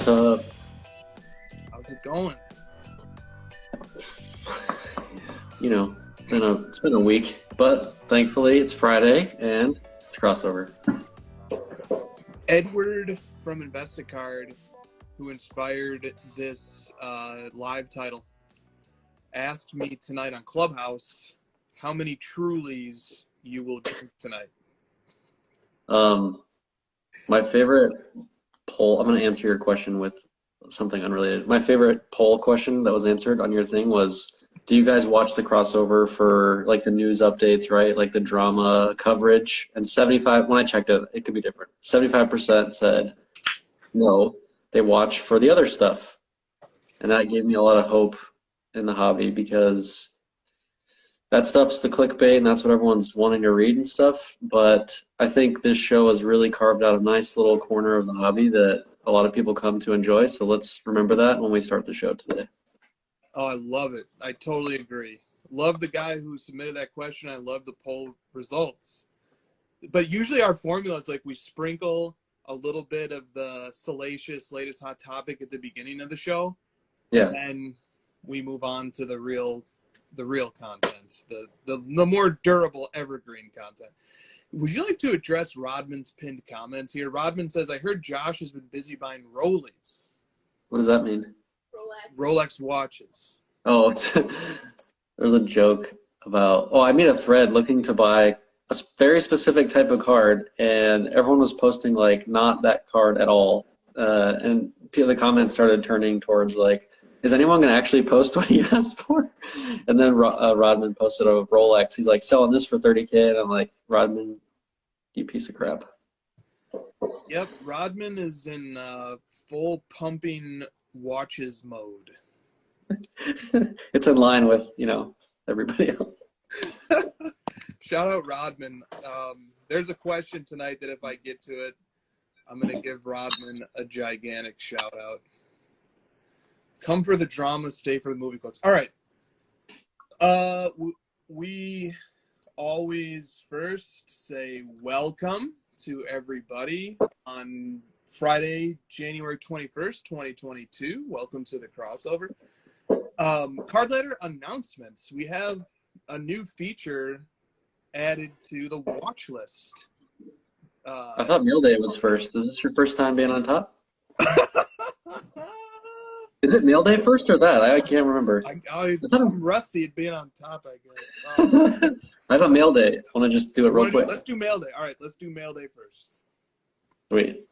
What's up? How's it going? You know, it's been a week, but thankfully it's Friday and it's crossover. Edward from Investicard, who inspired this live title, asked me tonight on Clubhouse how many Trulies you will drink tonight. My favorite poll, I'm going to answer your question with something unrelated. My favorite poll question that was answered on your thing was, do you guys watch the crossover for like the news updates, right? Like the drama coverage? And 75, when I checked it, it could be different. 75% said no, they watch for the other stuff. And that gave me a lot of hope in the hobby because that stuff's the clickbait and that's what everyone's wanting to read and stuff. But I think this show has really carved out a nice little corner of the hobby that a lot of people come to enjoy. So let's remember that when we start the show today. Oh, I love it. I totally agree. Love the guy who submitted that question. I love the poll results. But usually our formula is like we sprinkle a little bit of the salacious latest hot topic at the beginning of the show. Yeah. And then we move on to the real contents, the more durable evergreen content. Would you like to address Rodman's pinned comments here? Rodman says, I heard Josh has been busy buying Rollies. What does that mean? Rolex watches. Oh, there's a joke about, I made a thread looking to buy a very specific type of card, and everyone was posting, like, not that card at all. And the comments started turning towards, like, is anyone going to actually post what he asked for? And then Rodman posted a Rolex. He's like, selling this for $30K. And I'm like, Rodman, you piece of crap. Yep, Rodman is in full pumping watches mode. It's in line with, everybody else. Shout out Rodman. There's a question tonight that if I get to it, I'm going to give Rodman a gigantic shout out. Come for the drama, stay for the movie quotes. All right. We always first say welcome to everybody on Friday, January 21st, 2022. Welcome to the crossover. Card letter announcements. We have a new feature added to the watch list. I thought Meal Day was first. Is this your first time being on top? Is it Meal Day first or that? I can't remember. I'm rusty at being on top, I guess. I have a Mail Day. I want to just do it real quick. Let's do Mail Day. All right, let's do Mail Day first. Sweet.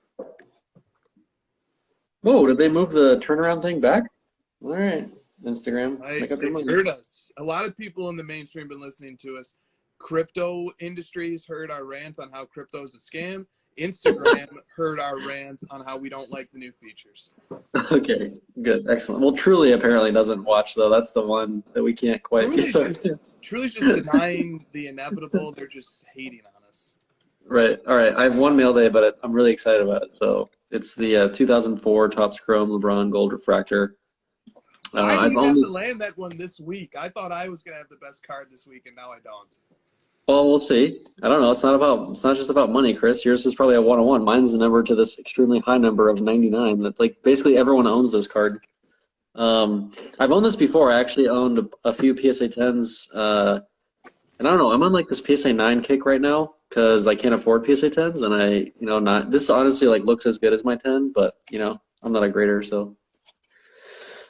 Whoa, did they move the turnaround thing back? All right, Instagram. Nice. They heard us. A lot of people in the mainstream been listening to us. Crypto industries heard our rant on how crypto is a scam. Instagram heard our rant on how we don't like the new features. Okay, good, excellent. Well, Truly apparently doesn't watch, though. That's the one that we can't quite get. Truly's just denying the inevitable. They're just hating on us. Right. All right. I have one Mail Day, but I'm really excited about it. So it's the 2004 Topps Chrome Lebron Gold Refractor. I didn't have to land that one this week. I thought I was going to have the best card this week, and now I don't. Well, we'll see. I don't know. It's not just about money, Chris. Yours is probably a 101. Mine's the number to this extremely high number of 99. That's like basically everyone owns this card. I've owned this before. I actually owned a few PSA 10s. And I don't know. I'm on like this PSA 9 kick right now because I can't afford PSA 10s, and this honestly like looks as good as my 10, but I'm not a grader, so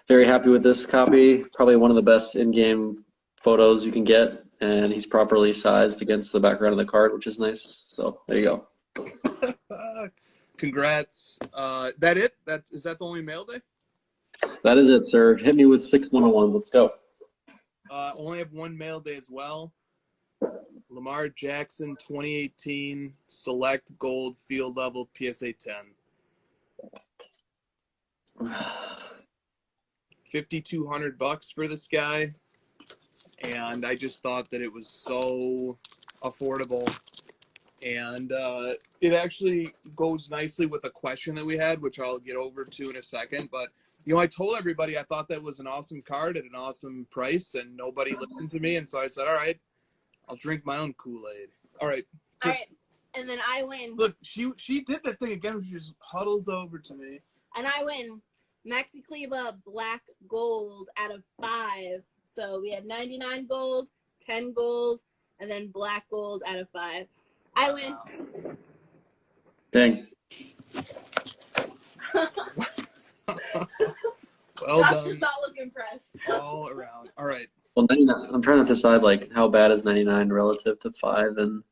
very happy with this copy. Probably one of the best in-game photos you can get. And he's properly sized against the background of the card, which is nice. So there you go. Congrats. That it? Is that the only Mail Day? That is it, sir. Hit me with 6 101. Let's go. Only have one Mail Day as well. Lamar Jackson 2018 Select Gold Field Level PSA 10. $5,200 for this guy. And I just thought that it was so affordable. And it actually goes nicely with a question that we had, which I'll get over to in a second. But, I told everybody I thought that was an awesome card at an awesome price, and nobody listened to me. And so I said, all right, I'll drink my own Kool-Aid. All right. All right. And then I win. Look, she did that thing again. She just huddles over to me. And I win Maxi Kleba black gold out of 5. So we had 99 gold, 10 gold, and then black gold out of 5. I win. Dang. Well Josh done. does not look impressed. All around. All right. Well, 99, I'm trying to decide like how bad is 99 relative to 5 and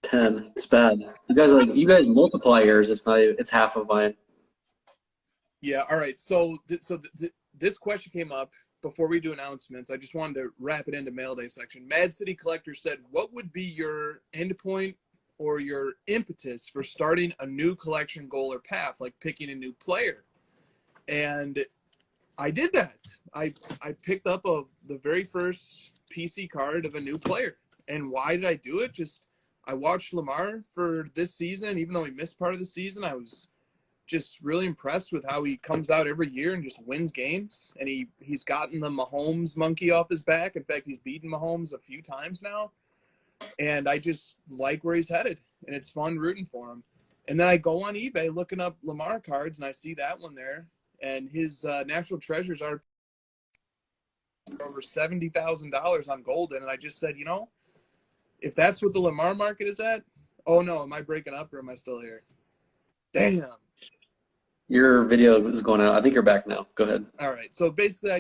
10. It's bad. You guys multiply yours. It's not. It's half of mine. Yeah. All right. So this question came up before we do announcements. I just wanted to wrap it into Mail Day section. Mad City Collector said, what would be your endpoint or your impetus for starting a new collection goal or path, like picking a new player? And I did that. I picked up the very first PC card of a new player. And why did I do it? Just I watched Lamar for this season. Even though he missed part of the season, I was just really impressed with how he comes out every year and just wins games. And he's gotten the Mahomes monkey off his back. In fact, he's beaten Mahomes a few times now. And I just like where he's headed. And it's fun rooting for him. And then I go on eBay looking up Lamar cards, and I see that one there. And his natural treasures are over $70,000 on Golden. And I just said, if that's what the Lamar market is at, oh no, am I breaking up or am I still here? Damn. Your video is going out. I think you're back now. Go ahead. All right. So basically,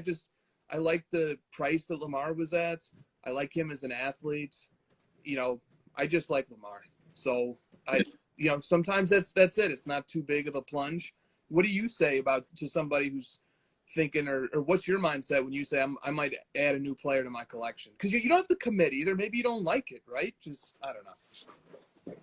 I like the price that Lamar was at. I like him as an athlete. I just like Lamar. So sometimes that's it. It's not too big of a plunge. What do you say to somebody who's thinking, or what's your mindset when you say I might add a new player to my collection? Because you don't have to commit either. Maybe you don't like it, right? Just I don't know.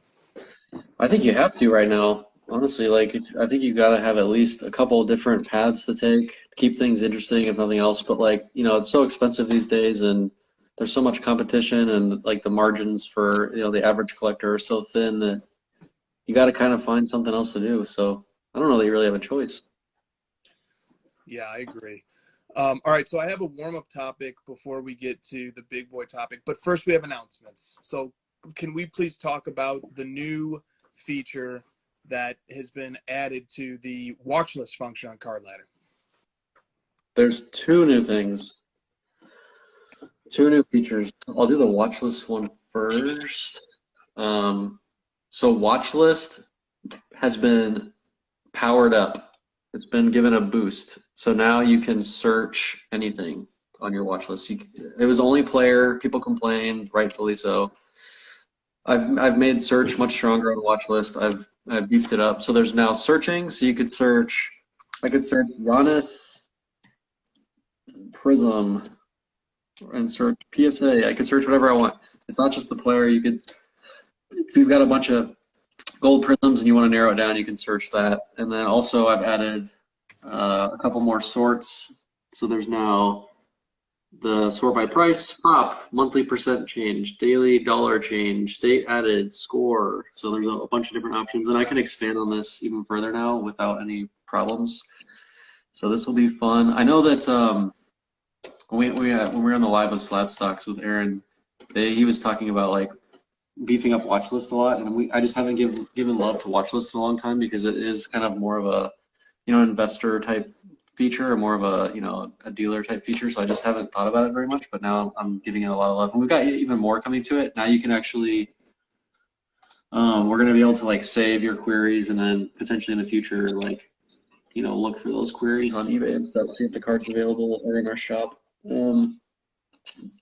I think you have to right now. Honestly, I think you got to have at least a couple of different paths to take to keep things interesting, if nothing else. But it's so expensive these days, and there's so much competition, and the margins for the average collector are so thin that you got to kind of find something else to do. So I don't know that you really have a choice. Yeah, I agree. All right, so I have a warm-up topic before we get to the big boy topic. But first, we have announcements. So can we please talk about the new feature that has been added to the watch list function on Card Ladder? There's 2 new things. 2 new features. I'll do the watch list one first. So watch list has been powered up. It's been given a boost. So now you can search anything on your watch list. It was only player. People complained, rightfully so. I've made search much stronger on the watch list. I've beefed it up. So there's now searching. So you could search. I could search Giannis Prism and search PSA. I could search whatever I want. It's not just the player. You could, if you've got a bunch of gold prisms and you want to narrow it down, you can search that. And then also I've added a couple more sorts. So there's now the sort by price, pop, monthly percent change, daily dollar change, date added, score. So there's a bunch of different options, and I can expand on this even further now without any problems. So this will be fun. I know that when we were on the live with Slab Stocks with Aaron, he was talking about beefing up watch list a lot, and I just haven't given love to watch list in a long time because it is kind of more of a investor type feature or more of a dealer type feature. So I just haven't thought about it very much, but now I'm giving it a lot of love. And we've got even more coming to it. Now you can actually, we're going to be able to save your queries and then potentially in the future, look for those queries on eBay and stuff, see if the card's available or in our shop. Then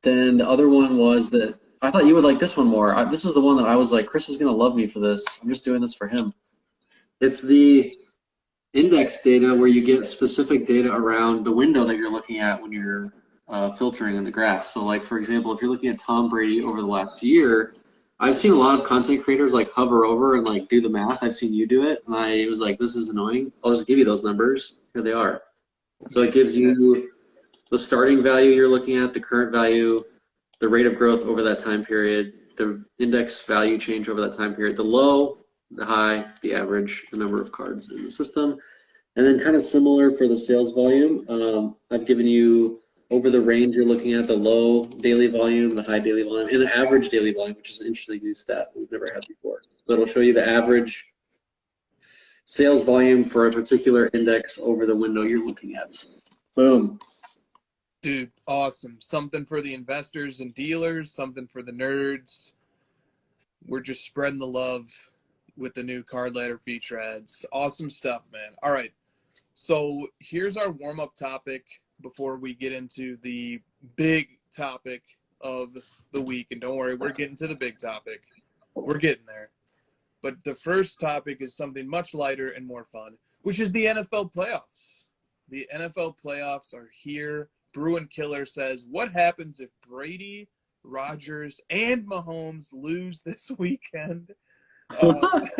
the other one was that I thought you would like this one more. This is the one that I was like, Chris is going to love me for this. I'm just doing this for him. It's the index data where you get specific data around the window that you're looking at when you're filtering in the graph. So for example, if you're looking at Tom Brady over the last year, I've seen a lot of content creators hover over and do the math. I've seen you do it, and I was like, this is annoying. I'll just give you those numbers. Here they are. So it gives you the starting value you're looking at, the current value, the rate of growth over that time period, the index value change over that time period, the low, the high, the average, the number of cards in the system. And then kind of similar for the sales volume, I've given you over the range you're looking at, the low daily volume, the high daily volume, and the average daily volume, which is an interesting new stat we've never had before. So it'll show you the average sales volume for a particular index over the window you're looking at. Boom. Dude, awesome. Something for the investors and dealers, something for the nerds. We're just spreading the love with the new card ladder feature ads. Awesome stuff, man. All right. So here's our warm-up topic before we get into the big topic of the week. And don't worry, we're getting to the big topic. We're getting there. But the first topic is something much lighter and more fun, which is the NFL playoffs. The NFL playoffs are here. Bruin Killer says, what happens if Brady, Rodgers, and Mahomes lose this weekend? Okay.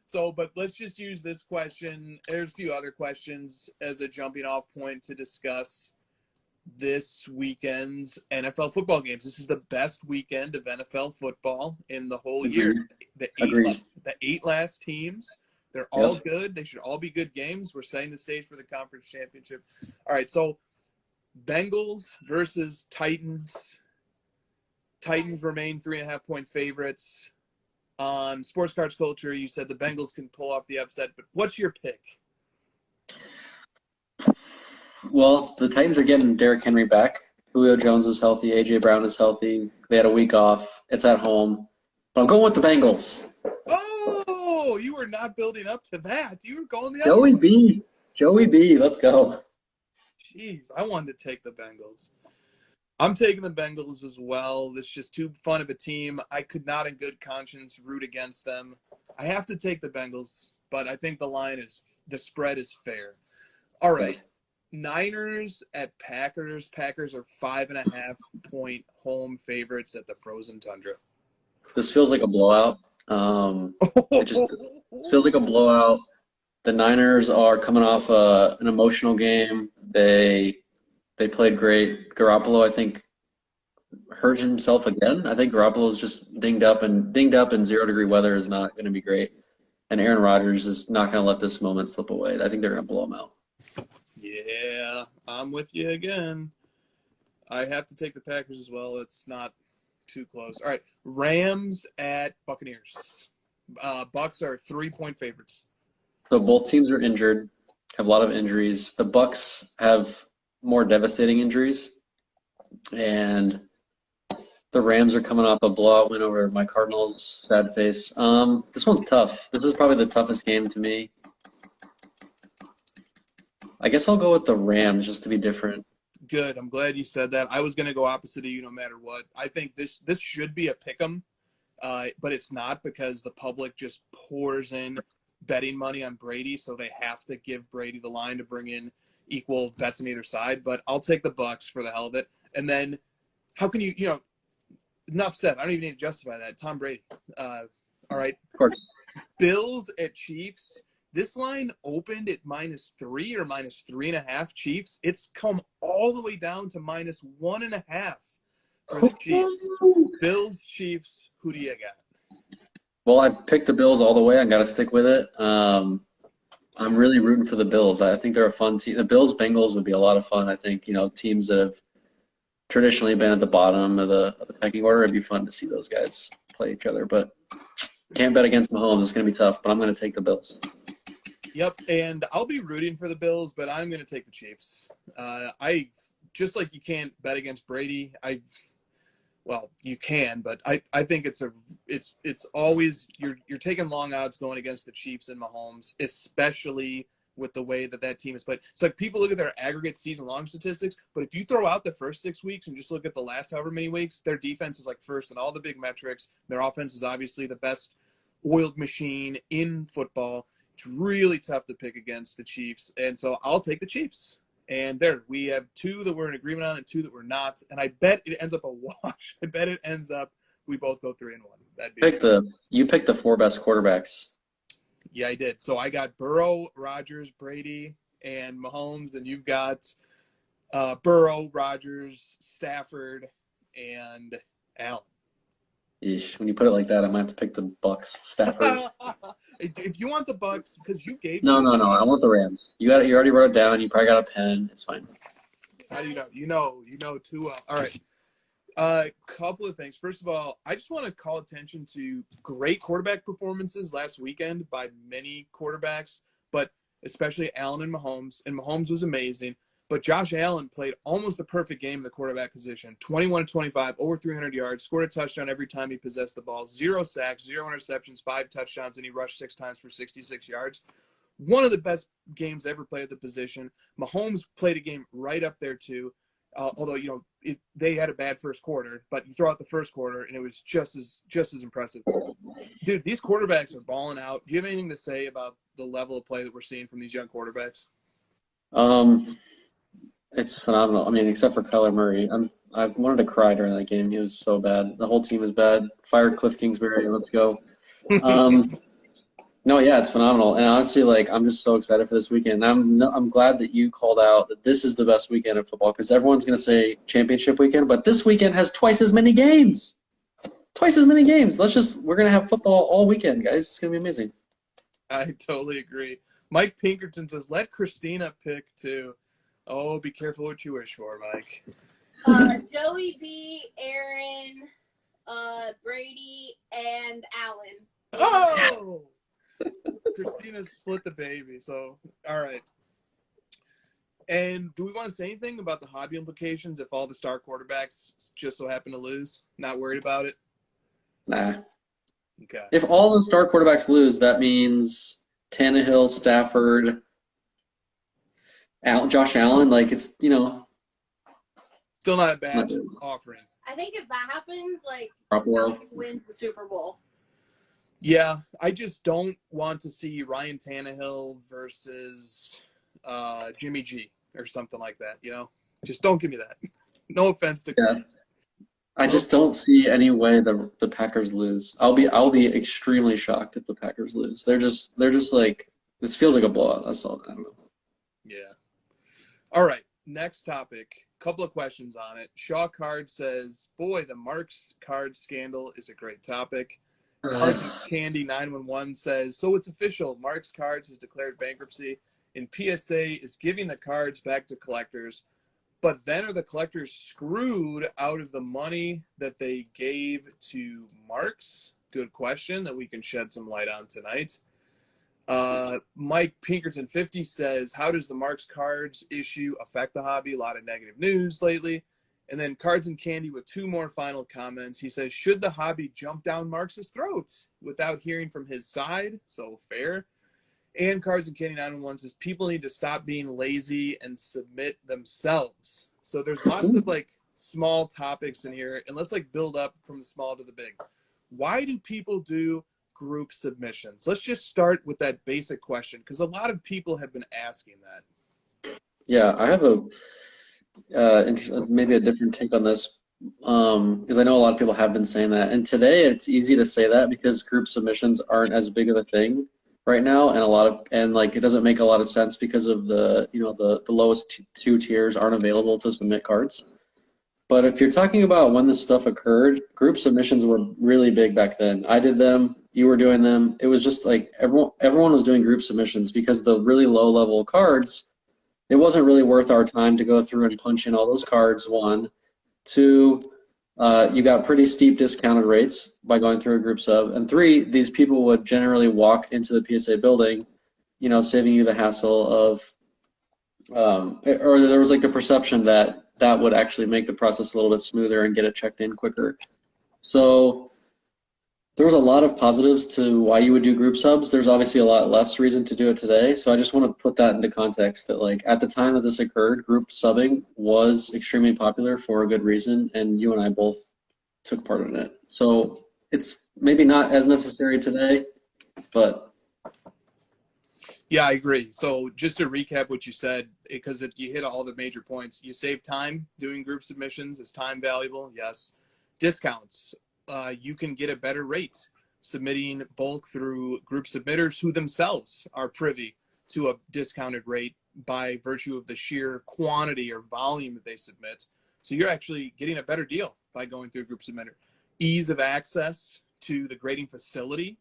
So, but let's just use this question. There's a few other questions as a jumping off point to discuss this weekend's NFL football games. This is the best weekend of NFL football in the whole year. The eight last teams, they're all good. They should all be good games. We're setting the stage for the conference championship. All right, so Bengals versus Titans. Titans remain 3.5-point favorites. On Sports Cards Culture, you said the Bengals can pull off the upset, but what's your pick? Well, the Titans are getting Derrick Henry back. Julio Jones is healthy. A.J. Brown is healthy. They had a week off. It's at home. But I'm going with the Bengals. Oh, you were not building up to that. You were going the Joey other way. B. Joey B. Let's go. Jeez, I wanted to take the Bengals. I'm taking the Bengals as well. It's just too fun of a team. I could not in good conscience root against them. I have to take the Bengals, but I think the spread is fair. All right. Niners at Packers. Packers are 5.5-point home favorites at the Frozen Tundra. This feels like a blowout. It just feels like a blowout. The Niners are coming off an emotional game. They played great. Garoppolo, I think, hurt himself again. I think Garoppolo is just dinged up, and 0-degree weather is not going to be great. And Aaron Rodgers is not going to let this moment slip away. I think they're going to blow him out. Yeah, I'm with you again. I have to take the Packers as well. It's not too close. All right, Rams at Buccaneers. Bucks are 3-point favorites. So both teams are injured, have a lot of injuries. The Bucks have more devastating injuries, and the Rams are coming off a blowout win over my Cardinals. Sad face. This one's tough. This is probably the toughest game to me. I guess I'll go with the Rams just to be different. Good. I'm glad you said that. I was going to go opposite of you no matter what. I think this should be a pick'em, but it's not because the public just pours in betting money on Brady, so they have to give Brady the line to bring in equal bets on either side. But I'll take the Bucks for the hell of it. And then how can you enough said. I don't even need to justify that. Tom Brady. All right. Of course. Bills at Chiefs. This line opened at -3 or -3.5 Chiefs. It's come all the way down to -1.5 for the Chiefs. Bills, Chiefs, who do you got? Well, I've picked the Bills all the way. I got to stick with it. I'm really rooting for the Bills. I think they're a fun team. The Bills-Bengals would be a lot of fun. I think, teams that have traditionally been at the bottom of the pecking order, it'd be fun to see those guys play each other. But can't bet against Mahomes. It's going to be tough, but I'm going to take the Bills. Yep, and I'll be rooting for the Bills, but I'm going to take the Chiefs. I just like you can't bet against Brady. Well, you can, but I think it's always you're taking long odds going against the Chiefs and Mahomes, especially with the way that team is played. So like people look at their aggregate season long statistics, but if you throw out the first 6 weeks and just look at the last however many weeks, their defense is like first in all the big metrics. Their offense is obviously the best oiled machine in football. It's really tough to pick against the Chiefs, and so I'll take the Chiefs. And there, we have 2 that we're in agreement on and 2 that we're not. And I bet it ends up a wash. I bet it ends up we both go 3-1. You picked the 4 best quarterbacks. Yeah, I did. So I got Burrow, Rodgers, Brady, and Mahomes, and you've got Burrow, Rodgers, Stafford, and Allen. Eesh, when you put it like that, I might have to pick the Bucks. Stafford. If you want the Bucks, because you gave No. I want the Rams. You already wrote it down. You probably got a pen. It's fine. How do you know? You know too well. All right. Couple of things. First of all, I just want to call attention to great quarterback performances last weekend by many quarterbacks, but especially Allen and Mahomes. And Mahomes was amazing. But Josh Allen played almost the perfect game in the quarterback position. 21 to 25, over 300 yards, scored a touchdown every time he possessed the ball. 0 sacks, 0 interceptions, 5 touchdowns, and he rushed 6 times for 66 yards. One of the best games ever played at the position. Mahomes played a game right up there too. Although, they had a bad first quarter, but you throw out the first quarter and it was just as impressive. Dude, these quarterbacks are balling out. Do you have anything to say about the level of play that we're seeing from these young quarterbacks? It's phenomenal. I mean, except for Kyler Murray. I wanted to cry during that game. He was so bad. The whole team was bad. Fire Cliff Kingsbury. Let's go. No, yeah, it's phenomenal. And honestly, I'm just so excited for this weekend. I'm glad that you called out that this is the best weekend of football because everyone's going to say championship weekend, but this weekend has twice as many games. Twice as many games. We're going to have football all weekend, guys. It's going to be amazing. I totally agree. Mike Pinkerton says, let Christina pick too. Oh, be careful what you wish for, Mike. Joey B, Aaron, Brady, and Allen. Oh! Christina split the baby, so all right. And do we want to say anything about the hobby implications if all the star quarterbacks just so happen to lose? Not worried about it? Nah. Okay. If all the star quarterbacks lose, that means Tannehill, Stafford, Josh Allen, it's, Still not a bad offering. I think if that happens, Garoppolo Allen wins the Super Bowl. Yeah, I just don't want to see Ryan Tannehill versus Jimmy G or something like that, Just don't give me that. No offense to Yeah. I just don't see any way the Packers lose. I'll be extremely shocked if the Packers lose. They're just this feels like a blowout. That's all. I don't know. Yeah. All right, next topic. Couple of questions on it. Shaw Card says, boy, the Marks card scandal is a great topic. Cards and Candy 911 says, so it's official. Marks Cards has declared bankruptcy, and PSA is giving the cards back to collectors. But then are the collectors screwed out of the money that they gave to Marks? Good question that we can shed some light on tonight. Mike Pinkerton 50 says, how does the Marks Cards issue affect the hobby? A lot of negative news lately. And then Cards and Candy with 2 more final comments. He says, should the hobby jump down Marks' throat without hearing from his side? So fair. And Cards and Candy 911 says, people need to stop being lazy and submit themselves. So there's lots of small topics in here. And let's build up from the small to the big. Why do people do group submissions? Let's just start with that basic question because a lot of people have been asking that. Yeah, I have maybe a different take on this because I know a lot of people have been saying that. And today it's easy to say that because group submissions aren't as big of a thing right now, and it doesn't make a lot of sense because of the lowest 2 tiers aren't available to submit cards. But if you're talking about when this stuff occurred, group submissions were really big back then. I did them. You were doing them. It was just everyone was doing group submissions because the really low level cards, it wasn't really worth our time to go through and punch in all those cards, 1. 2, you got pretty steep discounted rates by going through a group sub. And 3, these people would generally walk into the PSA building, saving you the hassle of, or there was a perception that would actually make the process a little bit smoother and get it checked in quicker. So there was a lot of positives to why you would do group subs. There's obviously a lot less reason to do it today. So I just want to put that into context that at the time that this occurred, group subbing was extremely popular for a good reason. And you and I both took part in it. So it's maybe not as necessary today, but. Yeah, I agree. So just to recap what you said, because you hit all the major points, you save time doing group submissions. Is time valuable? Yes. Discounts. You can get a better rate submitting bulk through group submitters who themselves are privy to a discounted rate by virtue of the sheer quantity or volume that they submit. So you're actually getting a better deal by going through a group submitter. Ease of access to the grading facility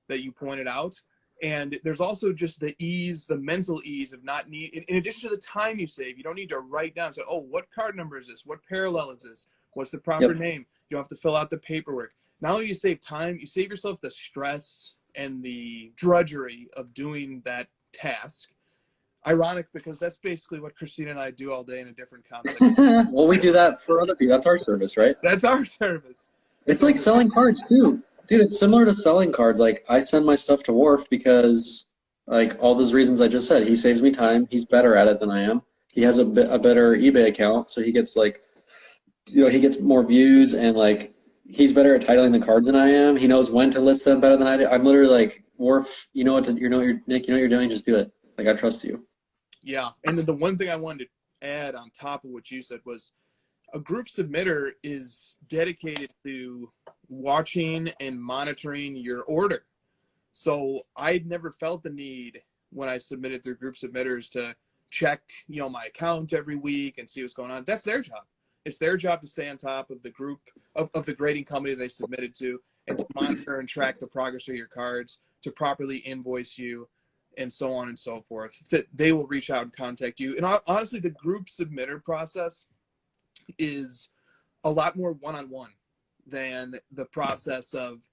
that you pointed out. And there's also just the ease, the mental ease of not need, in addition to the time you save, you don't need to write down, say, oh, what card number is this? What parallel is this? What's the proper Yep. name? You don't have to fill out the paperwork. Not only do you save time, you save yourself the stress and the drudgery of doing that task. Ironic, because that's basically what Christina and I do all day in a different context. Well, we do that for other people. That's our service, right? That's our service. It's like selling cards too. Dude, it's similar to selling cards. Like, I send my stuff to Worf because, like, all those reasons I just said. He saves me time. He's better at it than I am. He has a better eBay account, so he gets, like, he gets more views, and, like, he's better at titling the cards than I am. He knows when to list them better than I do. I'm literally like, Worf, Nick, you know what you're doing. Just do it. Like, I trust you. Yeah, and then the one thing I wanted to add on top of what you said was a group submitter is dedicated to watching and monitoring your order. So I never felt the need when I submitted through group submitters to check, my account every week and see what's going on. That's their job. It's their job to stay on top of the group of the grading company they submitted to, and to monitor and track the progress of your cards, to properly invoice you, and so on and so forth. That they will reach out and contact you. And honestly, the group submitter process is a lot more one-on-one than the process of,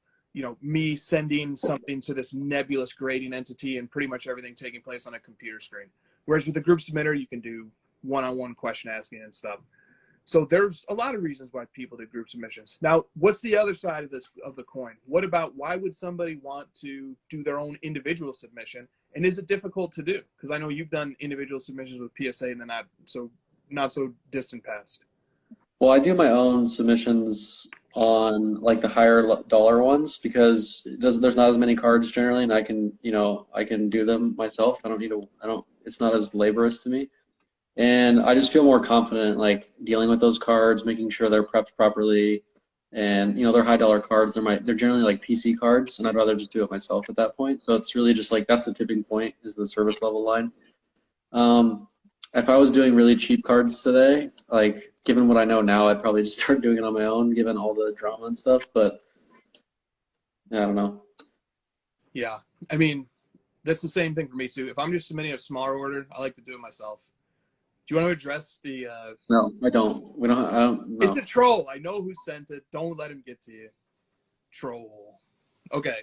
me sending something to this nebulous grading entity and pretty much everything taking place on a computer screen. Whereas with the group submitter, you can do one-on-one question asking and stuff. So there's a lot of reasons why people do group submissions. Now, what's the other side of the coin? What about, why would somebody want to do their own individual submission? And is it difficult to do? Because I know you've done individual submissions with PSA in the not so distant past. Well, I do my own submissions on, like, the higher dollar ones because there's not as many cards generally, and I can do them myself. It's not as laborious to me. And I just feel more confident, like, dealing with those cards, making sure they're prepped properly. And, they're high dollar cards. They're generally like PC cards, and I'd rather just do it myself at that point. So it's really just like, that's the tipping point, is the service level line. If I was doing really cheap cards today, like, given what I know now, I'd probably just start doing it on my own, given all the drama and stuff. But I don't know. Yeah. I mean, that's the same thing for me too. If I'm just submitting a smaller order, I like to do it myself. Do you want to address the No, I don't. I don't know. It's a troll. I know who sent it. Don't let him get to you. Troll. Okay.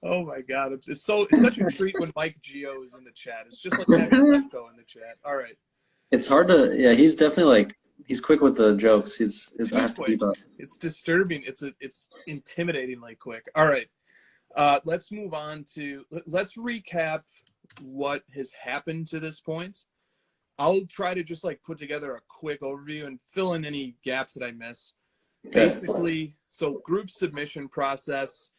Oh my God. It's such a treat when Mike Geo is in the chat. It's just like having Lefko in the chat. All right. It's hard to, yeah, he's definitely, like, he's quick with the jokes. I have to keep up. It's disturbing. It's intimidatingly quick. All right. Let's move on let's recap what has happened to this point. I'll try to just, like, put together a quick overview and fill in any gaps that I miss. Basically, so group submission process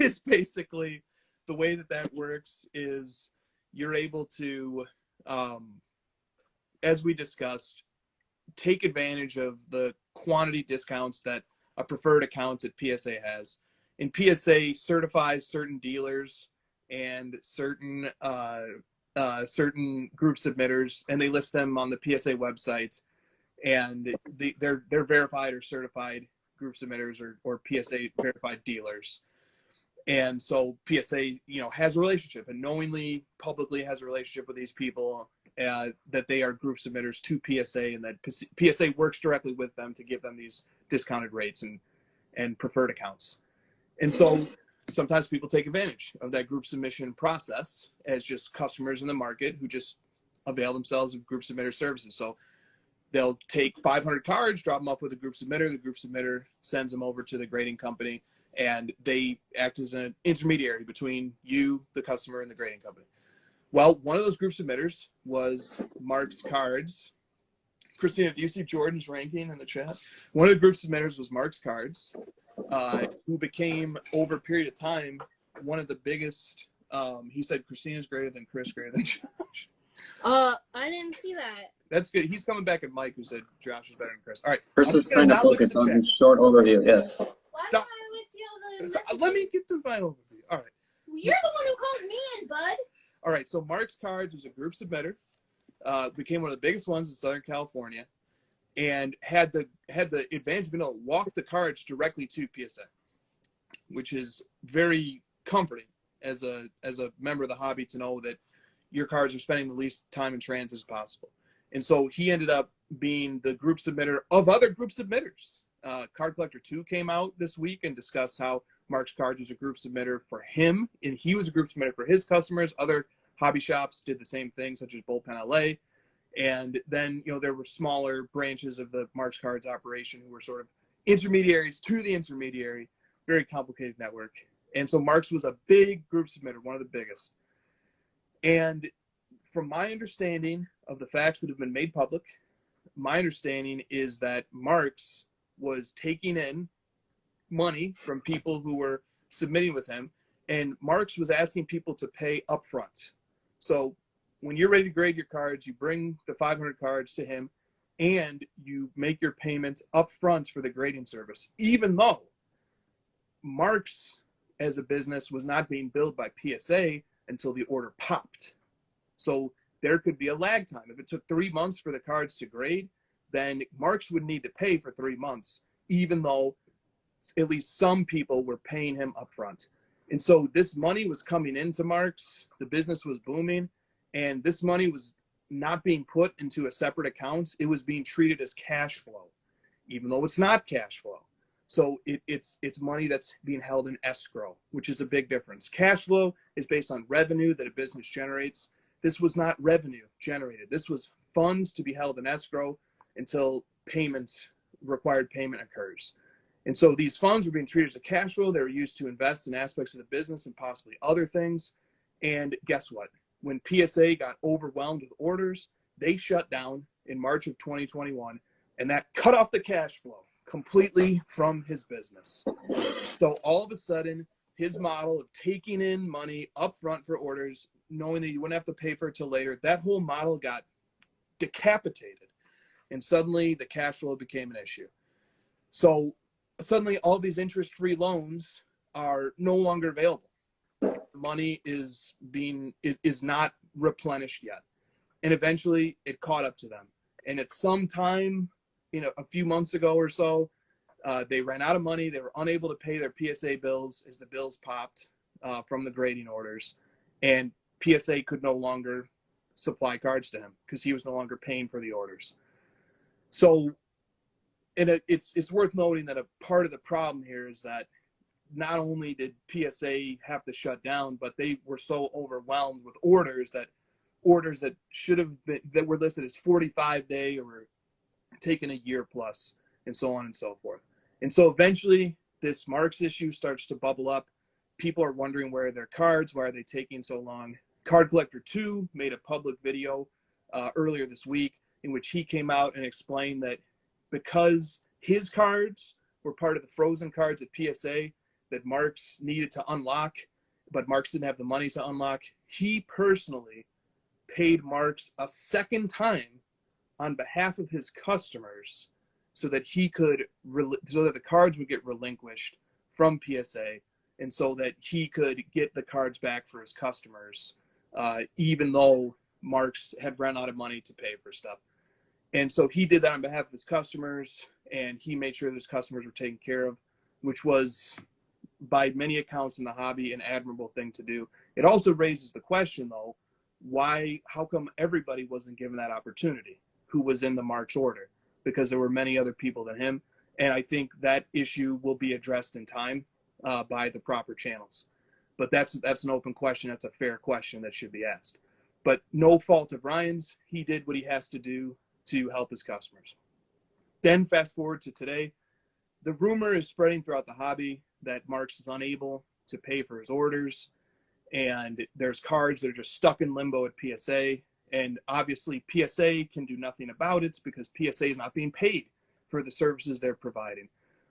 is basically, the way that works is you're able to, as we discussed, take advantage of the quantity discounts that a preferred account at PSA has. And PSA certifies certain dealers and certain group submitters, and they list them on the PSA website, and they're verified or certified group submitters or PSA verified dealers. And so PSA, has a relationship, and knowingly, publicly has a relationship with these people, that they are group submitters to PSA, and that PSA works directly with them to give them these discounted rates and preferred accounts. And so sometimes people take advantage of that group submission process as just customers in the market who just avail themselves of group submitter services. So they'll take 500 cards, drop them off with a group submitter. The group submitter sends them over to the grading company, and they act as an intermediary between you, the customer, and the grading company. Well, one of those group submitters was Mark's Cards. Christina, do you see Jordan's ranking in the chat? One of the group submitters was Mark's Cards, who became, over a period of time, one of the biggest. He said Christina's greater than Chris, greater than Josh. I didn't see that. That's good. He's coming back at Mike, who said Josh is better than Chris. All right. Chris is trying to focus on his short overview, yes. Why do I always see all the messages? Let me get through my overview. All right. You're the one who called me in, bud. All right. So Mark's Cards was a group submitter. Became one of the biggest ones in Southern California, and had the advantage of being able to walk the cards directly to PSA, which is very comforting as a member of the hobby to know that your cards are spending the least time in transit as possible. And so he ended up being the group submitter of other group submitters. Card Collector 2 came out this week and discussed how Mark's Cards was a group submitter for him, and he was a group submitter for his customers. Other hobby shops did the same thing, such as Bullpen LA. And then, there were smaller branches of the Mark's Cards operation who were sort of intermediaries to the intermediary, very complicated network. And so Mark's was a big group submitter, one of the biggest. And from my understanding of the facts that have been made public, my understanding is that Mark's was taking in money from people who were submitting with him, and Mark's was asking people to pay upfront. So when you're ready to grade your cards, you bring the 500 cards to him, and you make your payment upfront for the grading service, even though Mark's as a business was not being billed by PSA until the order popped. So there could be a lag time. If it took 3 months for the cards to grade, then Mark's would need to pay for 3 months, even though at least some people were paying him upfront. And so this money was coming into Mark's, the business was booming, and this money was not being put into a separate account. It was being treated as cash flow, even though it's not cash flow. So it's money that's being held in escrow, which is a big difference. Cash flow is based on revenue that a business generates. This was not revenue generated. This was funds to be held in escrow until required payment occurs. And so these funds were being treated as a cash flow. They were used to invest in aspects of the business and possibly other things. And guess what? When PSA got overwhelmed with orders, they shut down in March of 2021, and that cut off the cash flow completely from his business. So all of a sudden, his model of taking in money upfront for orders, knowing that you wouldn't have to pay for it till later, that whole model got decapitated. And suddenly the cash flow became an issue. So suddenly all these interest-free loans are no longer available. Money is not replenished yet. And eventually it caught up to them. And at some time, a few months ago or so, they ran out of money. They were unable to pay their PSA bills as the bills popped from the grading orders. And PSA could no longer supply cards to him because he was no longer paying for the orders. So it's worth noting that a part of the problem here is that not only did PSA have to shut down, but they were so overwhelmed with orders that should have been, that were listed as 45-day or taken a year plus, and so on and so forth. And so eventually this Mark's issue starts to bubble up. People are wondering where are their cards, why are they taking so long? Card Collector 2 made a public video earlier this week in which he came out and explained that because his cards were part of the frozen cards at PSA that Mark's needed to unlock, but Mark's didn't have the money to unlock, he personally paid Mark's a second time on behalf of his customers so that the cards would get relinquished from PSA, and so that he could get the cards back for his customers, even though Mark's had run out of money to pay for stuff. And so he did that on behalf of his customers, and he made sure his customers were taken care of, which was, by many accounts in the hobby, an admirable thing to do. It also raises the question, though, how come everybody wasn't given that opportunity who was in the Mark's order? Because there were many other people than him. And I think that issue will be addressed in time by the proper channels. But that's an open question. That's a fair question that should be asked. But no fault of Ryan's. He did what he has to do to help his customers. Then fast forward to today, the rumor is spreading throughout the hobby that Mark's is unable to pay for his orders, and there's cards that are just stuck in limbo at PSA, and obviously PSA can do nothing about it because PSA is not being paid for the services they're providing.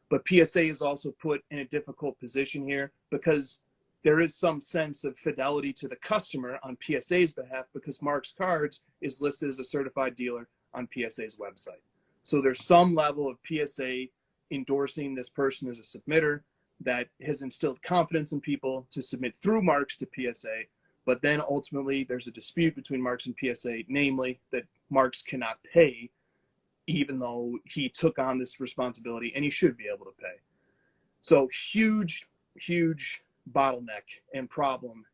But PSA is also put in a difficult position here because there is some sense of fidelity to the customer on PSA's behalf because Mark's Cards is listed as a certified dealer on PSA's website. So there's some level of PSA endorsing this person as a submitter that has instilled confidence in people to submit through Mark's to PSA. But then ultimately there's a dispute between Mark's and PSA, namely that Mark's cannot pay even though he took on this responsibility and he should be able to pay. So huge bottleneck and problem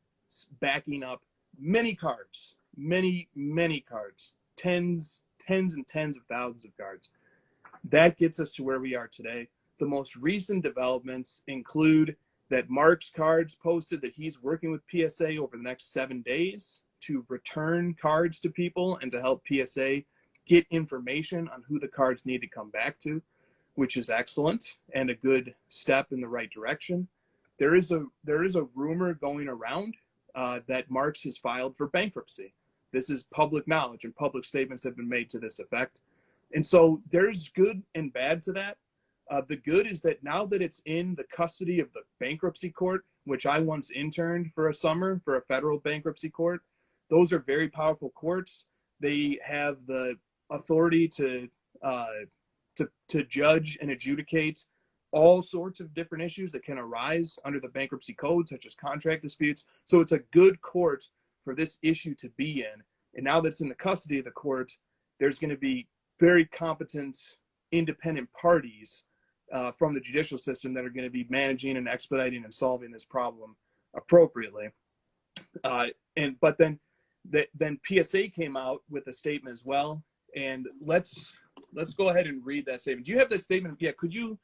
backing up many cards, many cards, tens tens and tens of thousands of cards. That gets us to where we are today. The most recent developments include that Mark's Cards posted that he's working with PSA over the next 7 days to return cards to people and to help PSA get information on who the cards need to come back to, which is excellent and a good step in the right direction. There is a rumor going around that Mark's has filed for bankruptcy. This is public knowledge, and public statements have been made to this effect. And so there's good and bad to that. The good is that now that it's in the custody of the bankruptcy court, which I once interned for a summer for a federal bankruptcy court, those are very powerful courts. They have the authority to judge and adjudicate all sorts of different issues that can arise under the bankruptcy code, such as contract disputes. So it's a good court for this issue to be in. And now that it's in the custody of the court, there's going to be very competent, independent parties from the judicial system that are going to be managing and expediting and solving this problem appropriately. But then PSA came out with a statement as well. And let's go ahead and read that statement. Do you have that statement? Yeah, could you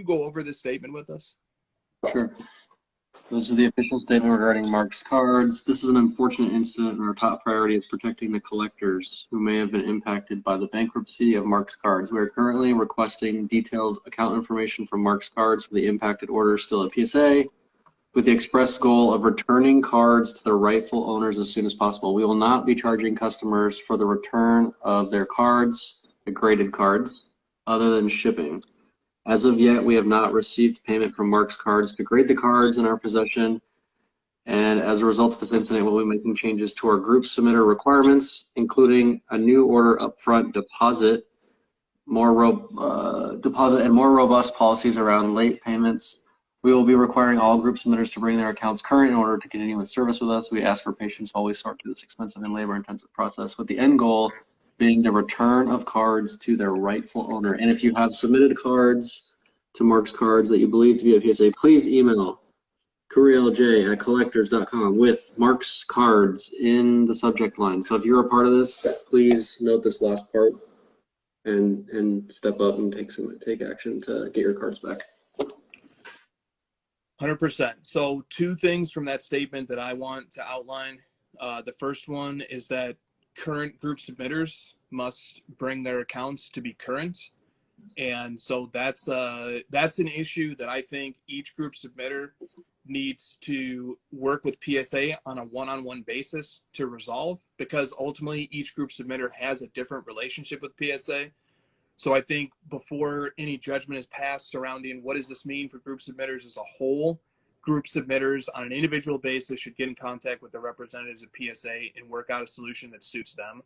go over this statement with us? Sure. This is the official statement regarding Mark's Cards. This is an unfortunate incident, and our top priority is protecting the collectors who may have been impacted by the bankruptcy of Mark's Cards. We are currently requesting detailed account information from Mark's Cards for the impacted orders still at PSA, with the express goal of returning cards to their rightful owners as soon as possible. We will not be charging customers for the return of their cards, the graded cards, other than shipping. As of yet, we have not received payment from Mark's Cards to grade the cards in our possession, and as a result of this incident, we'll be making changes to our group submitter requirements, including a new order upfront deposit, deposit and more robust policies around late payments. We will be requiring all group submitters to bring their accounts current in order to continue with service with us. We ask for patience while we sort through this expensive and labor-intensive process, with the end goal being the return of cards to their rightful owner. And if you have submitted cards to Mark's Cards that you believe to be a PSA, please email courierlj@collectors.com with Mark's Cards in the subject line. So if you're a part of this, please note this last part and step up and take action to get your cards back. 100%. So 2 things from that statement that I want to outline. The first one is that current group submitters must bring their accounts to be current. And so that's an issue that I think each group submitter needs to work with PSA on a one-on-one basis to resolve, because ultimately each group submitter has a different relationship with PSA. So I think before any judgment is passed surrounding what does this mean for group submitters as a whole, group submitters on an individual basis should get in contact with the representatives of PSA and work out a solution that suits them.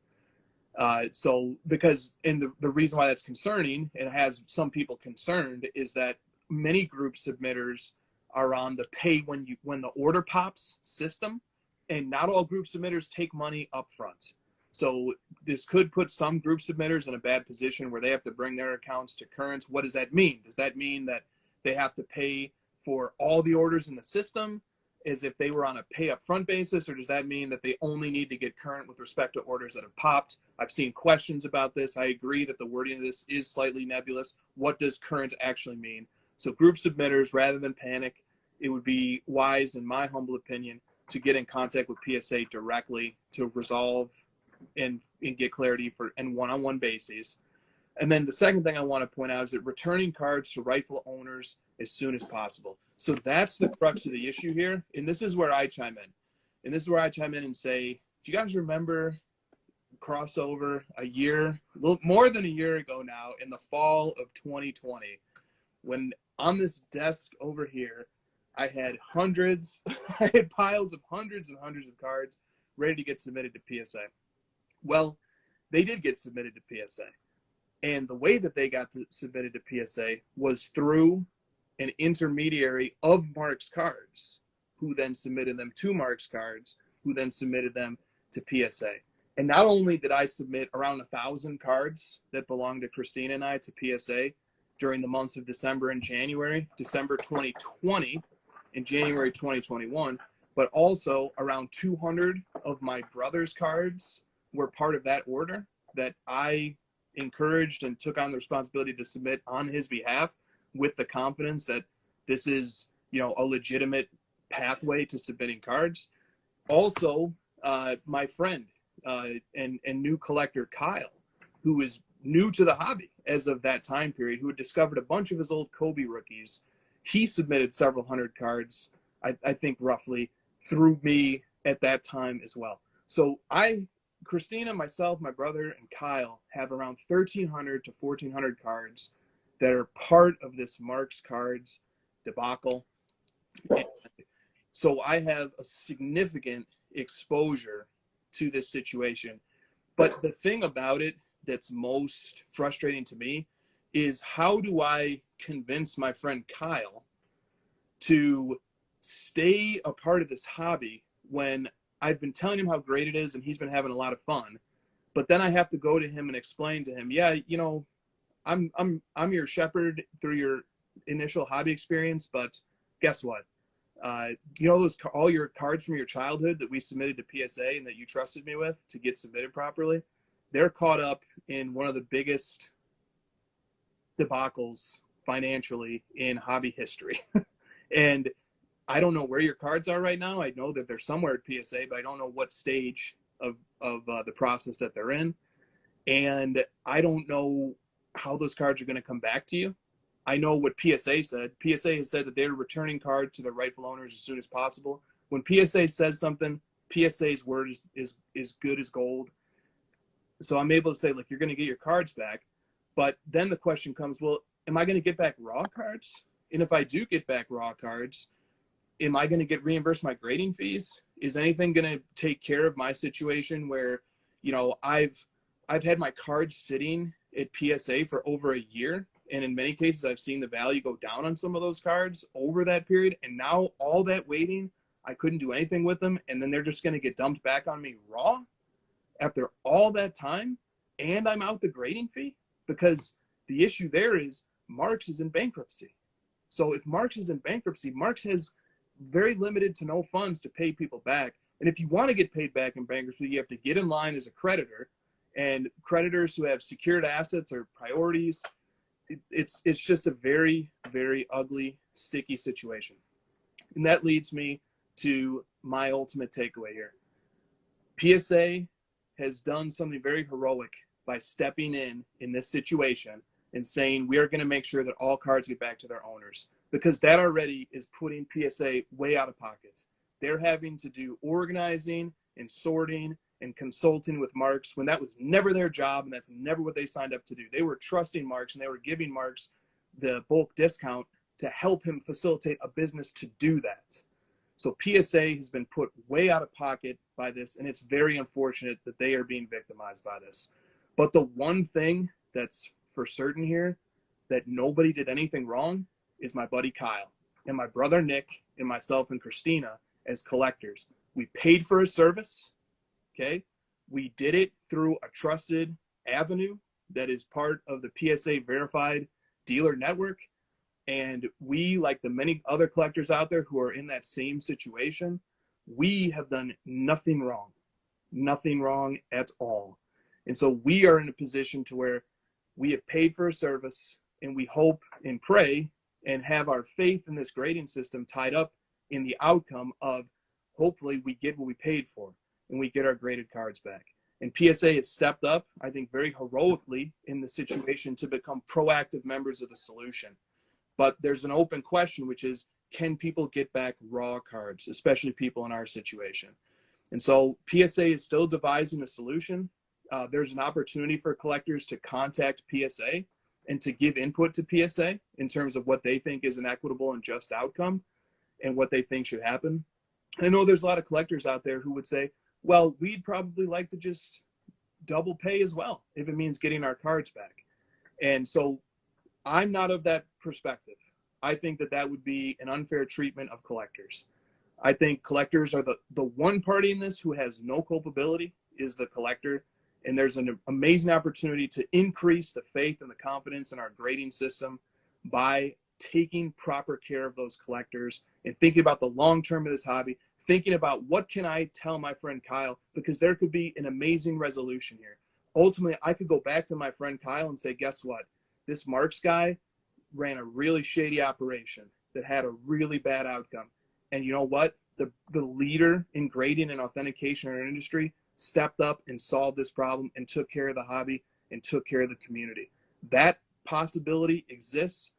Because the reason why that's concerning, and has some people concerned, is that many group submitters are on the pay when the order pops system, and not all group submitters take money up front. So this could put some group submitters in a bad position where they have to bring their accounts to current. What does that mean? Does that mean that they have to pay for all the orders in the system as if they were on a pay up front basis, or does that mean that they only need to get current with respect to orders that have popped? I've seen questions about this. I agree that the wording of this is slightly nebulous. What does current actually mean? So group submitters, rather than panic, it would be wise, in my humble opinion, to get in contact with PSA directly to resolve and get clarity for and one-on-one basis. And then the second thing I want to point out is that returning cards to rightful owners as soon as possible. So that's the crux of the issue here. And this is where I chime in. And this is where I chime in and say, do you guys remember crossover more than a year ago now, in the fall of 2020, when on this desk over here, I had I had piles of hundreds and hundreds of cards ready to get submitted to PSA. Well, they did get submitted to PSA. And the way that they got submitted to PSA was through an intermediary of Mark's Cards, who then submitted them to Mark's Cards, who then submitted them to PSA. And not only did I submit around 1,000 cards that belonged to Christina and I to PSA during the months of December and January, December 2020 and January 2021, but also around 200 of my brother's cards were part of that order that I encouraged and took on the responsibility to submit on his behalf with the confidence that this is, a legitimate pathway to submitting cards. Also, my friend and new collector Kyle, who is new to the hobby as of that time period, who had discovered a bunch of his old Kobe rookies, he submitted several hundred cards, I think roughly, through me at that time as well. So Christina, myself, my brother, and Kyle have around 1,300 to 1,400 cards that are part of this Marks Cards debacle. And so I have a significant exposure to this situation. But the thing about it that's most frustrating to me is, how do I convince my friend Kyle to stay a part of this hobby when I've been telling him how great it is and he's been having a lot of fun, but then I have to go to him and explain to him, yeah, I'm your shepherd through your initial hobby experience, but guess what? All your cards from your childhood that we submitted to PSA and that you trusted me with to get submitted properly, they're caught up in one of the biggest debacles financially in hobby history. And I don't know where your cards are right now. I know that they're somewhere at PSA, but I don't know what stage of the process that they're in. And I don't know how those cards are going to come back to you. I know what PSA said. PSA has said that they're returning cards to their rightful owners as soon as possible. When PSA says something, PSA's word is good as gold. So I'm able to say, look, you're going to get your cards back. But then the question comes, well, am I going to get back raw cards? And if I do get back raw cards, am I going to get reimbursed my grading fees? Is anything going to take care of my situation where, I've had my cards sitting at PSA for over a year. And in many cases, I've seen the value go down on some of those cards over that period. And now all that waiting, I couldn't do anything with them. And then they're just going to get dumped back on me raw after all that time. And I'm out the grading fee, because the issue there is Marks is in bankruptcy. So if Marks is in bankruptcy, Marks has very limited to no funds to pay people back. And if you want to get paid back in bankruptcy, you have to get in line as a creditor. And creditors who have secured assets are priorities. It's just a very, very ugly, sticky situation. And that leads me to my ultimate takeaway here. PSA has done something very heroic by stepping in this situation and saying, we are going to make sure that all cards get back to their owners, because that already is putting PSA way out of pocket. They're having to do organizing and sorting and consulting with Marks when that was never their job, and that's never what they signed up to do. They were trusting Marks, and they were giving Marks the bulk discount to help him facilitate a business to do that. So PSA has been put way out of pocket by this, and it's very unfortunate that they are being victimized by this. But the one thing that's for certain here, that nobody did anything wrong, is my buddy Kyle and my brother Nick and myself and Christina as collectors. We paid for a service, okay? We did it through a trusted avenue that is part of the PSA verified dealer network. And we, like the many other collectors out there who are in that same situation, we have done nothing wrong at all. And so we are in a position to where we have paid for a service, and we hope and pray and have our faith in this grading system tied up in the outcome of, hopefully we get what we paid for and we get our graded cards back. And PSA has stepped up, I think, very heroically in the situation to become proactive members of the solution. But there's an open question, which is, can people get back raw cards, especially people in our situation? And so PSA is still devising a solution. There's an opportunity for collectors to contact PSA and to give input to PSA in terms of what they think is an equitable and just outcome and what they think should happen. I know there's a lot of collectors out there who would say, well, we'd probably like to just double pay as well if it means getting our cards back. And so I'm not of that perspective. I think that that would be an unfair treatment of collectors. I think collectors are the one party in this who has no culpability is the collector. And there's an amazing opportunity to increase the faith and the confidence in our grading system by taking proper care of those collectors and thinking about the long term of this hobby, thinking about what can I tell my friend Kyle, because there could be an amazing resolution here. ultimately I could go back to my friend Kyle and say, guess what? This Marks guy ran a really shady operation that had a really bad outcome. And you know what? The leader in grading and authentication in our industry stepped up and solved this problem and took care of the hobby and took care of the community. That possibility exists,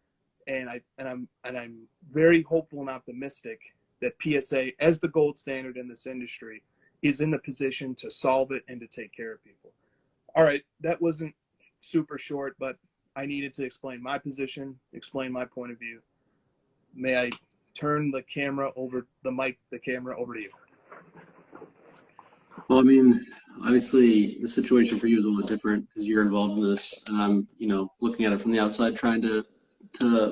and I'm very hopeful and optimistic that PSA, as the gold standard in this industry, is in the position to solve it and to take care of people. All right, that wasn't super short, but I needed to explain my position, explain my point of view. May I turn the camera over to you? Well, I mean, obviously the situation for you is a little different because you're involved in this, and I'm, looking at it from the outside, trying to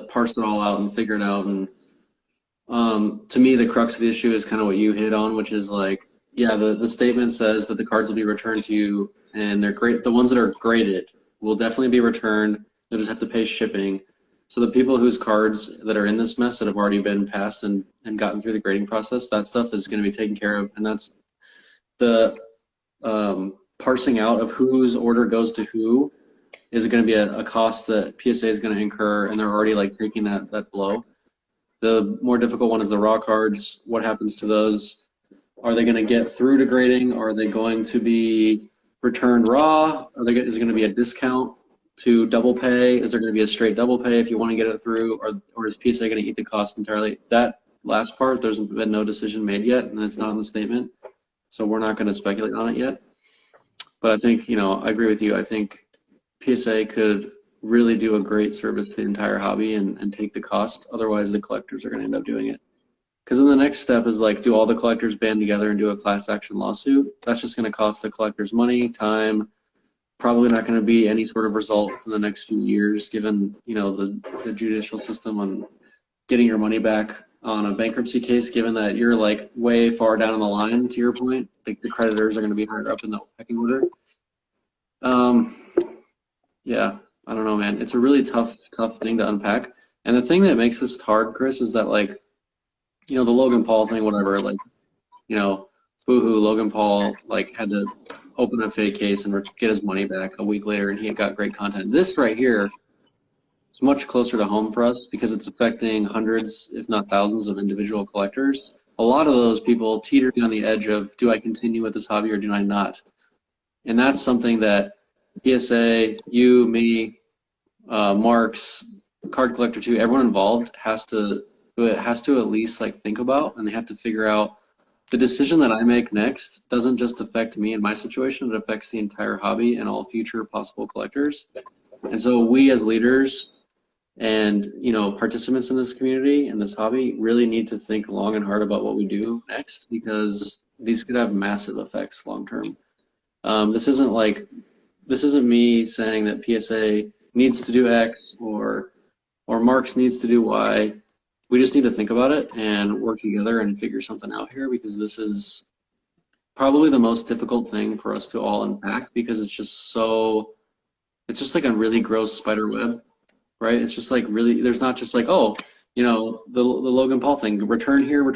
parse it all out and figure it out. And to me, the crux of the issue is kind of what you hit on, which is like, yeah, the statement says that the cards will be returned to you, and they're great. The ones that are graded will definitely be returned. You'll just have to pay shipping. So the people whose cards that are in this mess that have already been passed and gotten through the grading process, that stuff is going to be taken care of, and that's the parsing out of whose order goes to who is going to be a cost that PSA is going to incur, and they're already like taking that blow. The more difficult one is the raw cards. What happens to those? Are they going to get through to grading? Are they going to be returned raw? Is there going to be a discount to double pay? Is there going to be a straight double pay if you want to get it through? Or is PSA going to eat the cost entirely? That last part, there's been no decision made yet, and it's not in the statement. So we're not going to speculate on it yet. But I think, I agree with you. I think PSA could really do a great service to the entire hobby and take the cost. Otherwise, the collectors are going to end up doing it. Because then the next step is like, do all the collectors band together and do a class action lawsuit? That's just going to cost the collectors money, time, probably not going to be any sort of result in the next few years, given, the judicial system on getting your money back on a bankruptcy case, given that you're like way far down on the line, to your point. I think the creditors are going to be higher up in the pecking order. Yeah, I don't know, man. It's a really tough thing to unpack. And the thing that makes this hard, Chris, is that like, the Logan Paul thing, whatever, like, boohoo, Logan Paul like had to open a fake case and get his money back a week later, and he got great content. This right here is much closer to home for us because it's affecting hundreds, if not thousands, of individual collectors. A lot of those people teetering on the edge of, do I continue with this hobby or do I not? And that's something that PSA, you, me, Marks, Card Collector 2, everyone involved has to at least like think about, and they have to figure out the decision that I make next doesn't just affect me and my situation, it affects the entire hobby and all future possible collectors. And so we as leaders and participants in this community and this hobby really need to think long and hard about what we do next, because these could have massive effects long term. This isn't me saying that PSA needs to do X or Marks needs to do Y. We just need to think about it and work together and figure something out here, because this is probably the most difficult thing for us to all unpack, because it's just like a really gross spider web, right? It's just like really, there's not just like, the Logan Paul thing, return here,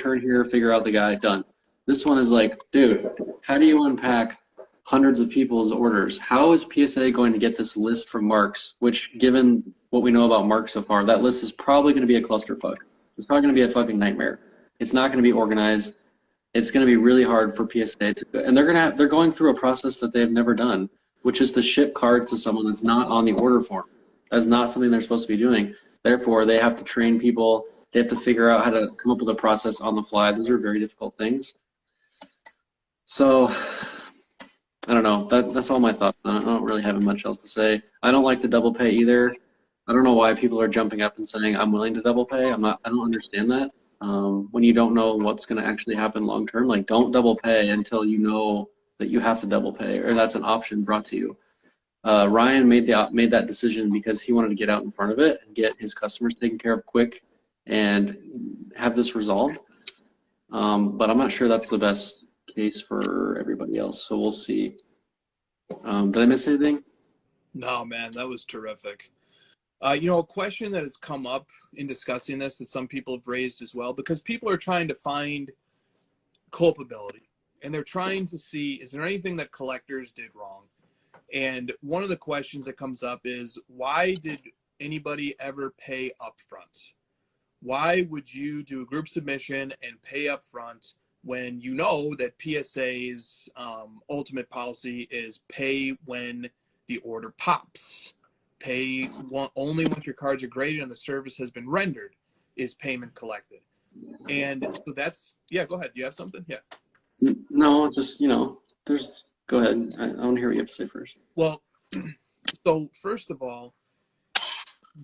figure out the guy, done. This one is like, dude, how do you unpack hundreds of people's orders? How is PSA going to get this list from Marks, which, given what we know about Marks so far, that list is probably going to be a clusterfuck. It's probably going to be a fucking nightmare. It's not going to be organized. It's going to be really hard for PSA to, and they're going through a process that they've never done, which is to ship cards to someone that's not on the order form. That's not something they're supposed to be doing. Therefore, they have to train people. They have to figure out how to come up with a process on the fly. Those are very difficult things. So, I don't know. That's all my thoughts. I don't really have much else to say. I don't like the double pay either. I don't know why people are jumping up and saying I'm willing to double pay. I don't understand that. When you don't know what's going to actually happen long term, like, don't double pay until you know that you have to double pay, or that's an option brought to you. Ryan made that decision because he wanted to get out in front of it and get his customers taken care of quick and have this resolved. But I'm not sure that's the best case for everybody else. So we'll see. Did I miss anything? No, man, that was terrific. A question that has come up in discussing this that some people have raised as well, because people are trying to find culpability and they're trying to see, is there anything that collectors did wrong? And one of the questions that comes up is, why did anybody ever pay upfront? Why would you do a group submission and pay upfront when you know that PSA's ultimate policy is pay when the order pops? Pay only once your cards are graded and the service has been rendered is payment collected. And so that's, yeah, go ahead. Do you have something? Yeah. No, just, go ahead. I want to hear what you have to say first. Well, so first of all,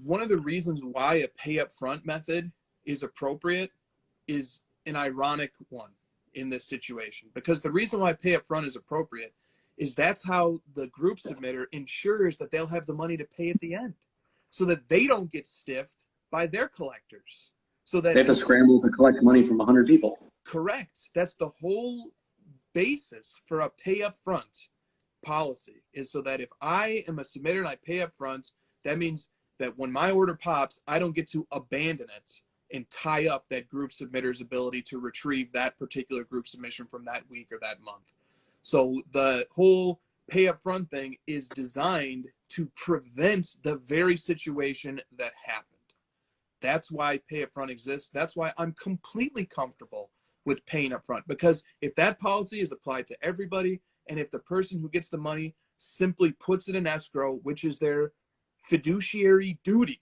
one of the reasons why a pay up front method is appropriate is an ironic one in this situation. Because the reason why pay up front is appropriate is that's how the group submitter ensures that they'll have the money to pay at the end, so that they don't get stiffed by their collectors. So that they have to scramble to collect money from 100 people. Correct. That's the whole basis for a pay up front policy, is so that if I am a submitter and I pay up front, that means that when my order pops, I don't get to abandon it and tie up that group submitter's ability to retrieve that particular group submission from that week or that month. So the whole pay up front thing is designed to prevent the very situation that happened. That's why pay up front exists. That's why I'm completely comfortable with paying up front, because if that policy is applied to everybody, and if the person who gets the money simply puts it in escrow, which is their fiduciary duty,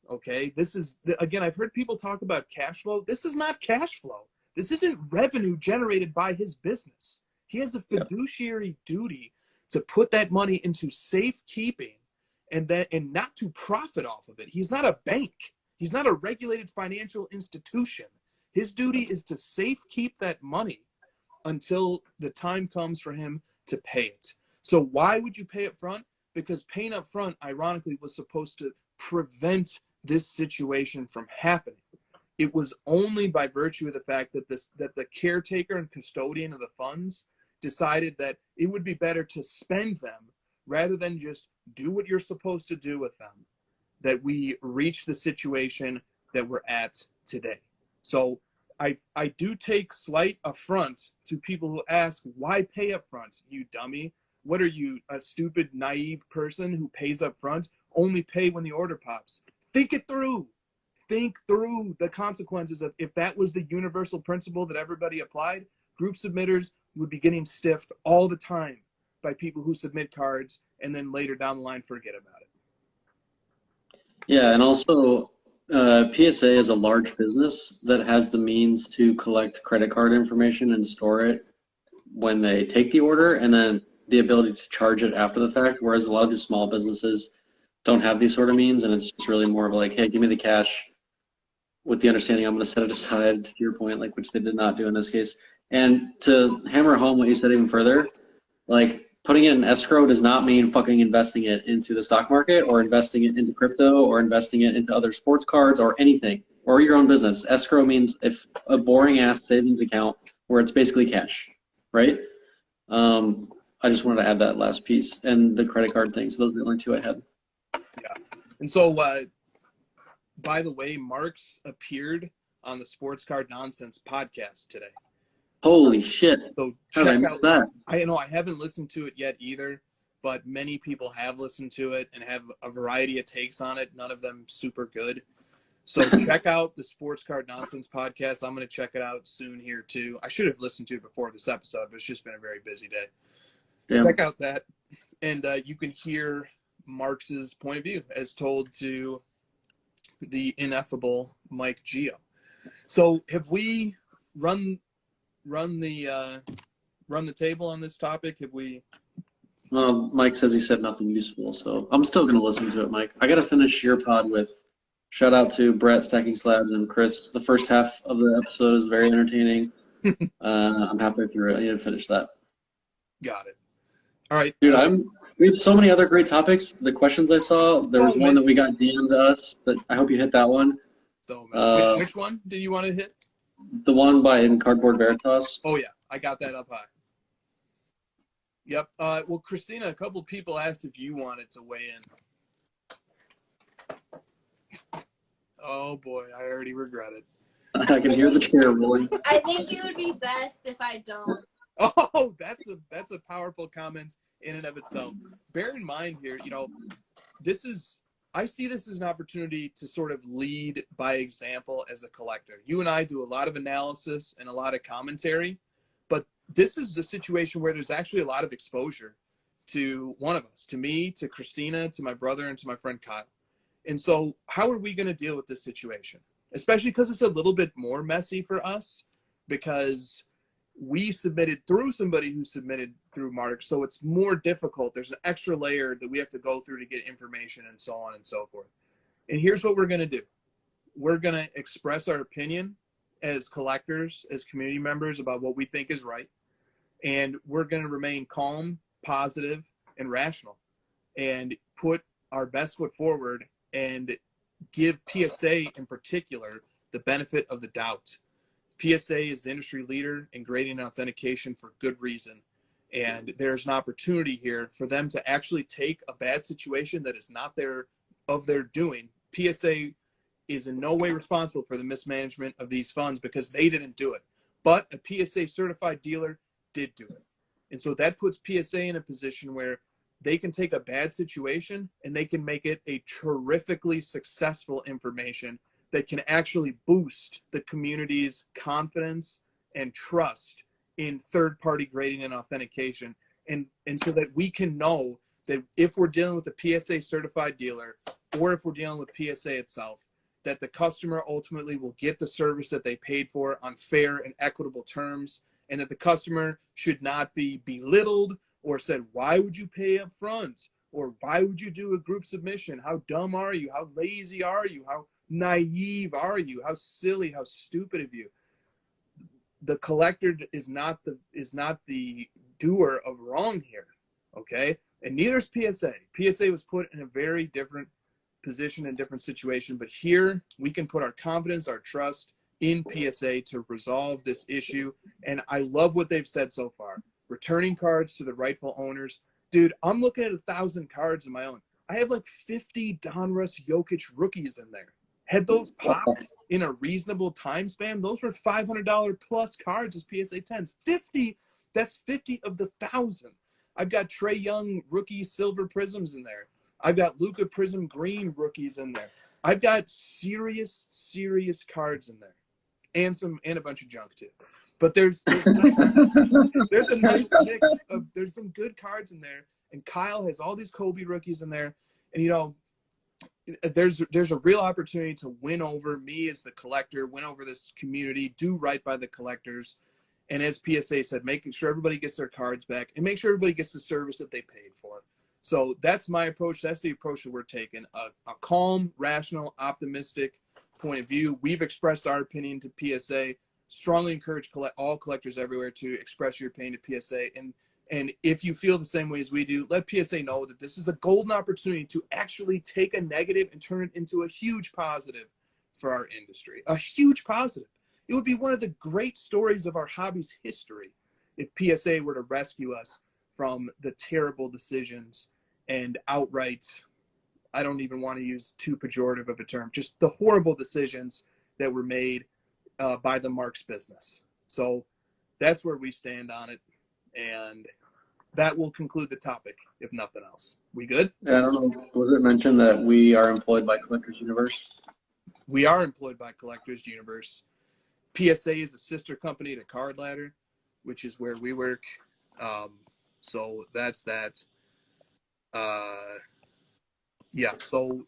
okay? This is, again, I've heard people talk about cash flow. This is not cash flow. This isn't revenue generated by his business. He has a fiduciary duty to put that money into safekeeping and not to profit off of it. He's not a bank. He's not a regulated financial institution. His duty is to safekeep that money until the time comes for him to pay it. So why would you pay up front? Because paying up front, ironically, was supposed to prevent this situation from happening. It was only by virtue of the fact that the caretaker and custodian of the funds decided that it would be better to spend them rather than just do what you're supposed to do with them, that we reached the situation that we're at today. So I do take slight affront to people who ask, why pay up front, you dummy? What are you, a stupid, naive person who pays up front? Only pay when the order pops. Think it through. Think through the consequences of, if that was the universal principle that everybody applied, group submitters would be getting stiffed all the time by people who submit cards and then later down the line forget about it. Yeah, and also PSA is a large business that has the means to collect credit card information and store it when they take the order, and then the ability to charge it after the fact, whereas a lot of these small businesses don't have these sort of means, and it's just really more of like, hey, give me the cash with the understanding I'm going to set it aside, to your point, like, which they did not do in this case. And to hammer home what you said even further, like, putting it in escrow does not mean fucking investing it into the stock market or investing it into crypto or investing it into other sports cards or anything, or your own business. Escrow means if a boring ass savings account where it's basically cash, right? I just wanted to add that last piece, and the credit card thing. So those are the only two I had. Yeah. And so, by the way, Marks appeared on the Sports Card Nonsense podcast today. Holy shit. So check out that. I know I haven't listened to it yet either, but many people have listened to it and have a variety of takes on it. None of them super good. So check out the Sports Card Nonsense podcast. I'm going to check it out soon here too. I should have listened to it before this episode, but it's just been a very busy day. Yeah. Check out that, and you can hear Marx's point of view as told to the ineffable Mike Gio. So have we run the table on this topic? Have we? Well, Mike says he said nothing useful, so I'm still going to listen to it, Mike. I got to finish your pod with shout out to Brett Stacking Slabs and Chris. The first half of the episode is very entertaining. I'm halfway through it. I need to finish that. Got it. All right, dude. We have so many other great topics. The questions I saw, there was one that we got DM'd to us, but I hope you hit that one. So, which one did you want to hit? The one in Cardboard Veritas. Oh yeah, I got that up high. Yep. Well, Christina, a couple of people asked if you wanted to weigh in. Oh boy, I already regret it. I can hear the chair rolling. I think it would be best if I don't. Oh, that's a powerful comment in and of itself. Bear in mind here, I see this as an opportunity to sort of lead by example as a collector. You and I do a lot of analysis and a lot of commentary, but this is a situation where there's actually a lot of exposure to one of us, to me, to Christina, to my brother, and to my friend Kyle. And so how are we going to deal with this situation? Especially because it's a little bit more messy for us because we submitted through somebody who submitted through Mark. So it's more difficult. There's an extra layer that we have to go through to get information and so on and so forth. And here's what we're going to do. We're going to express our opinion as collectors, as community members about what we think is right. And we're going to remain calm, positive, and rational and put our best foot forward and give PSA in particular the benefit of the doubt. PSA is the industry leader in grading and authentication for good reason. And there's an opportunity here for them to actually take a bad situation that is not their doing. PSA is in no way responsible for the mismanagement of these funds because they didn't do it. But a PSA certified dealer did do it. And so that puts PSA in a position where they can take a bad situation and they can make it a terrifically successful information that can actually boost the community's confidence and trust in third-party grading and authentication. And so that we can know that if we're dealing with a PSA certified dealer or if we're dealing with PSA itself, that the customer ultimately will get the service that they paid for on fair and equitable terms, and that the customer should not be belittled or said, why would you pay up front? Or why would you do a group submission? How dumb are you? How lazy are you? How naive are you? How silly, how stupid of you. The collector is not the doer of wrong here, okay? And neither is PSA. PSA was put in a very different position and different situation, but here we can put our confidence, our trust in PSA to resolve this issue. And I love what they've said so far. Returning cards to the rightful owners. Dude, I'm looking at 1,000 cards of my own. I have like 50 Donruss Jokic rookies in there. Had those popped in a reasonable time span, those were $500 plus cards as PSA 10s. 50, that's 50 of the 1,000. I've got Trae Young rookie silver prisms in there. I've got Luka Prism green rookies in there. I've got serious cards in there. And a bunch of junk too. But there's a nice mix of, there's some good cards in there. And Kyle has all these Kobe rookies in there. And, you know, there's a real opportunity to win over me as the collector, win over this community, do right by the collectors. And as PSA said, making sure everybody gets their cards back and make sure everybody gets the service that they paid for. So that's my approach. That's the approach that we're taking. A calm, rational, optimistic point of view. We've expressed our opinion to PSA. Strongly encourage all collectors everywhere to express your opinion to PSA. And if you feel the same way as we do, let PSA know that this is a golden opportunity to actually take a negative and turn it into a huge positive for our industry. A huge positive. It would be one of the great stories of our hobby's history if PSA were to rescue us from the terrible decisions and outright, I don't even want to use too pejorative of a term, just the horrible decisions that were made by the Marks business. So that's where we stand on it. And that will conclude the topic, if nothing else. We good? Yeah, I don't know. Was it mentioned that we are employed by Collectors Universe? We are employed by Collectors Universe. PSA is a sister company to Card Ladder, which is where we work. So that's that. Yeah, so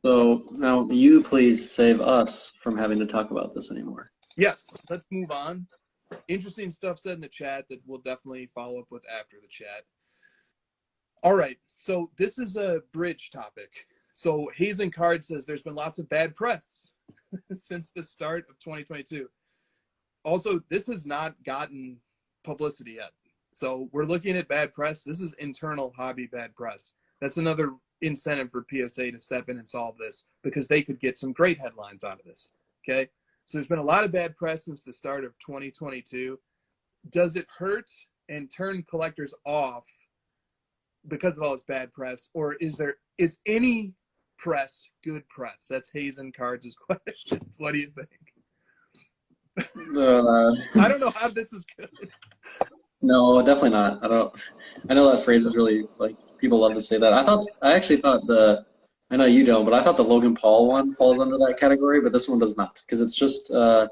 now you please save us from having to talk about this anymore. yes, let's move on. Interesting stuff said in the chat that we'll definitely follow up with after the chat. All right, so this is a bridge topic. So Hazen Card says there's been lots of bad press since the start of 2022. Also, this has not gotten publicity yet. So we're looking at bad press. This is internal hobby bad press. That's another incentive for PSA to step in and solve this because they could get some great headlines out of this, okay? So there's been a lot of bad press since the start of 2022. Does it hurt and turn collectors off because of all this bad press, or is any press good press? That's Hazen Cards' question. What do you think? I don't know how this is good. No, definitely not. I know that phrase is really like people love to say that. I actually thought I know you don't, but I thought the Logan Paul one falls under that category, but this one does not because it's just I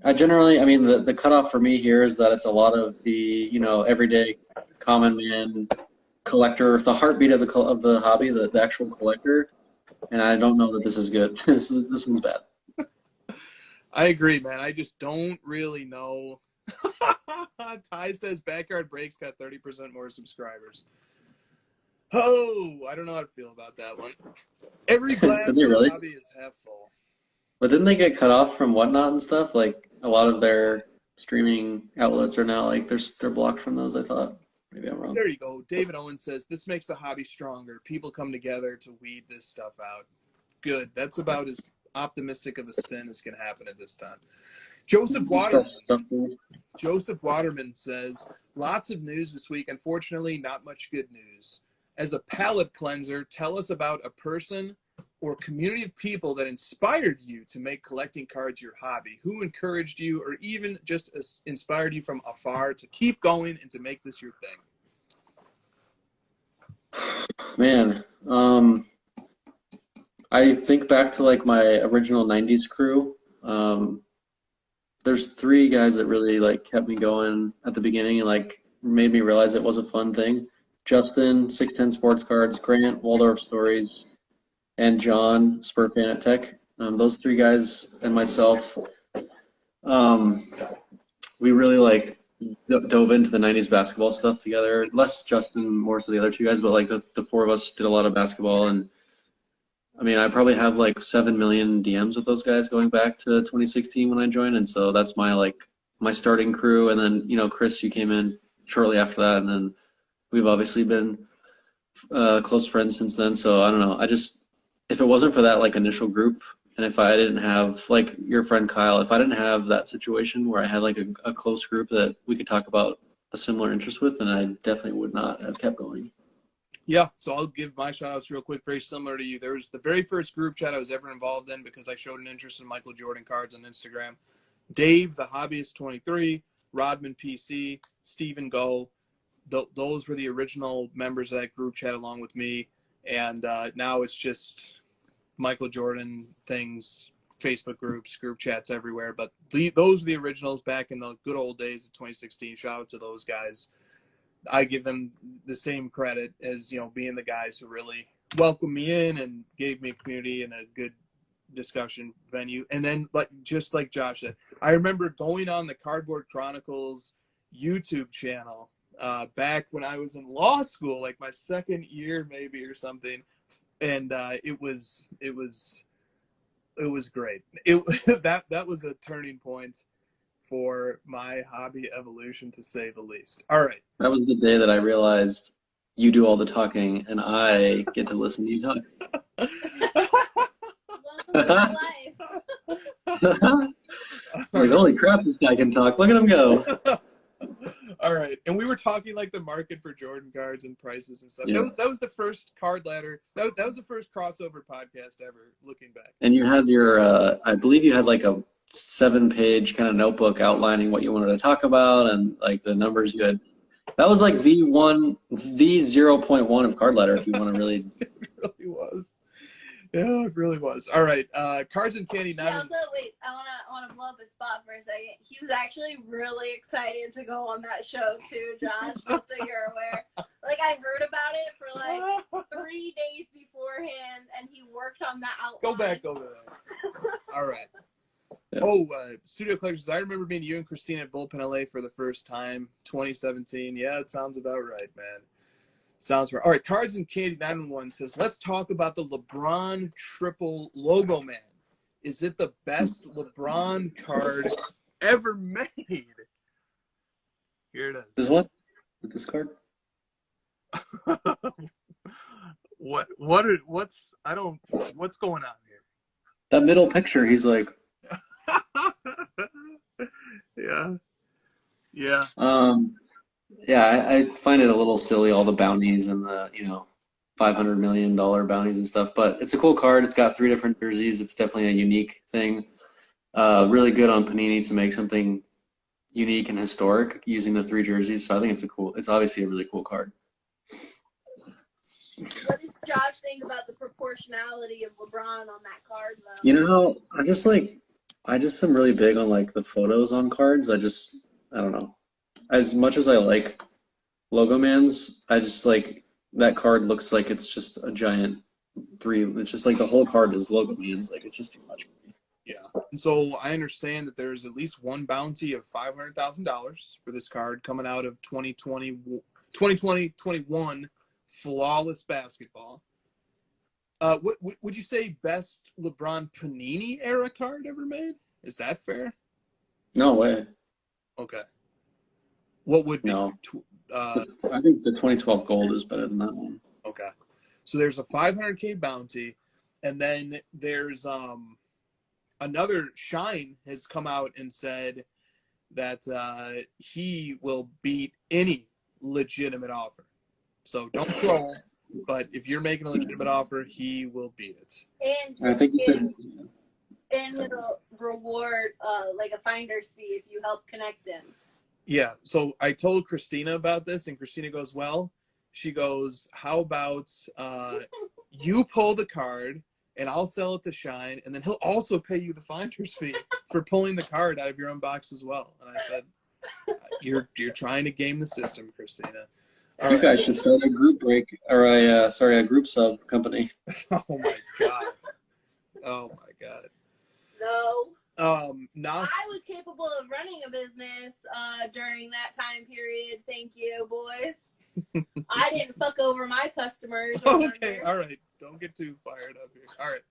mean, the cutoff for me here is that it's a lot of the, everyday common man collector, the heartbeat of the hobby, the actual collector, and I don't know that this is good. This one's bad. I agree, man. I just don't really know. Ty says Backyard Breaks got 30% more subscribers. Oh, I don't know how to feel about that one. Every glass Did they of the really? hobby is half full. But didn't they get cut off from Whatnot and stuff? Like a lot of their streaming outlets are now like they're blocked from those, I thought. Maybe I'm wrong. There you go. David Owen says, this makes the hobby stronger. People come together to weed this stuff out. Good. That's about as optimistic of a spin as can happen at this time. Joseph Waterman says, lots of news this week. Unfortunately, not much good news. As a palate cleanser, tell us about a person or community of people that inspired you to make collecting cards your hobby. Who encouraged you or even just inspired you from afar to keep going and to make this your thing? Man, I think back to like my original 90s crew. There's three guys that really like kept me going at the beginning and like made me realize it was a fun thing. Justin, 610 Sports Cards, Grant, Waldorf Stories, and John, Spur Fan at Tech. Those three guys and myself, we really like dove into the 90s basketball stuff together. Less Justin, more so the other two guys, but like the four of us did a lot of basketball. And I mean, I probably have like 7 million DMs with those guys going back to 2016 when I joined. And so that's my starting crew. And then, Chris, you came in shortly after that. And then we've obviously been close friends since then. So I don't know. If it wasn't for that like initial group, and if I didn't have like your friend Kyle, if I didn't have that situation where I had like a close group that we could talk about a similar interest with, then I definitely would not have kept going. Yeah, so I'll give my shout outs real quick, very similar to you. There was the very first group chat I was ever involved in because I showed an interest in Michael Jordan cards on Instagram. Dave, the Hobbyist 23, Rodman PC, Stephen Go. Those were the original members of that group chat along with me. And now it's just Michael Jordan things, Facebook groups, group chats everywhere. But those are the originals back in the good old days of 2016. Shout out to those guys. I give them the same credit as, being the guys who really welcomed me in and gave me a community and a good discussion venue. And then, just like Josh said, I remember going on the Cardboard Chronicles YouTube channel back when I was in law school, like my second year maybe or something. And it was great. That was a turning point for my hobby evolution, to say the least. All right. That was the day that I realized you do all the talking and I get to listen to you talk. Welcome to life. Like, holy crap, this guy can talk. Look at him go. All right. And we were talking like the market for Jordan cards and prices and stuff. Yeah. That was the first card ladder. That was the first crossover podcast ever, looking back. And you had your, I believe you had like a 7-page kind of notebook outlining what you wanted to talk about and like the numbers you had. That was like V0.1 of card ladder if you want to really. It really was. Yeah, it really was. All right. Cards and Candy. Yeah, also, wait, I wanna blow up his spot for a second. He was actually really excited to go on that show too, Josh, just so you're aware. Like, I heard about it for like 3 days beforehand, and he worked on that outline. Go back over there. All right. Yeah. Oh, Studio Collections. I remember meeting you and Christina at Bullpen LA for the first time, 2017. Yeah, it sounds about right, man. Sounds right. All right, Cards and Candy 911 says, let's talk about the LeBron triple logo man. Is it the best LeBron card ever made? Here it is. This what? This card? What's going on here? That middle picture, he's like. Yeah. Yeah, I find it a little silly, all the bounties and the, $500 million bounties and stuff, but it's a cool card. It's got 3 different jerseys. It's definitely a unique thing. Really good on Panini to make something, unique and historic using the 3 jerseys. So I think it's obviously a really cool card. What does Josh think about the proportionality of LeBron on that card, though? You know, I just am really big on like the photos on cards. I don't know. As much as I like Logo Mans, I just like that card looks like it's just a giant 3. It's just like the whole card is Logo Mans. Like it's just too much for me. Yeah. And so I understand that there's at least one bounty of $500,000 for this card coming out of 2020-21 flawless basketball. What would you say best LeBron Panini era card ever made? Is that fair? No way. Okay. What would be? No. I think the 2012 gold is better than that one. Okay. So there's a $500K bounty, and then there's another Shine has come out and said that he will beat any legitimate offer. So don't troll, but if you're making a legitimate offer, he will beat it. And I think and he'll reward like a finder's fee if you help connect him. Yeah. So I told Christina about this, and Christina goes, well, she goes, how about you pull the card and I'll sell it to Shine, and then he'll also pay you the finder's fee for pulling the card out of your own box as well. And I said, you're trying to game the system, Christina. All you right. guys should start a group break or a group sub company. Oh my god. Oh my god. No. Nas, I was capable of running a business during that time period. Thank you, boys. I didn't fuck over my customers. okay, all right. Don't get too fired up here. All right.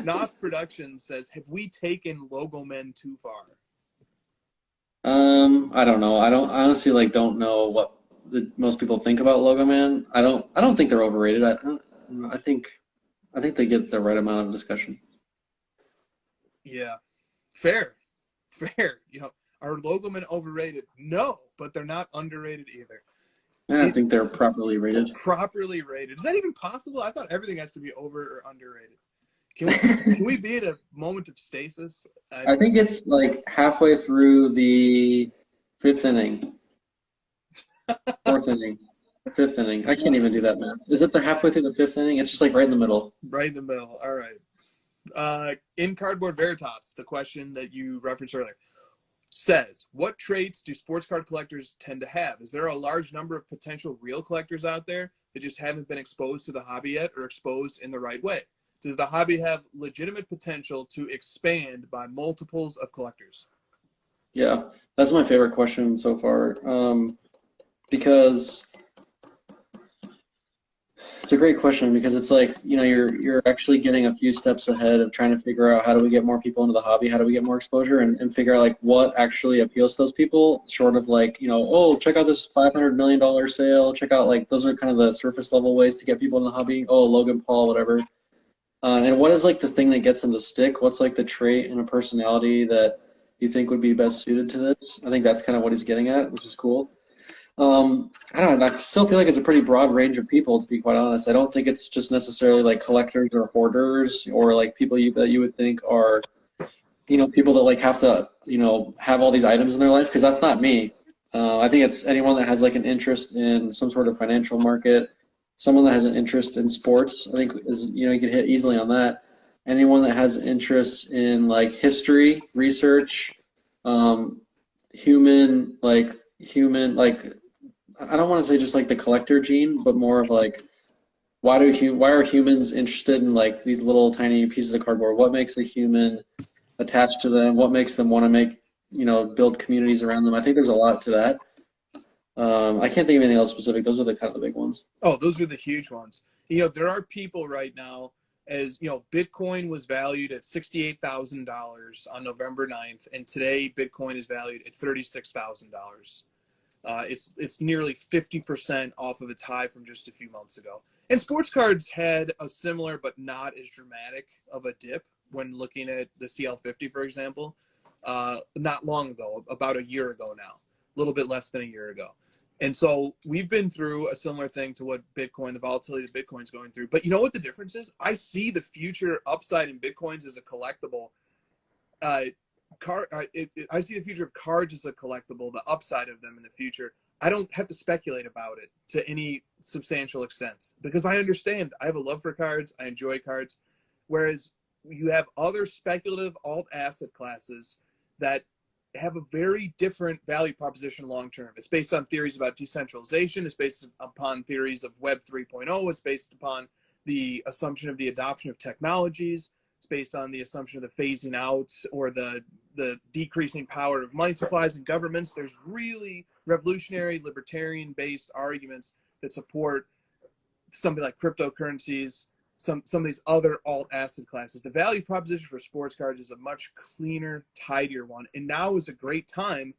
Nas Productions says, have we taken Logo Men too far? I don't know. I honestly don't know what most people think about Logo Man. I don't think they're overrated. I think they get the right amount of discussion. Yeah. Fair. You know, are Logo Men overrated? No, but they're not underrated either. I think they're properly rated. Properly rated. Is that even possible? I thought everything has to be over or underrated. Can we be at a moment of stasis? I think it's like halfway through the 5th inning. 4th inning. 5th inning. I can't even do that, man. Is it the halfway through the 5th inning? It's just like right in the middle. Right in the middle. All right. In Cardboard Veritas, the question that you referenced earlier says, what traits do sports card collectors tend to have? Is there a large number of potential real collectors out there that just haven't been exposed to the hobby yet or exposed in the right way? Does the hobby have legitimate potential to expand by multiples of collectors? Yeah, that's my favorite question so far. Because it's a great question, because it's like, you know, you're actually getting a few steps ahead of trying to figure out how do we get more people into the hobby, how do we get more exposure, and figure out like what actually appeals to those people, short of like, you know, oh, check out this $500 million sale, check out like, those are kind of the surface level ways to get people in the hobby. Oh, Logan Paul, whatever. And what is like the thing that gets them to stick? What's like the trait and a personality that you think would be best suited to this? I think that's kind of what he's getting at, which is cool. I don't know. I still feel like it's a pretty broad range of people, to be quite honest. I don't think it's just necessarily like collectors or hoarders or like people that you would think are, you know, people that like have to, you know, have all these items in their life, because that's not me. I think it's anyone that has like an interest in some sort of financial market, someone that has an interest in sports. I think is, you know, you can hit easily on that. Anyone that has interest in like history, research, human, I don't want to say just like the collector gene, but more of like, why are humans interested in like these little tiny pieces of cardboard? What makes a human attached to them? What makes them want to make, you know, build communities around them? I think there's a lot to that. I can't think of anything else specific. Those are the kind of the big ones. Oh, those are the huge ones. You know, there are people right now, as you know, Bitcoin was valued at $68,000 on November 9th, and today Bitcoin is valued at $36,000. It's nearly 50% off of its high from just a few months ago. And sports cards had a similar but not as dramatic of a dip when looking at the CL50, for example, not long ago, about a year ago now, a little bit less than a year ago. And so we've been through a similar thing to what Bitcoin, the volatility that Bitcoin's going through. But you know what the difference is? I see the future upside in Bitcoins as a collectible I see the future of cards as a collectible, the upside of them in the future. I don't have to speculate about it to any substantial extent because I understand. I have a love for cards. I enjoy cards. Whereas you have other speculative alt asset classes that have a very different value proposition long term. It's based on theories about decentralization. It's based upon theories of Web 3.0. It's based upon the assumption of the adoption of technologies. It's based on the assumption of the phasing out or the decreasing power of money supplies and governments. There's really revolutionary, libertarian-based arguments that support something like cryptocurrencies, some of these other alt asset classes. The value proposition for sports cards is a much cleaner, tidier one. And now is a great time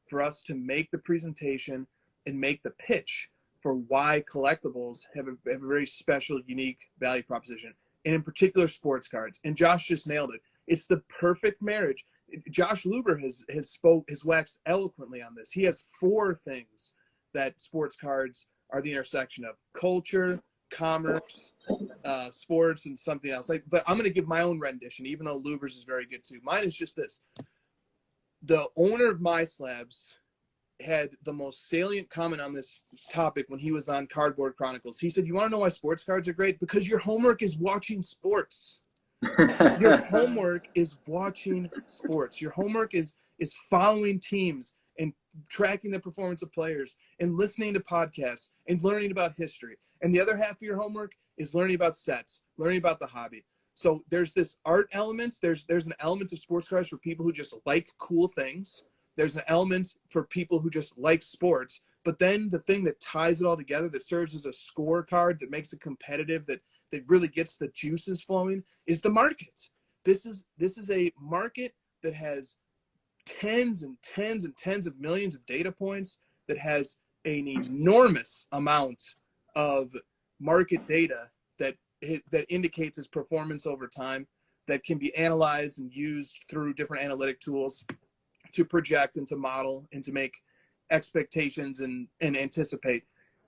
for us to make the presentation and make the pitch for why collectibles have a very special, unique value proposition. And in particular, sports cards. And Josh just nailed it. It's the perfect marriage. Josh Luber has waxed eloquently on this. He has 4 things that sports cards are the intersection of: culture, commerce, sports, and something else. But I'm going to give my own rendition, even though Luber's is very good too. Mine is just this. The owner of My Slabs had the most salient comment on this topic when he was on Cardboard Chronicles. He said, "You want to know why sports cards are great? Because your homework is watching sports." Your homework is watching sports. Your homework is following teams and tracking the performance of players and listening to podcasts and learning about history. And the other half of your homework is learning about sets, learning about the hobby. So there's this art elements. There's an element of sports cards for people who just like cool things. There's an element for people who just like sports. But then the thing that ties it all together, that serves as a scorecard, that makes it competitive, that really gets the juices flowing, is the market. This is a market that has tens and tens and tens of millions of data points, that has an enormous amount of market data that indicates its performance over time, that can be analyzed and used through different analytic tools to project and to model and to make expectations and anticipate.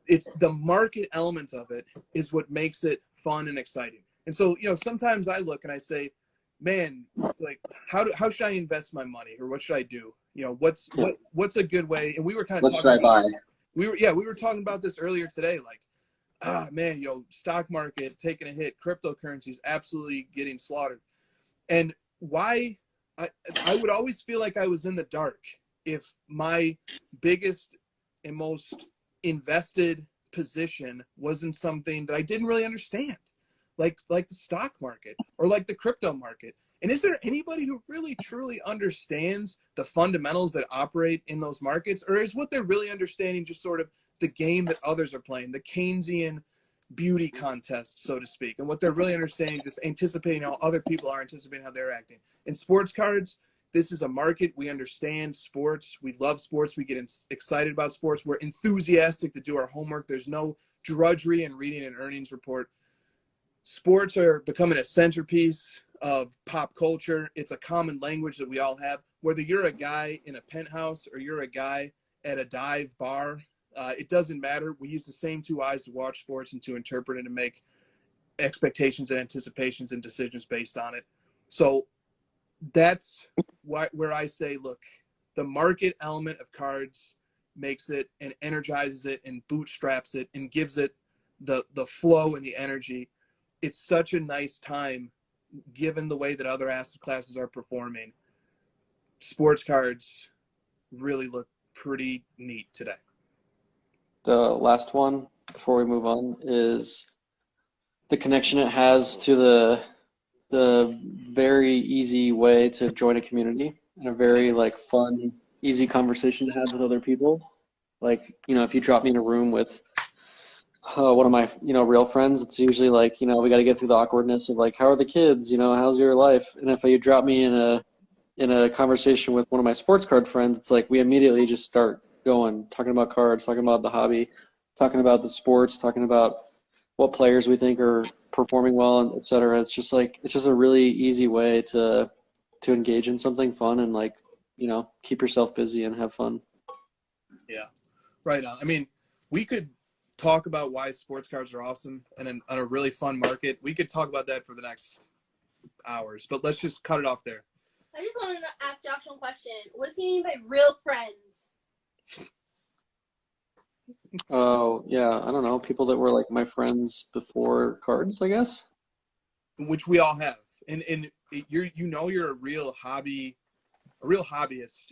It's the market element of it is what makes it fun and exciting. And so, sometimes I look and I say, man, like how should I invest my money, or what should I do? What's a good way? And we were kind of talking about, we were talking about this earlier today, like, stock market taking a hit, cryptocurrencies absolutely getting slaughtered. And why I would always feel like I was in the dark if my biggest and most invested position wasn't something that I didn't really understand, like the stock market or like the crypto market. And is there anybody who really truly understands the fundamentals that operate in those markets, or is what they're really understanding just sort of the game that others are playing, the Keynesian beauty contest, so to speak, and what they're really understanding, just anticipating how other people are anticipating how they're acting? In sports cards, this is a market. We understand sports. We love sports. We get excited about sports. We're enthusiastic to do our homework. There's no drudgery in reading an earnings report. Sports are becoming a centerpiece of pop culture. It's a common language that we all have. Whether you're a guy in a penthouse or you're a guy at a dive bar, it doesn't matter. We use the same 2 eyes to watch sports and to interpret it and make expectations and anticipations and decisions based on it. So that's where I say, look, the market element of cards makes it and energizes it and bootstraps it and gives it the flow and the energy. It's such a nice time, given the way that other asset classes are performing. Sports cards really look pretty neat today. The last one before we move on is the connection it has to the very easy way to join a community and a very fun, easy conversation to have with other people. If you drop me in a room with one of my real friends, it's usually we got to get through the awkwardness of how are the kids, how's your life? And if you drop me in a conversation with one of my sports card friends, it's we immediately just start going, talking about cards, talking about the hobby, talking about the sports, talking about what players we think are performing well, and et cetera. It's just a really easy way to engage in something fun and keep yourself busy and have fun. Yeah, right on. I mean, we could talk about why sports cards are awesome and a really fun market. We could talk about that for the next hours, but let's just cut it off there. I just want to ask Josh one question. What does he mean by real friends? Oh, yeah, I don't know. People that were like my friends before cards, I guess. Which we all have. And you're a real hobbyist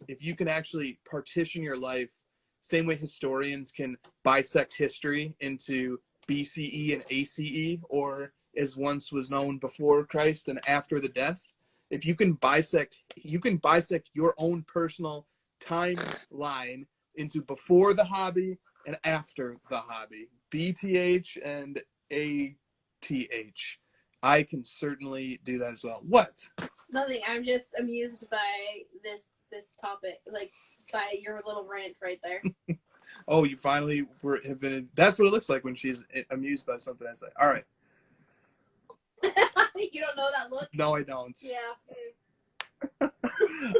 if you can actually partition your life same way historians can bisect history into BCE and ACE, or as once was known before Christ and after the death. If you can bisect your own personal timeline into before the hobby and after the hobby, BTH and ATH. I can certainly do that as well. What? Nothing. I'm just amused by this topic, like by your little rant right there. Oh, you finally have been. That's what it looks like when she's amused by something I say. All right. You don't know that look? No, I don't. Yeah. All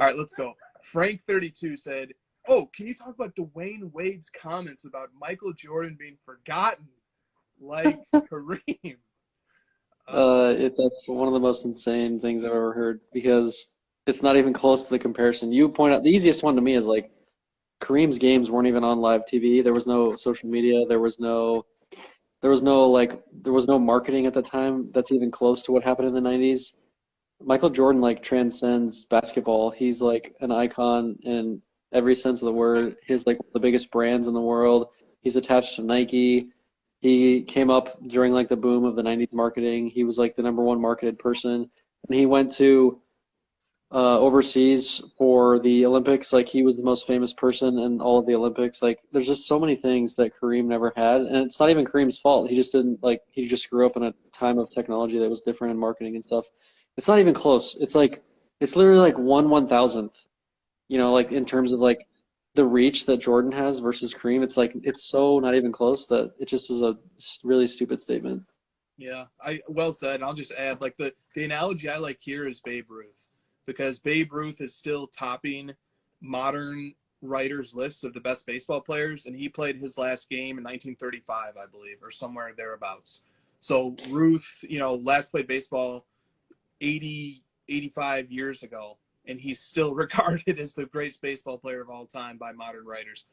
right, let's go. Frank32 said, "Oh, can you talk about Dwayne Wade's comments about Michael Jordan being forgotten like Kareem?" That's one of the most insane things I've ever heard because it's not even close to the comparison. You point out the easiest one to me is like Kareem's games weren't even on live TV. There was no social media. There was no marketing at the time that's even close to what happened in the 90s. Michael Jordan like transcends basketball. He's like an icon in every sense of the word. He's like the biggest brands in the world. He's attached to Nike. He came up during like the boom of the 90s marketing. He was like the number one marketed person. And he went to overseas for the Olympics. Like he was the most famous person in all of the Olympics. Like there's just so many things that Kareem never had. And it's not even Kareem's fault. He just grew up in a time of technology that was different in marketing and stuff. It's not even close. It's literally like 1/1000th, like in terms of like the reach that Jordan has versus Kareem. It's like, it's so not even close that it just is a really stupid statement. Yeah, well said. I'll just add, like the analogy I like here is Babe Ruth, because Babe Ruth is still topping modern writers' lists of the best baseball players, and he played his last game in 1935, I believe, or somewhere thereabouts. So Ruth, last played baseball 85 years ago, and he's still regarded as the greatest baseball player of all time by modern writers.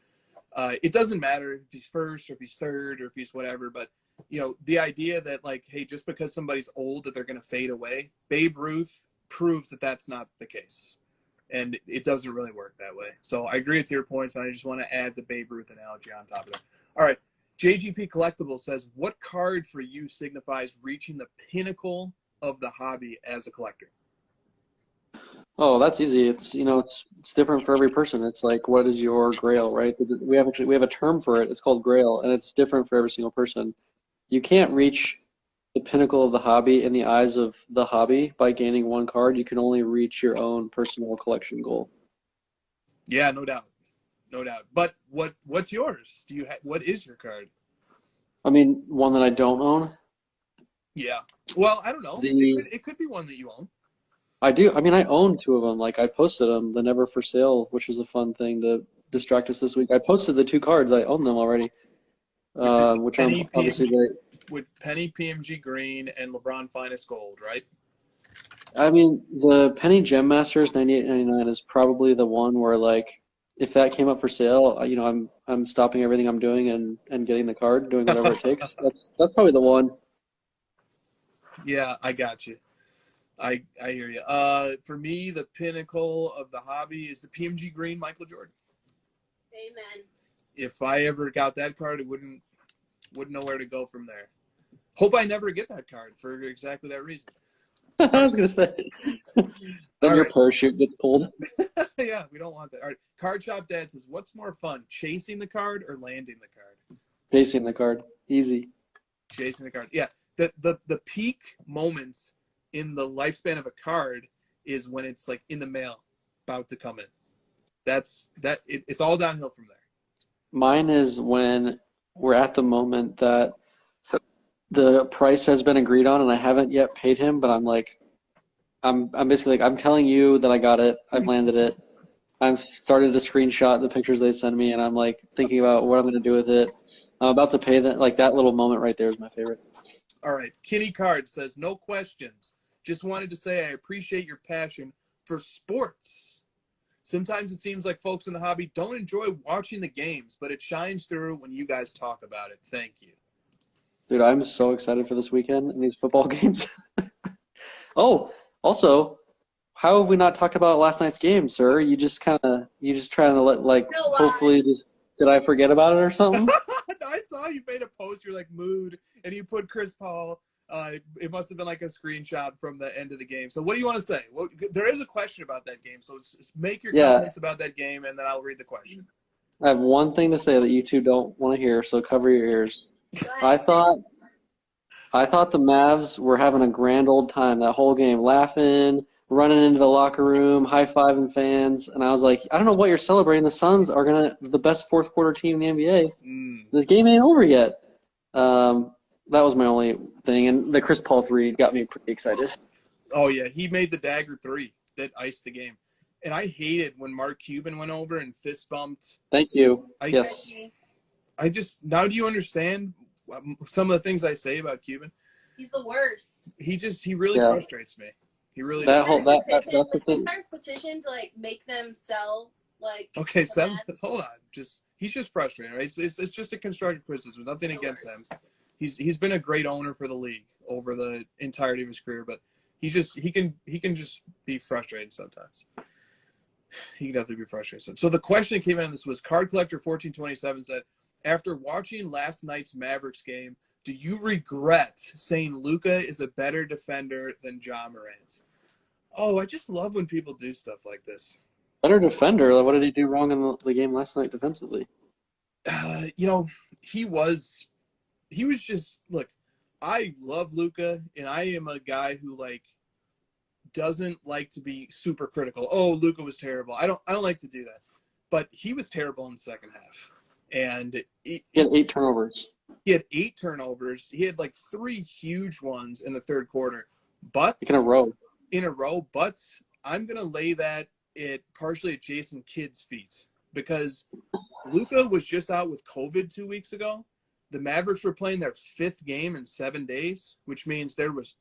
It doesn't matter if he's first or if he's third or if he's whatever, but the idea that like, hey, just because somebody's old that they're going to fade away, Babe Ruth proves that that's not the case, and it doesn't really work that way. So I agree with your points, and I just want to add the Babe Ruth analogy on top of it. All right, JGP Collectible says, what card for you signifies reaching the pinnacle of the hobby as a collector? Oh, that's easy. It's it's different for every person. It's like, what is your grail, right? We have a term for it. It's called grail, and it's different for every single person. You can't reach the pinnacle of the hobby in the eyes of the hobby by gaining one card. You can only reach your own personal collection goal. Yeah, no doubt. But what's yours? What is your card? I mean, one that I don't own. Yeah. Well, I don't know. It could be one that you own. I do. I mean, I own two of them. Like I posted them, the Never for Sale, which was a fun thing to distract us this week. I posted the two cards. I own them already, which I'm obviously very. With Penny PMG Green and LeBron Finest Gold, right? I mean, the Penny Gem Masters 98.99 is probably the one where, like, if that came up for sale, I'm stopping everything I'm doing and getting the card, doing whatever it takes. That's probably the one. Yeah, I got you. I hear you. For me, the pinnacle of the hobby is the PMG Green Michael Jordan. Amen. If I ever got that card, it wouldn't know where to go from there. Hope I never get that card for exactly that reason. I was gonna say. Then your parachute gets pulled. Yeah, we don't want that. All right. Card Shop Dad says, what's more fun, chasing the card or landing the card? Chasing the card. Easy. Chasing the card. Yeah. The peak moments in the lifespan of a card is when it's like in the mail, about to come in. It's all downhill from there. Mine is when we're at the moment that the price has been agreed on and I haven't yet paid him, but I'm basically like, I'm telling you that I got it, I've landed it. I've started to screenshot the pictures they send me, and I'm like thinking about what I'm going to do with it. I'm about to pay that. Like that little moment right there is my favorite. All right. Kitty Card says, no questions. Just wanted to say I appreciate your passion for sports. Sometimes it seems like folks in the hobby don't enjoy watching the games, but it shines through when you guys talk about it. Thank you. Dude, I'm so excited for this weekend and these football games. Oh, also, how have we not talked about last night's game, sir? You just trying to let, like, No lie. hopefully, did I forget about it or something? I saw you made a post, you're like mood, and you put Chris Paul. It must have been like a screenshot from the end of the game. So what do you want to say? Well, there is a question about that game, so make your comments about that game, and then I'll read the question. I have one thing to say that you two don't want to hear, so cover your ears. I thought the Mavs were having a grand old time that whole game, laughing, running into the locker room, high-fiving fans, and I was like, I don't know what you're celebrating. The Suns are the best fourth quarter team in the NBA. The game ain't over yet. That was my only thing, and the Chris Paul 3 got me pretty excited. Oh, yeah, he made the dagger 3 that iced the game. And I hated when Mark Cuban went over and fist bumped. Thank you. Yes. Now do you understand some of the things I say about Cuban? He's the worst. He really frustrates me. He really that's the thing. Start a petition to like make them sell like. Okay, hold on. He's just frustrated, right? It's just a constructive criticism. Nothing against him. He's been a great owner for the league over the entirety of his career, but he can just be frustrated sometimes. He can definitely be frustrated. So the question that came in on this was Card Collector 1427 said, after watching last night's Mavericks game, do you regret saying Luka is a better defender than Ja Morant? Oh, I just love when people do stuff like this. Better defender? What did he do wrong in the game last night defensively? He was just, look, I love Luka, and I am a guy who, like, doesn't like to be super critical. Oh, Luka was terrible. I don't like to do that. But he was terrible in the second half. And he had 8 turnovers. He had 8 turnovers. He had like 3 huge ones in the third quarter. But in a row. But I'm gonna lay that partially at Jason Kidd's feet. Because Luka was just out with COVID 2 weeks ago. The Mavericks were playing their 5th game in 7 days, which means there was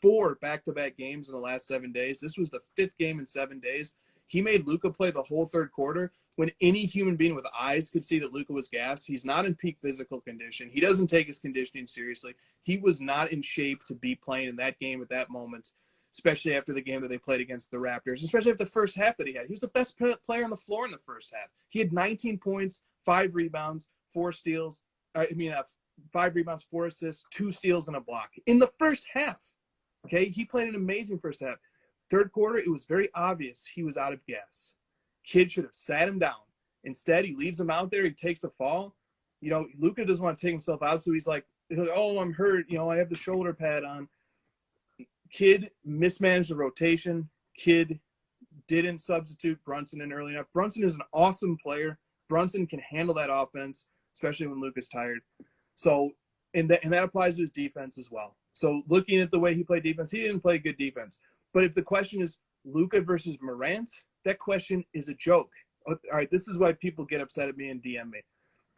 4 back-to-back games in the last 7 days. This was the 5th game in 7 days. He made Luka play the whole third quarter when any human being with eyes could see that Luka was gassed. He's not in peak physical condition. He doesn't take his conditioning seriously. He was not in shape to be playing in that game at that moment, especially after the game that they played against the Raptors, especially after the first half that he had. He was the best player on the floor in the first half. He had 19 points, 5 rebounds, 4 steals. 5 rebounds, 4 assists, 2 steals, and a block in the first half. Okay, he played an amazing first half. Third quarter, it was very obvious he was out of gas. Kid should have sat him down. Instead, he leaves him out there. He takes a fall. Luka doesn't want to take himself out, so he's like, oh, I'm hurt. I have the shoulder pad on. Kid mismanaged the rotation. Kid didn't substitute Brunson in early enough. Brunson is an awesome player. Brunson can handle that offense, especially when Luka's tired. So, and that applies to his defense as well. So looking at the way he played defense, he didn't play good defense. But if the question is Luka versus Morant, that question is a joke. All right, this is why people get upset at me and DM me.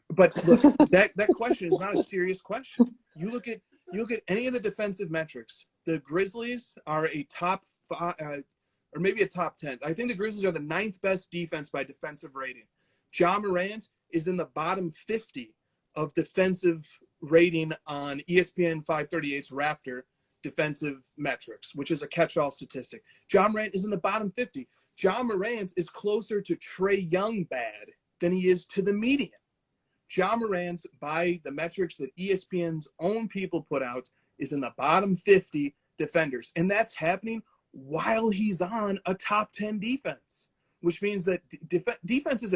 But look, that question is not a serious question. You look at any of the defensive metrics. The Grizzlies are a top 5, or maybe a top 10. I think the Grizzlies are the 9th best defense by defensive rating. Ja Morant is in the bottom 50 of defensive rating on ESPN 538's Raptor defensive metrics, which is a catch-all statistic. Ja Morant is in the bottom 50. Ja Morant is closer to Trae Young bad than he is to the median. Ja Morant, by the metrics that ESPN's own people put out, is in the bottom 50 defenders. And that's happening while he's on a top 10 defense, which means that defense is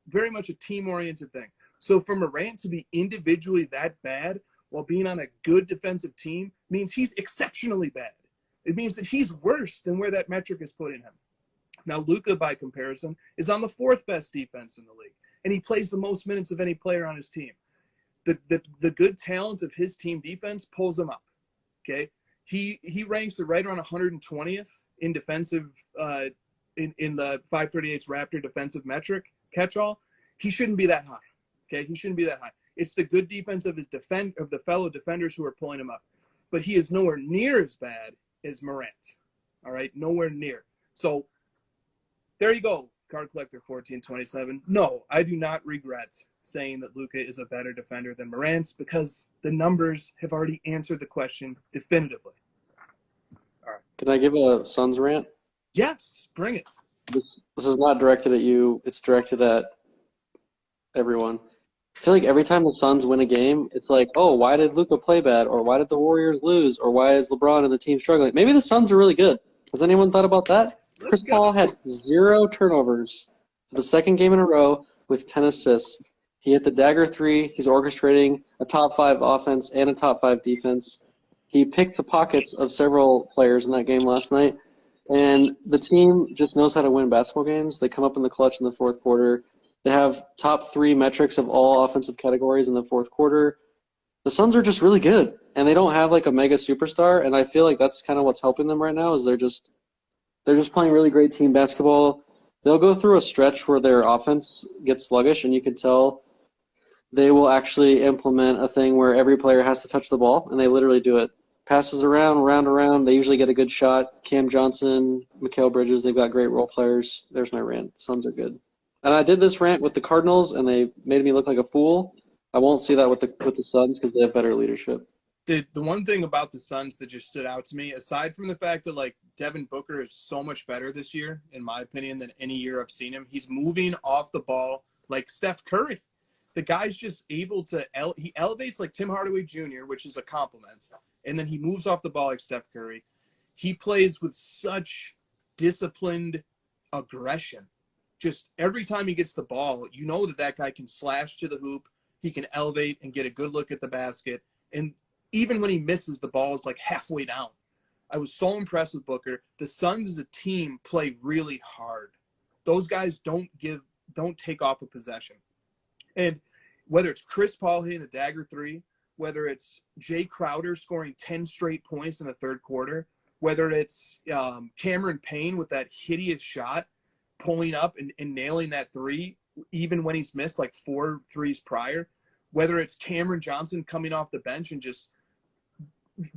very much a team-oriented thing. So for Morant to be individually that bad while being on a good defensive team means he's exceptionally bad. It means that he's worse than where that metric is putting him. Now, Luka, by comparison, is on the 4th best defense in the league, and he plays the most minutes of any player on his team. The good talent of his team defense pulls him up. Okay, he ranks right around 120th in defensive in the 538's Raptor defensive metric catch-all. He shouldn't be that high. Okay, he shouldn't be that high. It's the good defense of the fellow defenders who are pulling him up, but he is nowhere near as bad as Morant. All right, nowhere near. So there you go, Card Collector 1427. No, I do not regret saying that Luka is a better defender than Morant because the numbers have already answered the question definitively. All right. Can I give a Suns rant? Yes, bring it. This is not directed at you. It's directed at everyone. I feel like every time the Suns win a game, it's like, oh, why did Luka play bad? Or why did the Warriors lose? Or why is LeBron and the team struggling? Maybe the Suns are really good. Has anyone thought about that? Chris Paul had 0 turnovers for the second game in a row with 10 assists. He hit the dagger 3. He's orchestrating a top 5 offense and a top 5 defense. He picked the pockets of several players in that game last night. And the team just knows how to win basketball games. They come up in the clutch in the fourth quarter. They have top 3 metrics of all offensive categories in the fourth quarter. The Suns are just really good, and they don't have like a mega superstar. And I feel like that's kind of what's helping them right now is they're just playing really great team basketball. They'll go through a stretch where their offense gets sluggish, and you can tell they will actually implement a thing where every player has to touch the ball, and they literally do it. Passes around. They usually get a good shot. Cam Johnson, Mikal Bridges, they've got great role players. There's my rant. Suns are good. And I did this rant with the Cardinals, and they made me look like a fool. I won't see that with the Suns because they have better leadership. The one thing about the Suns that just stood out to me, aside from the fact that like Devin Booker is so much better this year, in my opinion, than any year I've seen him. He's moving off the ball like Steph Curry. The guy's just able to he elevates like Tim Hardaway Jr., which is a compliment, and then he moves off the ball like Steph Curry. He plays with such disciplined aggression. Just every time he gets the ball, you know that guy can slash to the hoop. He can elevate and get a good look at the basket. And even when he misses, the ball is like halfway down. I was so impressed with Booker. The Suns as a team play really hard. Those guys don't take off a possession. And whether it's Chris Paul hitting a dagger 3, whether it's Jay Crowder scoring 10 straight points in the third quarter, whether it's Cameron Payne with that hideous shot, pulling up and nailing that 3, even when he's missed like 4 threes prior, whether it's Cameron Johnson coming off the bench and just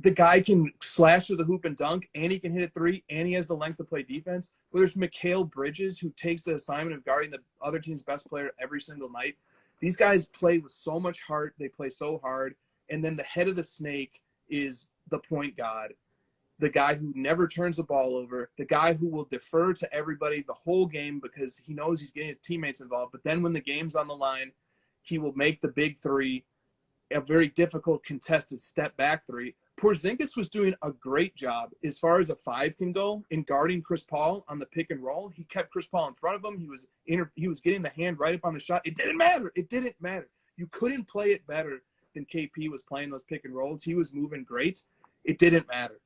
the guy can slash to the hoop and dunk, and he can hit a 3, and he has the length to play defense. Whether it's Mikal Bridges, who takes the assignment of guarding the other team's best player every single night. These guys play with so much heart. They play so hard. And then the head of the snake is the point guard, the guy who never turns the ball over, the guy who will defer to everybody the whole game because he knows he's getting his teammates involved. But then when the game's on the line, he will make the big 3, a very difficult contested step back 3. Porzingis was doing a great job as far as a 5 can go in guarding Chris Paul on the pick and roll. He kept Chris Paul in front of him. He was getting the hand right up on the shot. It didn't matter. You couldn't play it better than KP was playing those pick and rolls. He was moving great. It didn't matter.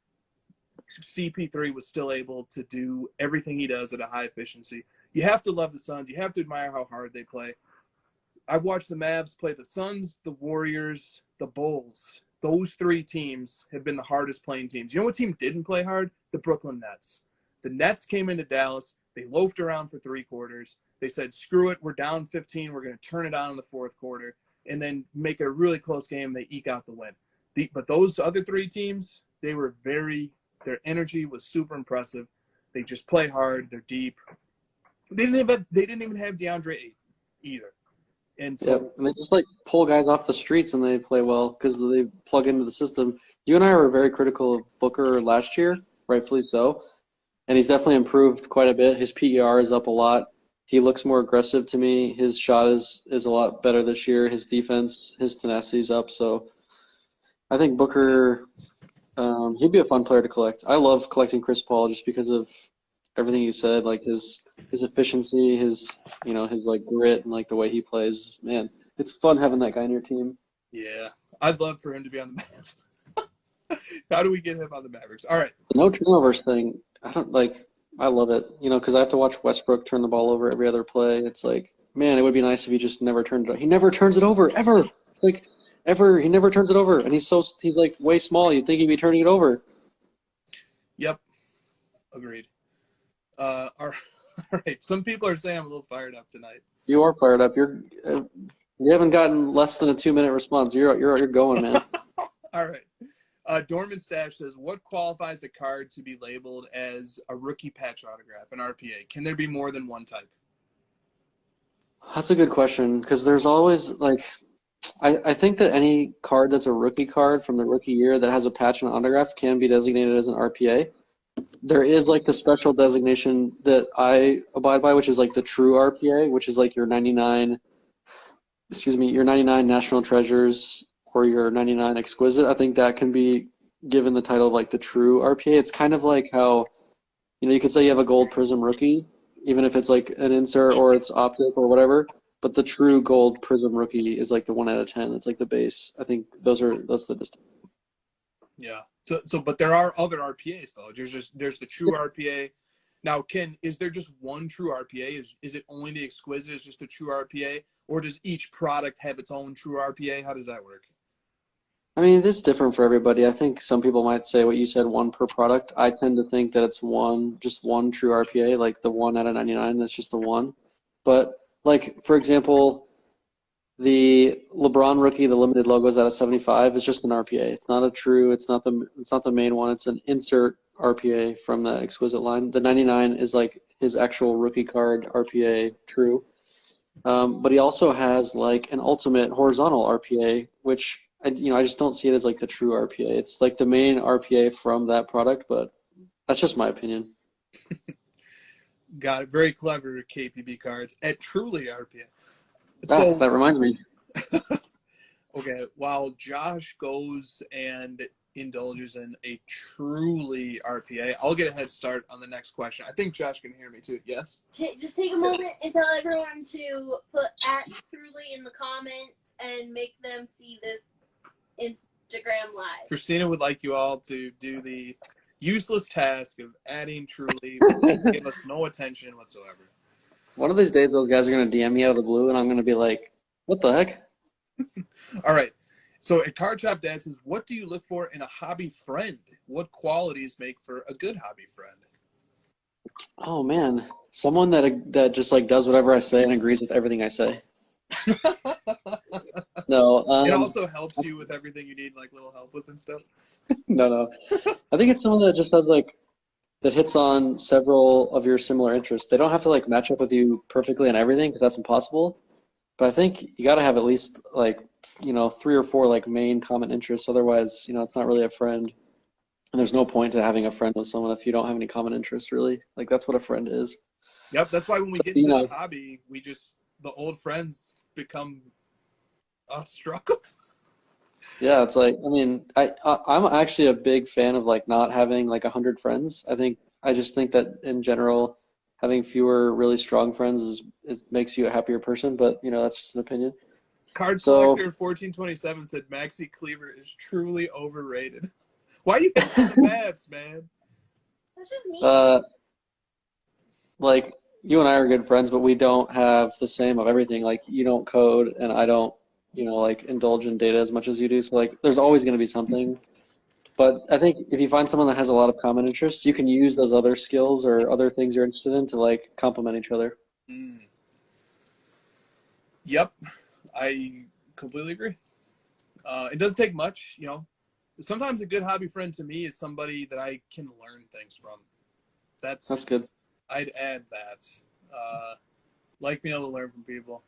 CP3 was still able to do everything he does at a high efficiency. You have to love the Suns. You have to admire how hard they play. I've watched the Mavs play the Suns, the Warriors, the Bulls. Those 3 teams have been the hardest playing teams. You know what team didn't play hard? The Brooklyn Nets. The Nets came into Dallas. They loafed around for 3 quarters. They said, screw it. We're down 15. We're going to turn it on in the fourth quarter and then make it a really close game. They eke out the win. But those other 3 teams, they were their energy was super impressive. They just play hard. They're deep. They didn't even have DeAndre Ayton either. And so and they just like pull guys off the streets and they play well because they plug into the system. You and I were very critical of Booker last year, rightfully so. And he's definitely improved quite a bit. His PER is up a lot. He looks more aggressive to me. His shot is a lot better this year. His defense, his tenacity is up. So I think Booker, he'd be a fun player to collect. I love collecting Chris Paul just because of everything you said, like his efficiency, his like grit and like the way he plays. Man, it's fun having that guy on your team. Yeah, I'd love for him to be on the Mavericks. How do we get him on the Mavericks? All right. The no turnovers thing, I love it, because I have to watch Westbrook turn the ball over every other play. It's like, man, it would be nice if he just never turned it over. He never turns it over, ever. He never turns it over. And he's like way small. You'd think he'd be turning it over. Yep. Agreed. All right. Some people are saying I'm a little fired up tonight. You are fired up. You haven't gotten less than a 2-minute response. You're going, man. All right. Dorman Stash says, what qualifies a card to be labeled as a rookie patch autograph, an RPA? Can there be more than one type? That's a good question because there's always like I think that any card that's a rookie card from the rookie year that has a patch and autograph can be designated as an RPA. There is like the special designation that I abide by, which is like the true RPA, which is like your 99 National Treasures or your 99 Exquisite. I think that can be given the title of like the true RPA. It's kind of like how, you could say you have a gold Prism rookie, even if it's like an insert or it's optic or whatever. But the true gold Prism rookie is like the 1 out of 10. It's like the base. I think that's the distinction. Yeah. But there are other RPAs though. There's the true RPA. Now, is there just one true RPA? Is it only the Exquisite is just the true RPA, or does each product have its own true RPA? How does that work? I mean, it is different for everybody. I think some people might say what you said, one per product. I tend to think that it's just one true RPA, like the 1 out of 99. That's just the one. But like, for example, the LeBron rookie, the limited logos out of 75 is just an RPA. It's not a true. It's not the main one. It's an insert RPA from the Exquisite line. The 99 is like his actual rookie card RPA true. But he also has like an ultimate horizontal RPA, which I just don't see it as like the true RPA. It's like the main RPA from that product, but that's just my opinion. Got it. Very clever KPB cards at truly RPA. So, that reminds me. Okay, while Josh goes and indulges in a truly RPA, I'll get a head start on the next question. I think Josh can hear me too. Yes? Just take a moment and tell everyone to put @truly in the comments and make them see this Instagram live. Christina would like you all to do the useless task of adding truly, give us no attention whatsoever. One of these days, those guys are going to DM me out of the blue, and I'm going to be like, what the heck? All right. So at Card Shop Dad says, what do you look for in a hobby friend? What qualities make for a good hobby friend? Oh, man. Someone that just like does whatever I say and agrees with everything I say. No. It also helps you with everything you need, like little help with and stuff. No. I think it's someone that just has like, that hits on several of your similar interests. They don't have to like match up with you perfectly on everything because that's impossible. But I think you got to have at least like, 3 or 4 like main common interests. Otherwise, it's not really a friend. And there's no point to having a friend with someone if you don't have any common interests really. Like that's what a friend is. Yep. That's why when we get into the hobby, the old friends become a struggle. Yeah, it's like, I mean, I'm actually a big fan of like not having like 100 friends. I just think that in general, having fewer really strong friends makes you a happier person. But that's just an opinion. Cards Collector 1427 said Maxi Cleaver is truly overrated. Why are you picking the Mavs, man? That's just me. Like you and I are good friends, but we don't have the same of everything. Like you don't code, and I don't. Like indulge in data as much as you do. So like there's always going to be something. But I think if you find someone that has a lot of common interests, you can use those other skills or other things you're interested in to like complement each other. Yep. I completely agree. It doesn't take much, Sometimes a good hobby friend to me is somebody that I can learn things from. That's good. I'd add that. Like being able to learn from people.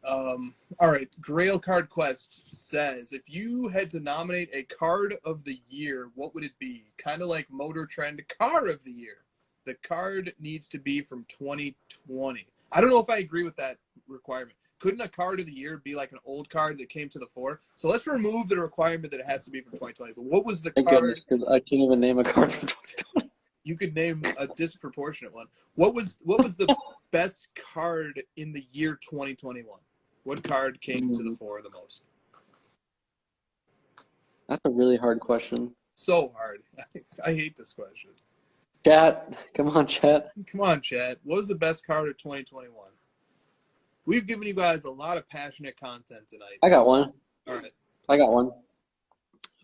All right, Grail Card Quest says, if you had to nominate a card of the year, what would it be? Kind of like Motor Trend Car of the Year. The card needs to be from 2020. I don't know if I agree with that requirement. Couldn't a card of the year be like an old card that came to the fore? So let's remove the requirement that it has to be from 2020. But what was the card? Because I can't even name a card from 2020. You could name a disproportionate one. What was the best card in the year 2021? What card came to the fore the most? That's a really hard question. So hard. I hate this question. Chat. Come on, chat. Come on, chat. What was the best card of 2021? We've given you guys a lot of passionate content tonight. I got one. All right. I got one.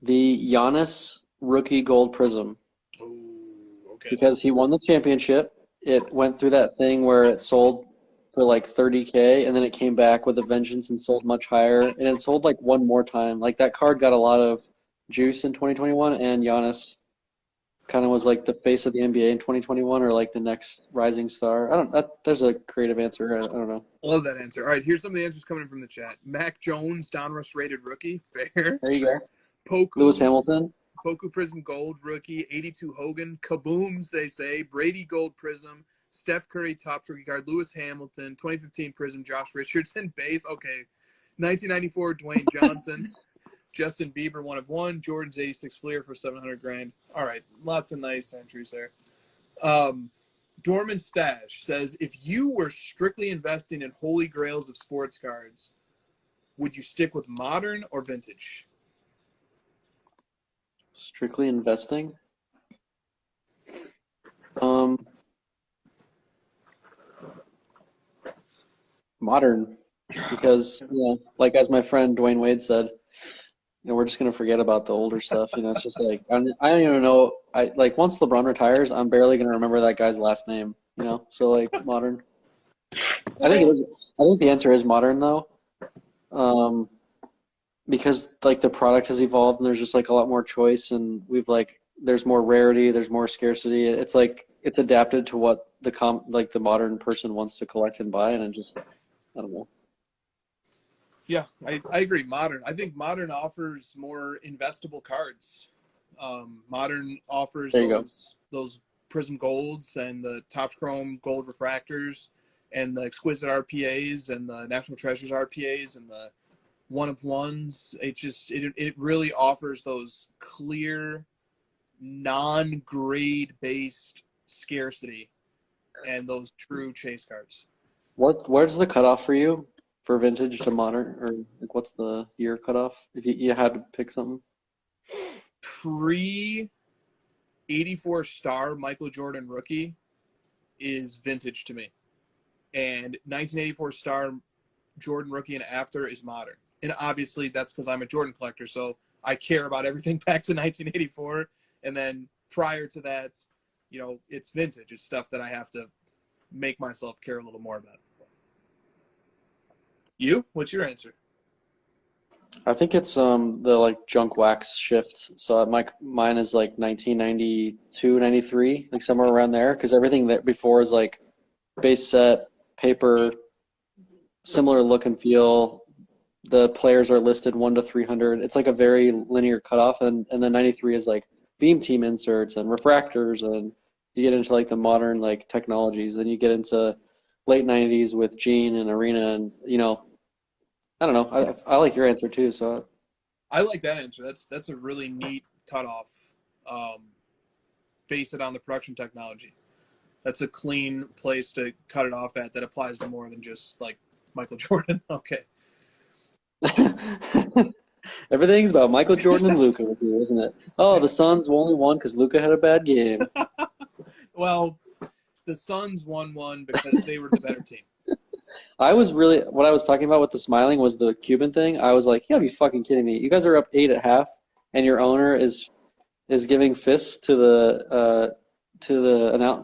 The Giannis rookie gold prism. Ooh, okay. Because he won the championship. It went through that thing where it sold for like $30K, and then it came back with a vengeance and sold much higher, and it sold like one more time. Like that card got a lot of juice in 2021, and Giannis kind of was like the face of the NBA in 2021, or like the next rising star. I don't. There's a creative answer. I don't know. Love that answer. All right, here's some of the answers coming in from the chat. Mac Jones, Donruss rated rookie. Fair. There you go. Poku. Lewis Hamilton. Poku Prism Gold rookie. 82 Hogan. Kabooms, they say. Brady Gold Prism. Steph Curry top rookie card. Lewis Hamilton. 2015 Prism. Josh Richardson base. Okay. 1994 Dwayne Johnson. Justin Bieber 1 of 1. Jordan's 86 Fleer for $700,000. All right, lots of nice entries there. Dorman Stash says, if you were strictly investing in holy grails of sports cards, would you stick with modern or vintage? Strictly investing. Modern, because like as my friend Dwayne Wade said, we're just gonna forget about the older stuff. It's just like I don't even know. Once LeBron retires, I'm barely gonna remember that guy's last name. So like modern. I think the answer is modern though, because like the product has evolved and there's just like a lot more choice, and there's more rarity, there's more scarcity. It's like it's adapted to what the modern person wants to collect and buy, and it just I don't know. Yeah, I agree. Modern. I think Modern offers more investable cards. Modern offers those Prism Golds and the Topps Chrome Gold Refractors and the Exquisite RPAs and the National Treasures RPAs and the 1 of 1s. It really offers those clear, non-grade based scarcity and those true chase cards. Where's the cutoff for you for vintage to modern, or like what's the year cutoff if you had to pick something? Pre 84 star Michael Jordan rookie is vintage to me, and 1984 star Jordan rookie and after is modern. And obviously that's because I'm a Jordan collector, so I care about everything back to 1984. And then prior to that, it's vintage. It's stuff that I have to make myself care a little more about. You? What's your answer? I think it's the junk wax shift. So mine is like 1992, 93, like somewhere around there, because everything that before is like base set, paper, similar look and feel. The players are listed 1 to 300. It's like a very linear cutoff, and then 93 is like beam team inserts and refractors, and you get into like the modern like technologies. Then you get into late 90s with Gene and Arena, and I don't know. I like your answer too. So I like that answer. That's a really neat cutoff. Base it on the production technology. That's a clean place to cut it off at. That applies to more than just like Michael Jordan. Okay. Everything's about Michael Jordan and Luka with you, isn't it? Oh, the Suns only won because Luka had a bad game. Well, the Suns won one because they were the better team. What I was talking about with the smiling was the Cuban thing. I was like, you gotta be fucking kidding me. You guys are up 8 at half, and your owner is giving fists to the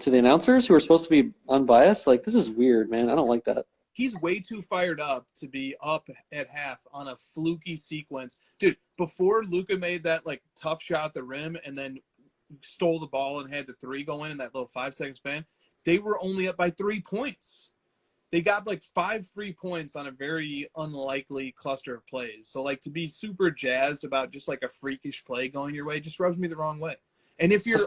announcers who are supposed to be unbiased. Like, this is weird, man. I don't like that. He's way too fired up to be up at half on a fluky sequence. Dude, before Luka made that like tough shot at the rim and then stole the ball and had the 3 go in that little 5-second span, they were only up by 3 points. They got like 5 free points on a very unlikely cluster of plays. So like to be super jazzed about just like a freakish play going your way just rubs me the wrong way. And if you're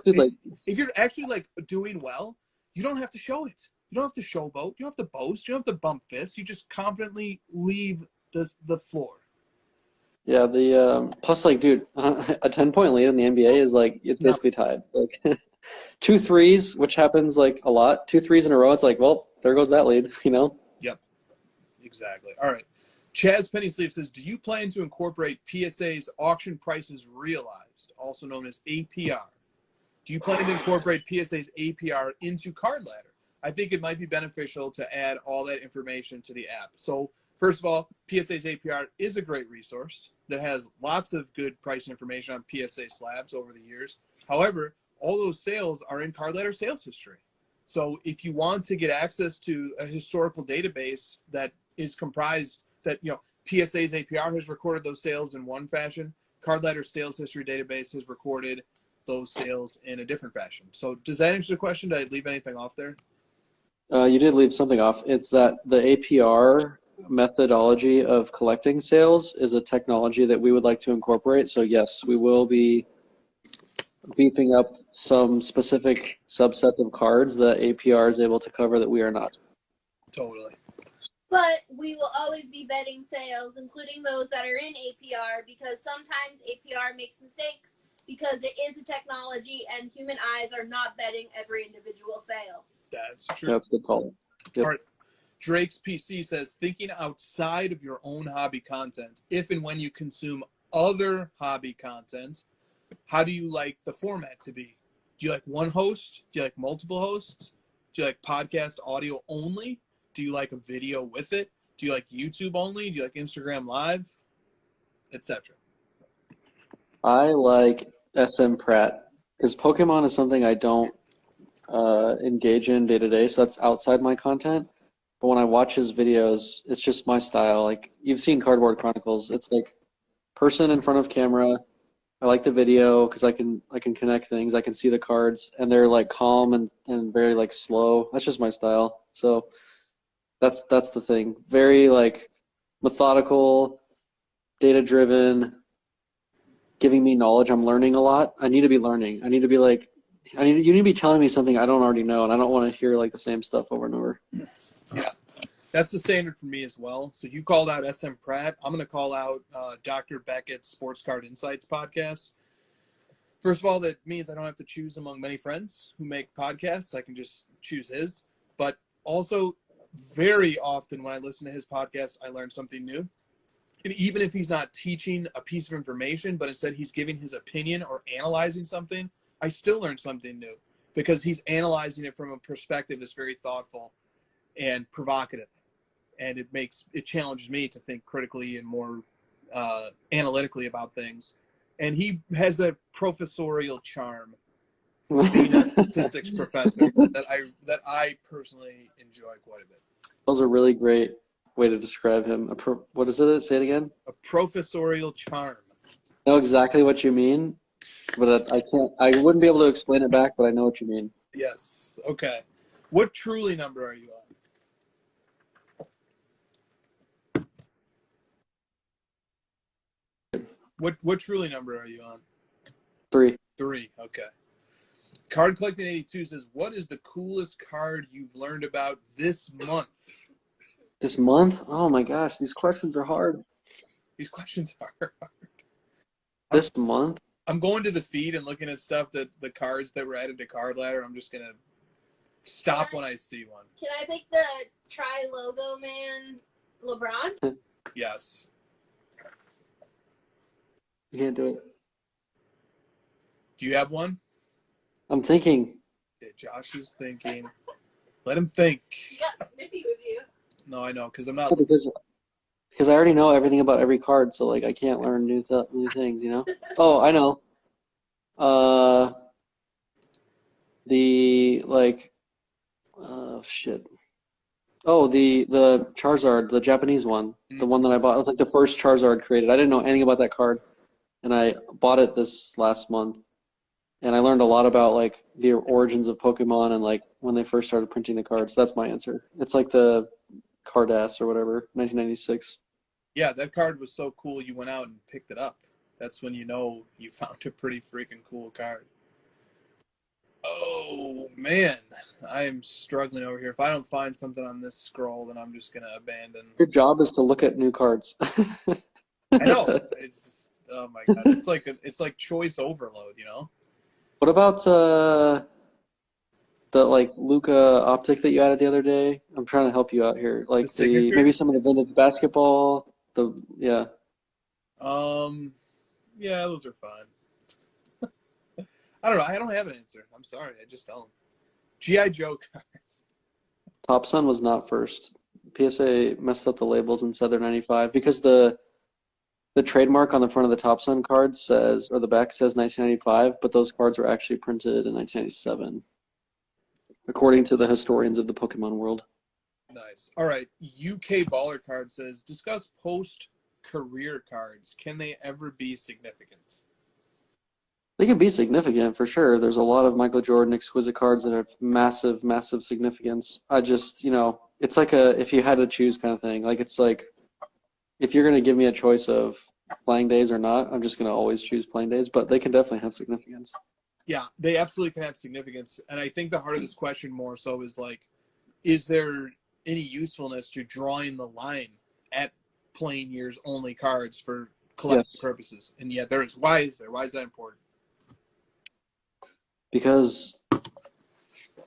actually like doing well, you don't have to show it. You don't have to showboat. You don't have to boast. You don't have to bump fists. You just confidently leave the floor. Yeah, plus like, dude, a 10-point lead in the NBA is like it's basically tied. Like 2 threes, which happens like a lot. 2 threes in a row. It's like, well, there goes that lead. Yep, exactly. All right. Chaz Pennysleeve says, do you plan to incorporate PSA's auction prices realized, also known as APR? Do you plan to incorporate PSA's APR into Card Ladder? I think it might be beneficial to add all that information to the app. So first of all, PSA's APR is a great resource that has lots of good price information on PSA slabs over the years. However, all those sales are in Card Ladder sales history. So if you want to get access to a historical database that is comprised that, PSA's APR has recorded those sales in one fashion, Card Ladder sales history database has recorded those sales in a different fashion. So does that answer the question? Did I leave anything off there? You did leave something off. It's that the APR methodology of collecting sales is a technology that we would like to incorporate. So yes, we will be beefing up some specific subset of cards that APR is able to cover that we are not. Totally. But we will always be vetting sales, including those that are in APR, because sometimes APR makes mistakes because it is a technology and human eyes are not vetting every individual sale. That's true. That's good call. Yep. All right. Drake's PC says, thinking outside of your own hobby content, if and when you consume other hobby content, how do you like the format to be? Do you like one host? Do you like multiple hosts? Do you like podcast audio only? Do you like a video with it? Do you like YouTube only? Do you like Instagram Live? Etc. I like SM Pratt because Pokemon is something I don't engage in day to day, so that's outside my content. But when I watch his videos, it's just my style. Like you've seen Cardboard Chronicles, it's like person in front of camera. I like the video because I can connect things. I can see the cards, and they're like calm and very like slow. That's just my style. So that's the thing. Very like methodical, data driven, giving me knowledge. I'm learning a lot. I need to be learning. I need to be like, you need to be telling me something I don't already know, and I don't want to hear like the same stuff over and over. Yeah, that's the standard for me as well. So you called out SM Pratt. I'm going to call out Dr. Beckett's Sports Card Insights podcast. First of all, that means I don't have to choose among many friends who make podcasts. I can just choose his. But also, very often when I listen to his podcast, I learn something new. And even if he's not teaching a piece of information, but instead he's giving his opinion or analyzing something, I still learn something new because he's analyzing it from a perspective that's very thoughtful and provocative. And it challenges me to think critically and more analytically about things. And he has a professorial charm for being a statistics professor that I personally enjoy quite a bit. That was a really great way to describe him. What is it? Say it again. A professorial charm. I know exactly what you mean, but I can't. I wouldn't be able to explain it back, but I know what you mean. Yes. Okay. What truly number are you on? What truly number are you on? 3. 3. Okay. Card Collecting 82 says, what is the coolest card you've learned about this month? This month? Oh my gosh, these questions are hard. These questions are hard. This month? I'm going to the feed and looking at stuff that the cards that were added to Card Ladder. I'm just going to stop when I see one. Can I make the Tri-Logo Man LeBron? Yes. You can't do it. Do you have one? I'm thinking. Yeah, Josh is thinking. Let him think. He got snippy with you. No, I know, because I'm not. Because I already know everything about every card, so like I can't learn new things, you know? Oh, I know. Shit. Oh, the Charizard, the Japanese one, the one that I bought. It was like the first Charizard created. I didn't know anything about that card, and I bought it this last month, and I learned a lot about like the origins of Pokemon and like when they first started printing the cards. That's my answer. It's like the Cardass or whatever, 1996. Yeah, that card was so cool you went out and picked it up. That's when you know you found a pretty freaking cool card. Oh, man. I am struggling over here. If I don't find something on this scroll, then I'm just going to abandon. Your job is to look at new cards. I know. It's just, oh, my God. It's like choice overload, you know? What about the like Luca optic that you added the other day? I'm trying to help you out here. Like maybe some of the vintage basketball. Yeah. Yeah, those are fine. I don't know. I don't have an answer. I'm sorry. I just don't. G.I. Joe cards. Top Sun was not first. PSA messed up the labels and said they're 95 because the trademark on the front of the Top Sun card says, or the back says 1995, but those cards were actually printed in 1997, according to the historians of the Pokemon world. Nice. All right. UK Baller card says, discuss post career cards, can they ever be significant? They can be significant for sure. There's a lot of Michael Jordan exquisite cards that have massive, massive significance. I just, it's like if you had to choose kind of thing. Like it's like if you're going to give me a choice of playing days or not, I'm just going to always choose playing days, but they can definitely have significance. Yeah, they absolutely can have significance. And I think the heart of this question more so is like, is there any usefulness to drawing the line at playing years only cards for collecting purposes? And yet there is. Why is there? Why is that important? Because,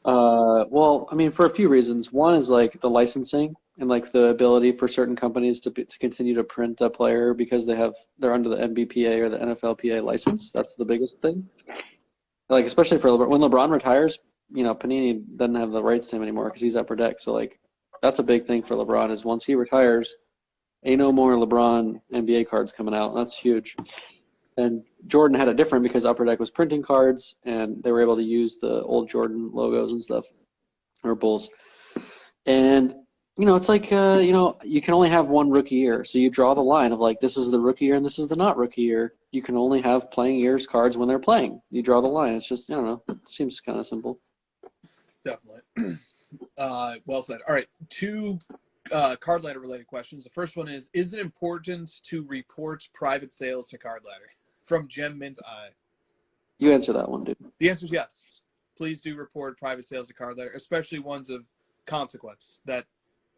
well, I mean, for a few reasons. One is like the licensing and like the ability for certain companies to continue to print a player because they're under the NBPA or the NFLPA license. That's the biggest thing. Like especially for LeBron, when LeBron retires, Panini doesn't have the rights to him anymore because he's upper deck. So like that's a big thing for LeBron is once he retires, ain't no more LeBron NBA cards coming out. And that's huge. And Jordan had it different because Upper Deck was printing cards and they were able to use the old Jordan logos and stuff, or Bulls. And, it's like, you can only have one rookie year. So you draw the line of like, this is the rookie year and this is the not rookie year. You can only have playing years cards when they're playing. You draw the line. It's just, I don't know. It seems kind of simple. Definitely. Well said. All right. Two card ladder related questions. The first one is it important to report private sales to card ladder? From Gem Mint Eye. You answer that one, dude. The answer is yes. Please do report private sales to card ladder, especially ones of consequence that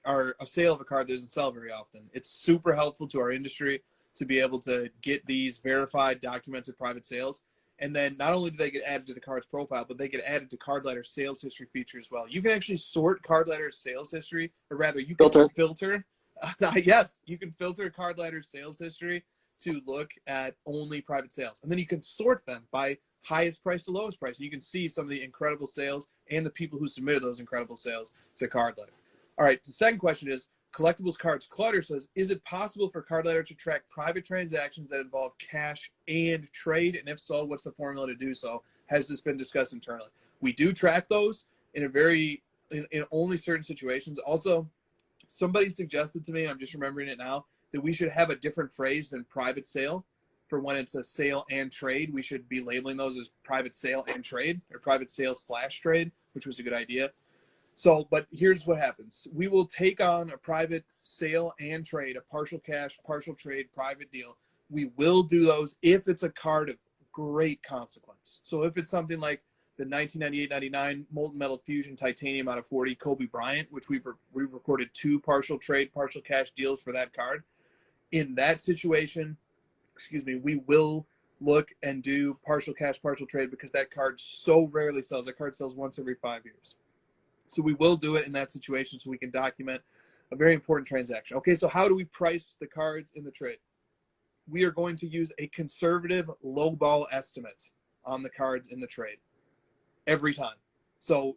are a sale of a card that doesn't sell very often. It's super helpful to our industry to be able to get these verified, documented private sales. And then not only do they get added to the card's profile, but they get added to card ladder's sales history feature as well. You can actually sort card ladder's sales history, or rather, you can filter. Yes, you can filter card ladder's sales history to look at only private sales. And then you can sort them by highest price to lowest price. And you can see some of the incredible sales and the people who submitted those incredible sales to card ladder. All right, the second question is, Collectibles Cards Clutter says, is it possible for card ladder to track private transactions that involve cash and trade? And if so, what's the formula to do so? Has this been discussed internally? We do track those in only certain situations. Also, somebody suggested to me, I'm just remembering it now, that we should have a different phrase than private sale for when it's a sale and trade. We should be labeling those as private sale and trade, or private sale / trade, which was a good idea. So, but here's what happens. We will take on a private sale and trade, a partial cash, partial trade, private deal. We will do those if it's a card of great consequence. So if it's something like the 1998-99 Molten Metal Fusion Titanium out of 40 Kobe Bryant, which we've recorded 2 partial trade, partial cash deals for that card. In that situation, we will look and do partial cash, partial trade because that card so rarely sells. That card sells once every 5 years. So we will do it in that situation so we can document a very important transaction. Okay, so how do we price the cards in the trade? We are going to use a conservative lowball estimate on the cards in the trade every time. So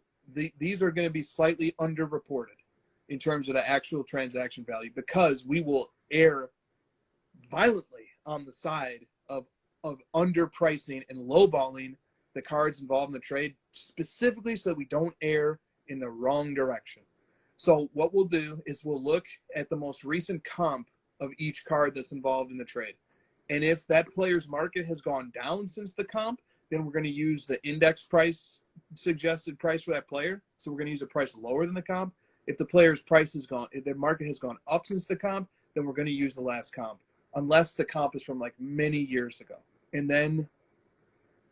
these are going to be slightly underreported in terms of the actual transaction value because we will err violently on the side of underpricing and lowballing the cards involved in the trade, specifically so that we don't err in the wrong direction. So what we'll do is we'll look at the most recent comp of each card that's involved in the trade. And if that player's market has gone down since the comp, then we're going to use the index price, suggested price for that player. So we're going to use a price lower than the comp. If the player's price has gone, if their market has gone up since the comp, then we're going to use the last comp, unless the comp is from like many years ago. And then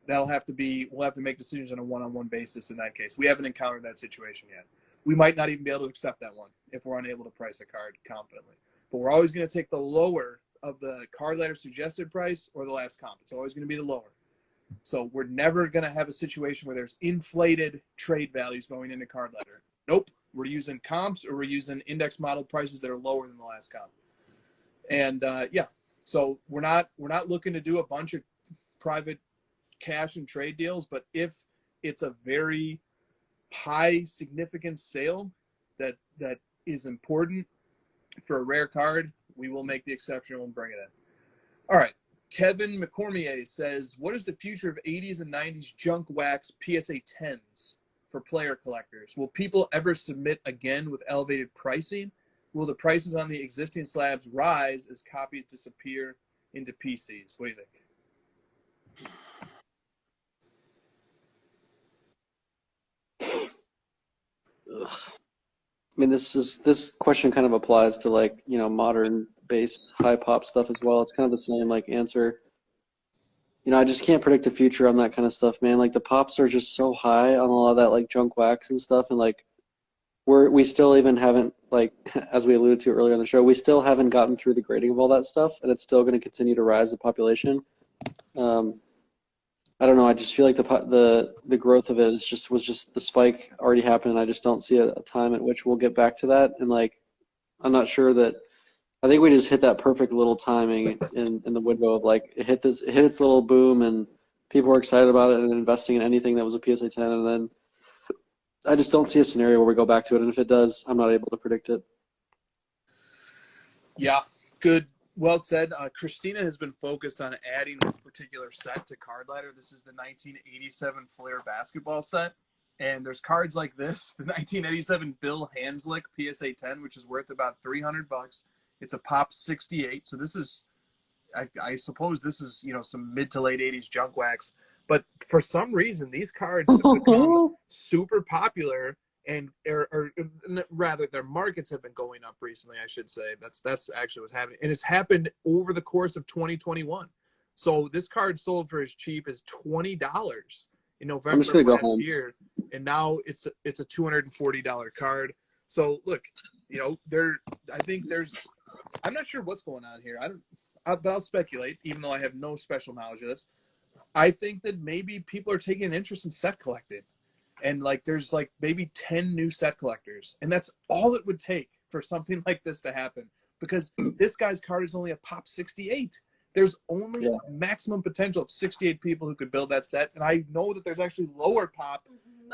we'll have to make decisions on a one-on-one basis in that case. We haven't encountered that situation yet. We might not even be able to accept that one if we're unable to price a card competently. But we're always going to take the lower of the card ladder suggested price or the last comp. It's always going to be the lower. So we're never going to have a situation where there's inflated trade values going into card ladder. Nope. We're using comps or we're using index model prices that are lower than the last comp. And so we're not looking to do a bunch of private cash and trade deals, but if it's a very high significant sale that is important for a rare card, we will make the exception and we'll bring it in. All right. Kevin McCormier says, what is the future of 80s and 90s junk wax PSA 10s for player collectors? Will people ever submit again with elevated pricing? will the prices on the existing slabs rise as copies disappear into PCs? What do you think? Ugh. I mean, this question kind of applies to like, you know, modern base high pop stuff as well. It's kind of the same like answer. You know, I just can't predict the future on that kind of stuff, man. Like the pops are just so high on a lot of that like junk wax and stuff, and like we still even haven't like as we alluded to earlier in the show, we still haven't gotten through the grading of all that stuff, and it's still going to continue to rise the population. I don't know. I just feel like the growth of it was just the spike already happened. And I just don't see a time at which we'll get back to that. And like, I'm not sure that. I think we just hit that perfect little timing in the window of like it hit its little boom, and people were excited about it and investing in anything that was a PSA 10. And then I just don't see a scenario where we go back to it. And if it does, I'm not able to predict it. Yeah, good. Well said. Christina has been focused on adding this particular set to Card Ladder. This is the 1987 Flair basketball set. And there's cards like this, the 1987 Bill Hanslick PSA 10, which is worth about $300. It's a pop 68. So this is, I suppose this is, you know, some mid to late 80s junk wax. But for some reason, these cards have become super popular. And or rather, their markets have been going up recently, I should say. That's actually what's happening. And it's happened over the course of 2021. So this card sold for as cheap as $20 in November of last year. And now it's a $240 card. So look, you know, I'm not sure what's going on here. But I'll speculate, even though I have no special knowledge of this. I think that maybe people are taking an interest in set collecting. And like there's like maybe 10 new set collectors. And that's all it would take for something like this to happen. Because this guy's card is only a pop 68. There's only maximum potential of 68 people who could build that set. And I know that there's actually lower pop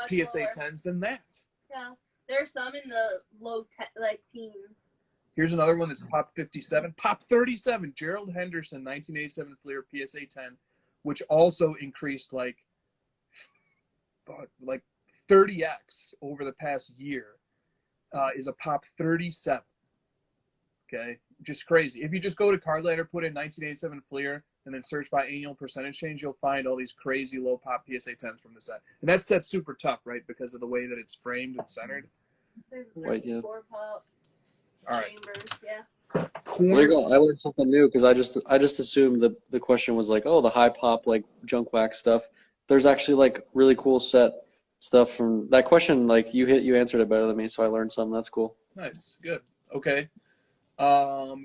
PSA lower 10s than that. Yeah. There's some in the low teens. Here's another one that's pop 57. Pop 37. Gerald Henderson, 1987 Fleer PSA 10, which also increased like 30x over the past year, is a pop 37. Okay, just crazy. If you just go to Card Ladder, put in 1987 Fleer, and then search by annual percentage change, you'll find all these crazy low pop PSA 10s from the set. And that set's super tough, right, because of the way that it's framed and centered. Right, yeah. Four pop all right. chambers, yeah. There you go. I learned something new because I just assumed the question was like, oh, the high pop like junk wax stuff. There's actually like really cool set stuff from that question. Like you answered it better than me, so I learned something. That's cool. Nice, good. Okay.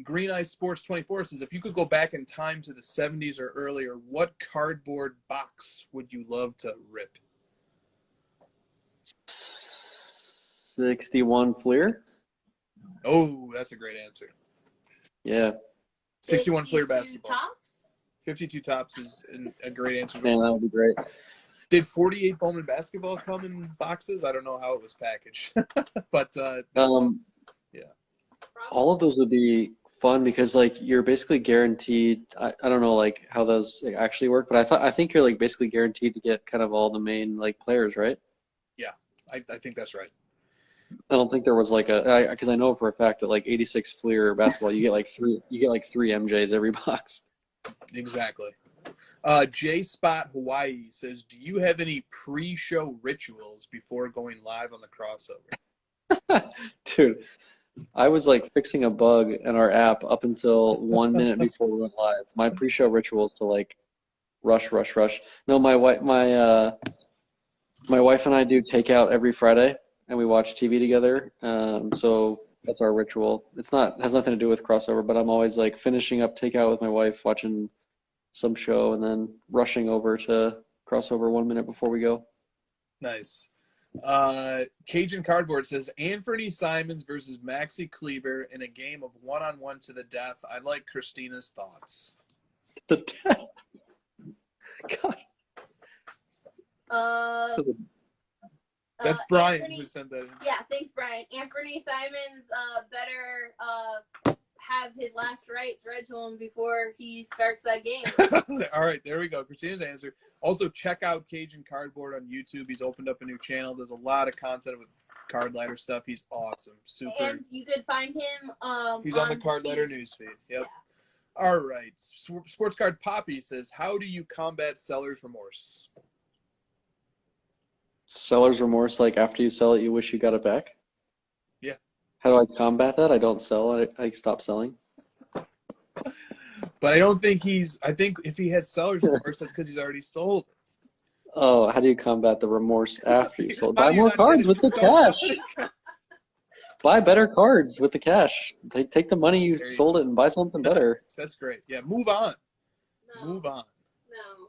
Green Eye Sports 24 says, if you could go back in time to the 70s or earlier, what cardboard box would you love to rip? 61 Fleer. Oh, that's a great answer. Yeah. 61 Fleer basketball. Tops? 52 tops is a great answer. Man, that would be great. Did 48 Bowman basketball come in boxes? I don't know how it was packaged, but yeah. All of those would be fun because like you're basically guaranteed. I don't know like how those actually work, but I think you're like basically guaranteed to get kind of all the main like players, right? Yeah, I think that's right. I don't think there was like because I know for a fact that like 86 Fleer basketball you get like three MJs every box. Exactly. J Spot Hawaii says, do you have any pre-show rituals before going live on the crossover? Dude, I was like fixing a bug in our app up until 1 minute before we went live. My pre-show ritual is to like rush. No, my wife and I do takeout every Friday and we watch TV together. So that's our ritual. It has nothing to do with crossover, but I'm always like finishing up takeout with my wife, watching some show, and then rushing over to crossover 1 minute before we go. Nice. Cajun Cardboard says, Anthony Simons versus Maxi Kleber in a game of one-on-one to the death. I'd like Christina's thoughts. The death? God. That's Brian Anthony, who sent that in. Yeah, thanks, Brian. Anthony Simons better have his last rites read to him before he starts that game. All right, there we go. Christina's answer. Also, check out Cajun Cardboard on YouTube. He's opened up a new channel. There's a lot of content with card ladder stuff. He's awesome. Super. And you could find him. He's on the card ladder newsfeed. Yep. Yeah. All right. Sports Card Poppy says, how do you combat seller's remorse? Seller's remorse, like after you sell it, you wish you got it back? Yeah. How do I combat that? I don't sell. I stop selling. But I don't think I think if he has seller's remorse, that's because he's already sold it. Oh, how do you combat the remorse after you sold? Buy more cards with the cash. Buy better cards with the cash. Take the money you sold it and buy something better. That's great. Yeah, move on. No. Move on. No.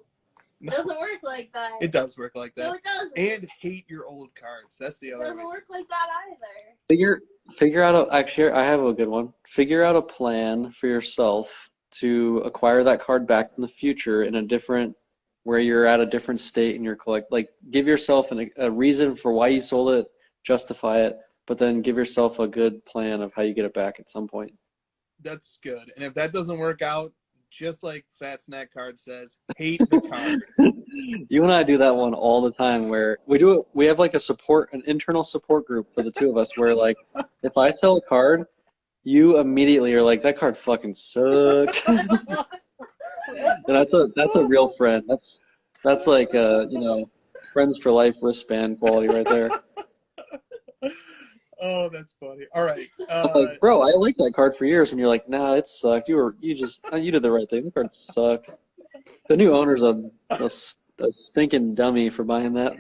It doesn't work like that. It does work like that. No, it doesn't. And hate your old cards. That's the other way. It doesn't work like that either. Figure out actually, I have a good one. Figure out a plan for yourself to acquire that card back in the future in a different, where you're at a different state in your collect. Like, give yourself a reason for why you sold it, justify it, but then give yourself a good plan of how you get it back at some point. That's good. And if that doesn't work out, just like Fat Snack Card says, hate the card. You and I do that one all the time where we have like an internal support group for the two of us where like if I sell a card, you immediately are like, that card fucking sucks. And that's a real friend. That's like friends for life wristband quality right there. Oh, that's funny. All right. Like, bro, I liked that card for years, and you're like, nah, it sucked. You did the right thing. The card sucked. The new owner's a stinking dummy for buying that.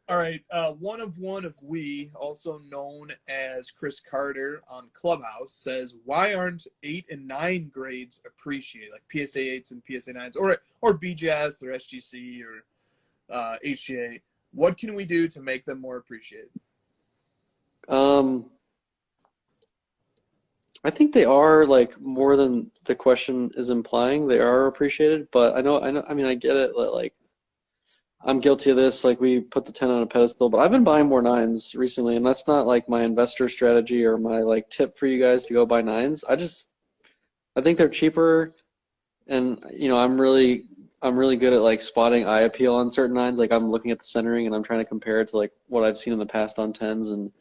All right. One of we, also known as Chris Carter on Clubhouse, says, why aren't 8 and 9 grades appreciated, like PSA 8s and PSA 9s, or BGS or SGC or HGA? What can we do to make them more appreciated? I think they are, like, more than the question is implying. They are appreciated, but I know. I mean, I get it. Like, I'm guilty of this. Like, we put the 10 on a pedestal, but I've been buying more 9s recently, and that's not like my investor strategy or my like tip for you guys to go buy 9s. I think they're cheaper, and I'm really good at like spotting eye appeal on certain 9s. Like, I'm looking at the centering and I'm trying to compare it to like what I've seen in the past on 10s, and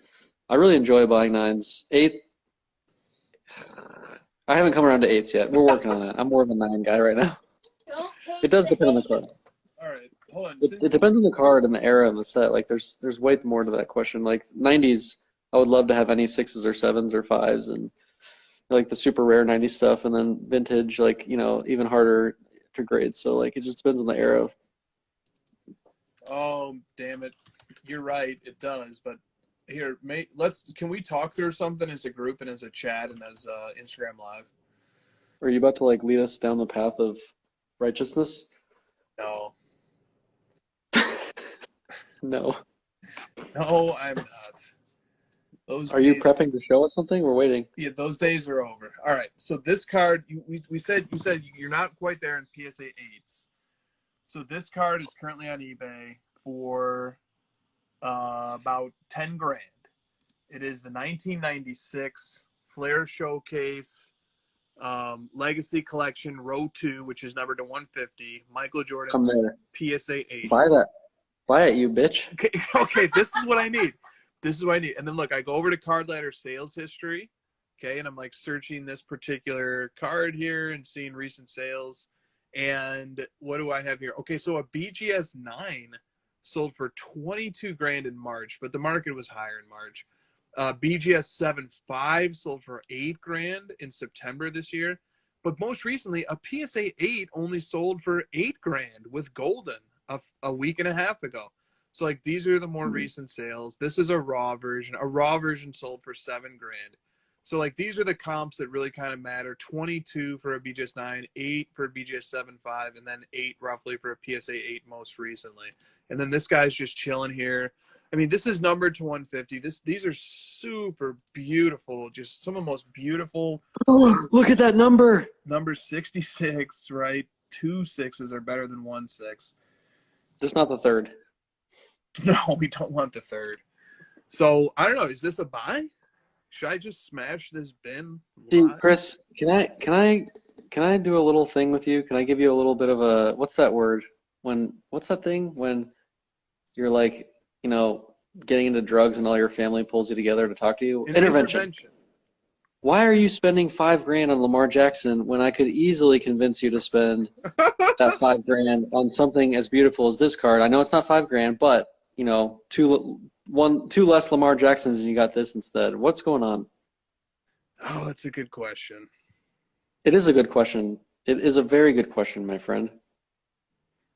I really enjoy buying 9s. 8, I haven't come around to 8s yet. We're working on it. I'm more of a 9 guy right now. It does depend on the card. All right, hold on. It depends on the card and the era of the set. Like, there's way more to that question. Like 90s, I would love to have any 6s or 7s or 5s, and like the super rare 90s stuff, and then vintage, like even harder to grade. So like it just depends on the era. Oh, damn it! You're right. It does, but here, can we talk through something as a group and as a chat and as Instagram Live? Are you about to like lead us down the path of righteousness? No. No. No, I'm not. Are you prepping to show us something? We're waiting. Yeah, those days are over. All right. So this card, you said you're not quite there in PSA 8s. So this card is currently on eBay for about 10 grand. It is the 1996 Flair Showcase Legacy Collection Row 2, which is numbered to 150. Michael Jordan. Come there. PSA 8. Buy that. Buy it, you bitch. Okay, this is what I need. And then look, I go over to Card Ladder sales history, okay, and I'm like searching this particular card here and seeing recent sales. And what do I have here? Okay, so a BGS 9 sold for 22 grand in March, but the market was higher in March. BGS 7.5 sold for 8 grand in September this year. But most recently, a PSA 8 only sold for 8 grand with Golden a week and a half ago. So like these are the more recent sales. This is a raw version. A raw version sold for 7 grand. So like these are the comps that really kind of matter. 22 for a BGS 9, 8 for a BGS 7.5, and then 8 roughly for a PSA 8 most recently. And then this guy's just chilling here. I mean, this is numbered to 150. These are super beautiful. Just some of the most beautiful. Oh, look at that number. Number 66, right? 2 6s are better than 1 6. Just not the third. No, we don't want the third. So I don't know. Is this a buy? Should I just smash this bin? See, live? Chris, can I do a little thing with you? Can I give you a little bit of a what's that word? What's that thing when you're like, getting into drugs and all your family pulls you together to talk to you? An Intervention. Why are you spending $5,000 on Lamar Jackson when I could easily convince you to spend that $5,000 on something as beautiful as this card? I know it's not $5,000, but two less Lamar Jacksons and you got this instead. What's going on? Oh, that's a good question. It is a good question. It is a very good question, my friend.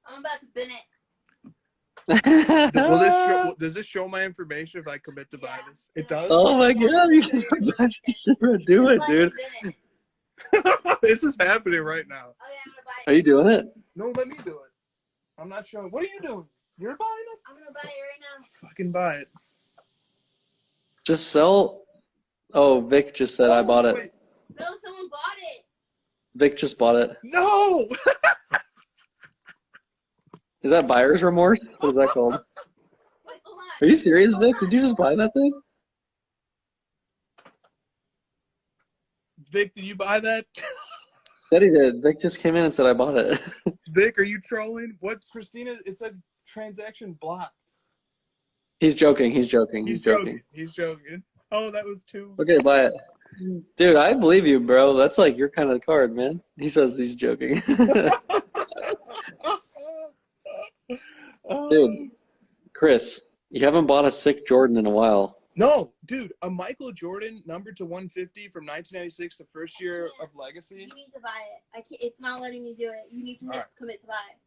I'm about to bin it. Does this show my information if I commit to buy this? It does? Oh my God, you should do it, dude. This is happening right now. Oh, yeah, I'm gonna buy it. Are you doing it? No, let me do it. I'm not showing. What are you doing? You're buying it? I'm gonna buy it right now. Fucking buy it. Just sell. Oh, Vic just said I bought it. Wait. No, someone bought it. Vic just bought it. No! Is that buyer's remorse? What is that called? Wait, hold on. Are you serious, Vic? Did you just buy that thing? Vic, did you buy that? Said he did. Vic just came in and said I bought it. Vic, are you trolling? What, Christina? It said transaction blocked. He's joking. He's joking. He's joking. Oh, that was too. Okay, buy it. Dude, I believe you, bro. That's like your kind of card, man. He says he's joking. Dude, Chris, you haven't bought a sick Jordan in a while. No, dude, a Michael Jordan number to 150 from 1996, the first year of legacy. You need to buy it. I can't, it's not letting me do it. You need to commit to buy it.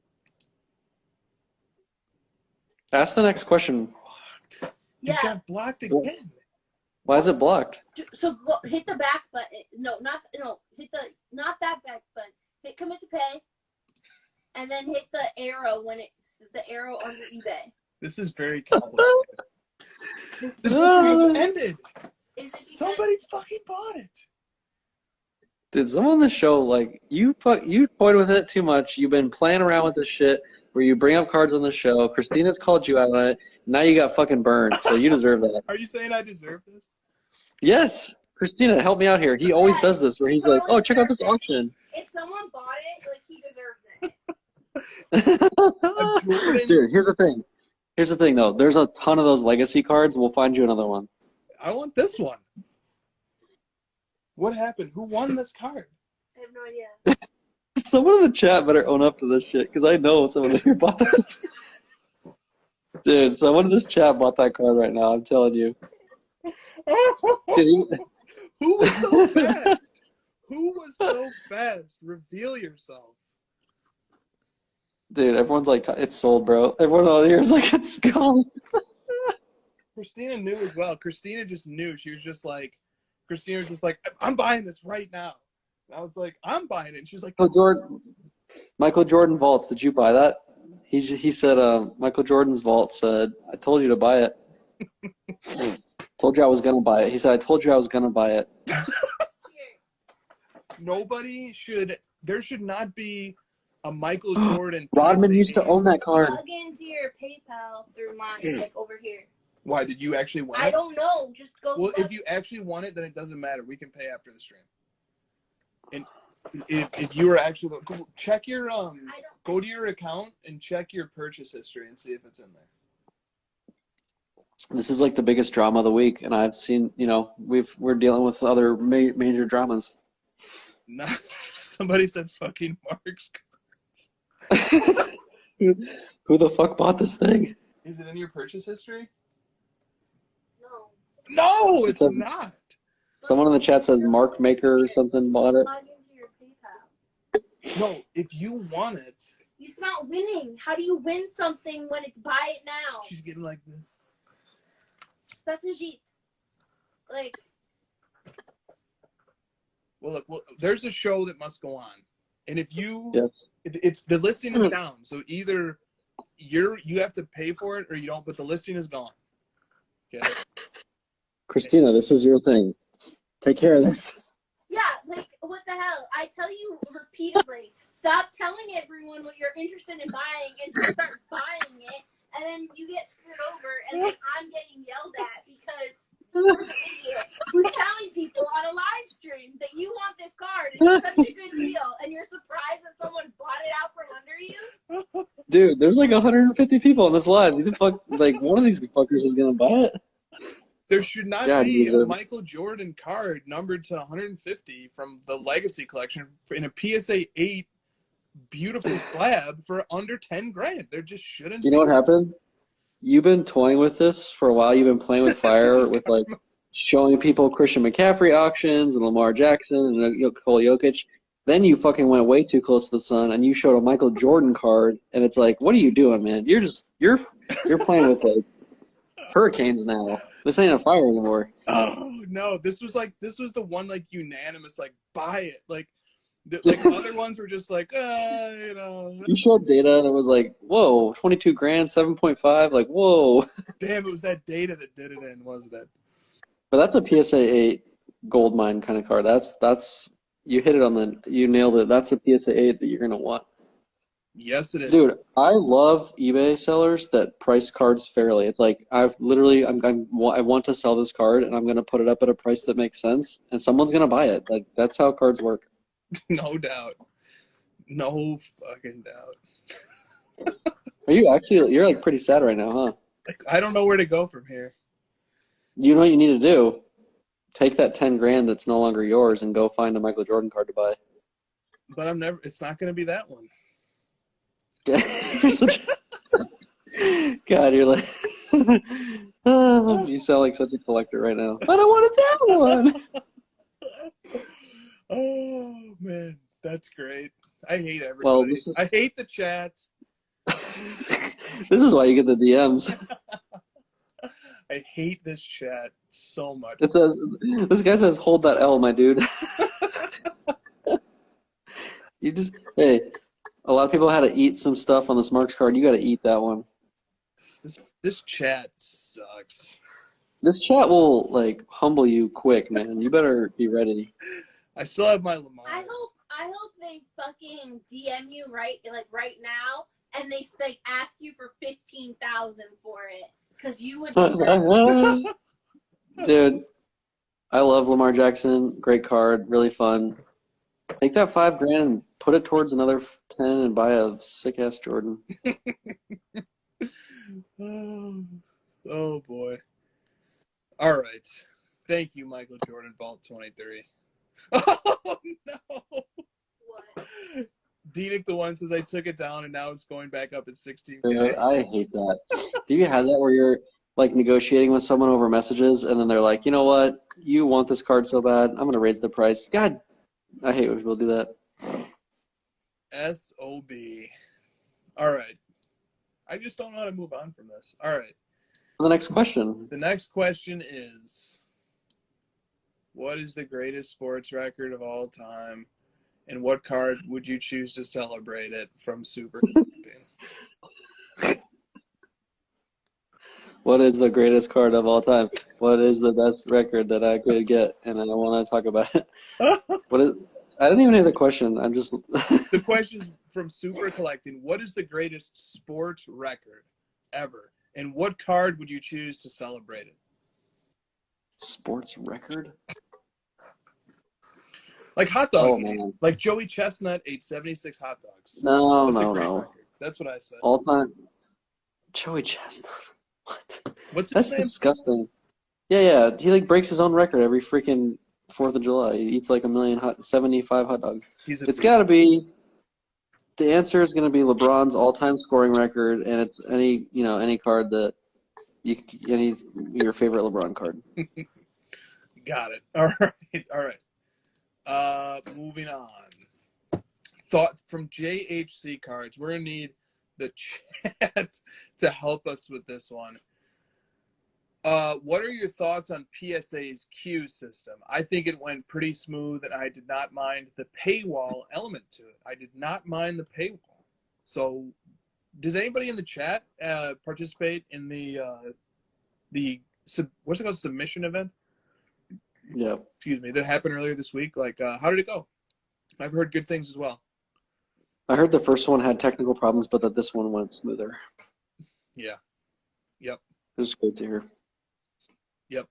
Ask the next question. You Yeah. got blocked again. Why is it blocked? So go, hit the back button. Hit not that back button. Hit commit to pay, and then hit the arrow when it's the arrow under eBay. This is very complicated. This Oh. ended. Is it Somebody fucking bought it. Did someone on the show, like, you toyed with it too much. You've been playing around with this shit where you bring up cards on the show. Christina's called you out on it. Now you got fucking burned, so you deserve that. Are you saying I deserve this? Yes. Christina, help me out here. He always does this where he's like, oh, check out this auction. If someone bought it, like he deserves it. Dude, here's the thing. Here's the thing, though. There's a ton of those legacy cards. We'll find you another one. I want this one. What happened? Who won this card? I have no idea. Someone in the chat better own up to this shit, because I know someone here bought it. Dude, someone in this chat bought that card right now. I'm telling you. Dude, Who was so fast? Who was so fast? Reveal yourself. dude, everyone's like, it's sold, bro. Everyone out here is like, it's gone. Christina knew as well. Christina just knew. Christina was just like, I'm buying this right now. And I was like, I'm buying it. And she was like, Michael Jordan vaults. Did you buy that? He said, Michael Jordan's vault said, I told you to buy it. Told you I was gonna buy it. He said, I told you I was gonna buy it. There should not be a Michael Jordan. Rodman used to own that card. Log into your PayPal through mine, like over here. Why did you actually want it? I don't know. Just go. Well, if you actually want it, then it doesn't matter. We can pay after the stream. And if you were actually check your go to your account and check your purchase history and see if it's in there. This is like the biggest drama of the week, and I've seen, we're dealing with other major dramas. No, somebody said fucking Mark's cards. Who the fuck bought this thing? Is it in your purchase history? No. No, it's not. Someone in the chat says Mark Maker or something bought it. Log into your PayPal. No, if you want it. It's not winning. How do you win something when it's buy it now? She's getting like this. Strategy. Like. Well, look. There's a show that must go on, and if you, yes. It's the listing is down. So either you have to pay for it or you don't. But the listing is gone. Okay. Christina, this is your thing. Take care of this. Yeah, like what the hell? I tell you repeatedly, stop telling everyone what you're interested in buying and just start buying it, and then you get screwed over, and then I'm getting yelled at because you're an idiot who's there's like 150 people on this live. Who the fuck, like, one of these fuckers is gonna buy it. There should not Yeah, be dude. a Michael Jordan card numbered to 150 from the Legacy Collection in a PSA 8 beautiful slab for under 10 grand. There just shouldn't You know what happened? You've been toying with this for a while. You've been playing with fire with like showing people Christian McCaffrey auctions and Lamar Jackson and Nikola Jokic. Then you fucking went way too close to the sun and you showed a Michael Jordan card, and it's like, what are you doing, man? You're playing with like hurricanes now. This ain't a fire anymore. Oh no, this was the one like unanimous like buy it. Like other ones were just like you know. You showed data and it was like, whoa, 22 grand, 7.5, like whoa. Damn, it was that data that did it in, wasn't it? But that's a PSA 8 gold mine kind of card. That's you hit it you nailed it. That's a PSA 8 that you're gonna want. Yes, it is. Dude, I love eBay sellers that price cards fairly. It's like I want to sell this card and I'm going to put it up at a price that makes sense and someone's going to buy it. Like that's how cards work. No doubt. No fucking doubt. You're like pretty sad right now, huh? I don't know where to go from here. You know what you need to do? Take that 10 grand that's no longer yours and go find a Michael Jordan card to buy. But it's not going to be that one. God, you're like you sound like such a collector right now. But I wanted that one. Oh man, that's great. I hate everybody. Well, I hate the chat. This is why you get the DMs. I hate this chat so much. It says, this guy said, "Hold that L, my dude." Hey, a lot of people had to eat some stuff on the Smarks card. You got to eat that one. This chat sucks. This chat will like humble you quick, man. You better be ready. I still have my Lamar. I hope they fucking DM you right now, and they like ask you for 15,000 for it, because you would. Dude, I love Lamar Jackson. Great card, really fun. Take that $5 grand and put it towards another 10 and buy a sick ass Jordan. Oh boy. All right. Thank you, Michael Jordan, Vault 23. Oh no. What? D-Nick the one says I took it down and now it's going back up at 16K. Dude, I hate that. Do you have that where you're like negotiating with someone over messages and then they're like, you know what? You want this card so bad. I'm going to raise the price. God, I hate when people do that. SOB. All right. I just don't know how to move on from this. All right. The next question. The next question is, what is the greatest sports record of all time, and what card would you choose to celebrate it from Super? What is the greatest card of all time? What is the best record that I could get? And I want to talk about it. I didn't even hear the question. I'm just. The question's from Super Collecting. What is the greatest sports record ever? And what card would you choose to celebrate it? Sports record? Like hot dog. Oh, man. Like Joey Chestnut ate 76 hot dogs. No. Record. That's what I said. All time. Joey Chestnut. What? What's his That's name? disgusting. Yeah. He like breaks his own record every freaking 4th of July. He eats like 75 hot dogs. It's got to be. The answer is going to be LeBron's all-time scoring record, and it's any card that your favorite LeBron card. Got it. All right. Moving on. Thought from JHC Cards. We're gonna need the chat to help us with this one. What are your thoughts on PSA's queue system? I think it went pretty smooth, and I did not mind the paywall element to it. I did not mind the paywall. So, does anybody in the chat participate in the what's it called, submission event? Yeah. Excuse me, that happened earlier this week. Like, how did it go? I've heard good things as well. I heard the first one had technical problems, but that this one went smoother. Yeah. Yep. It was great to hear. Yep.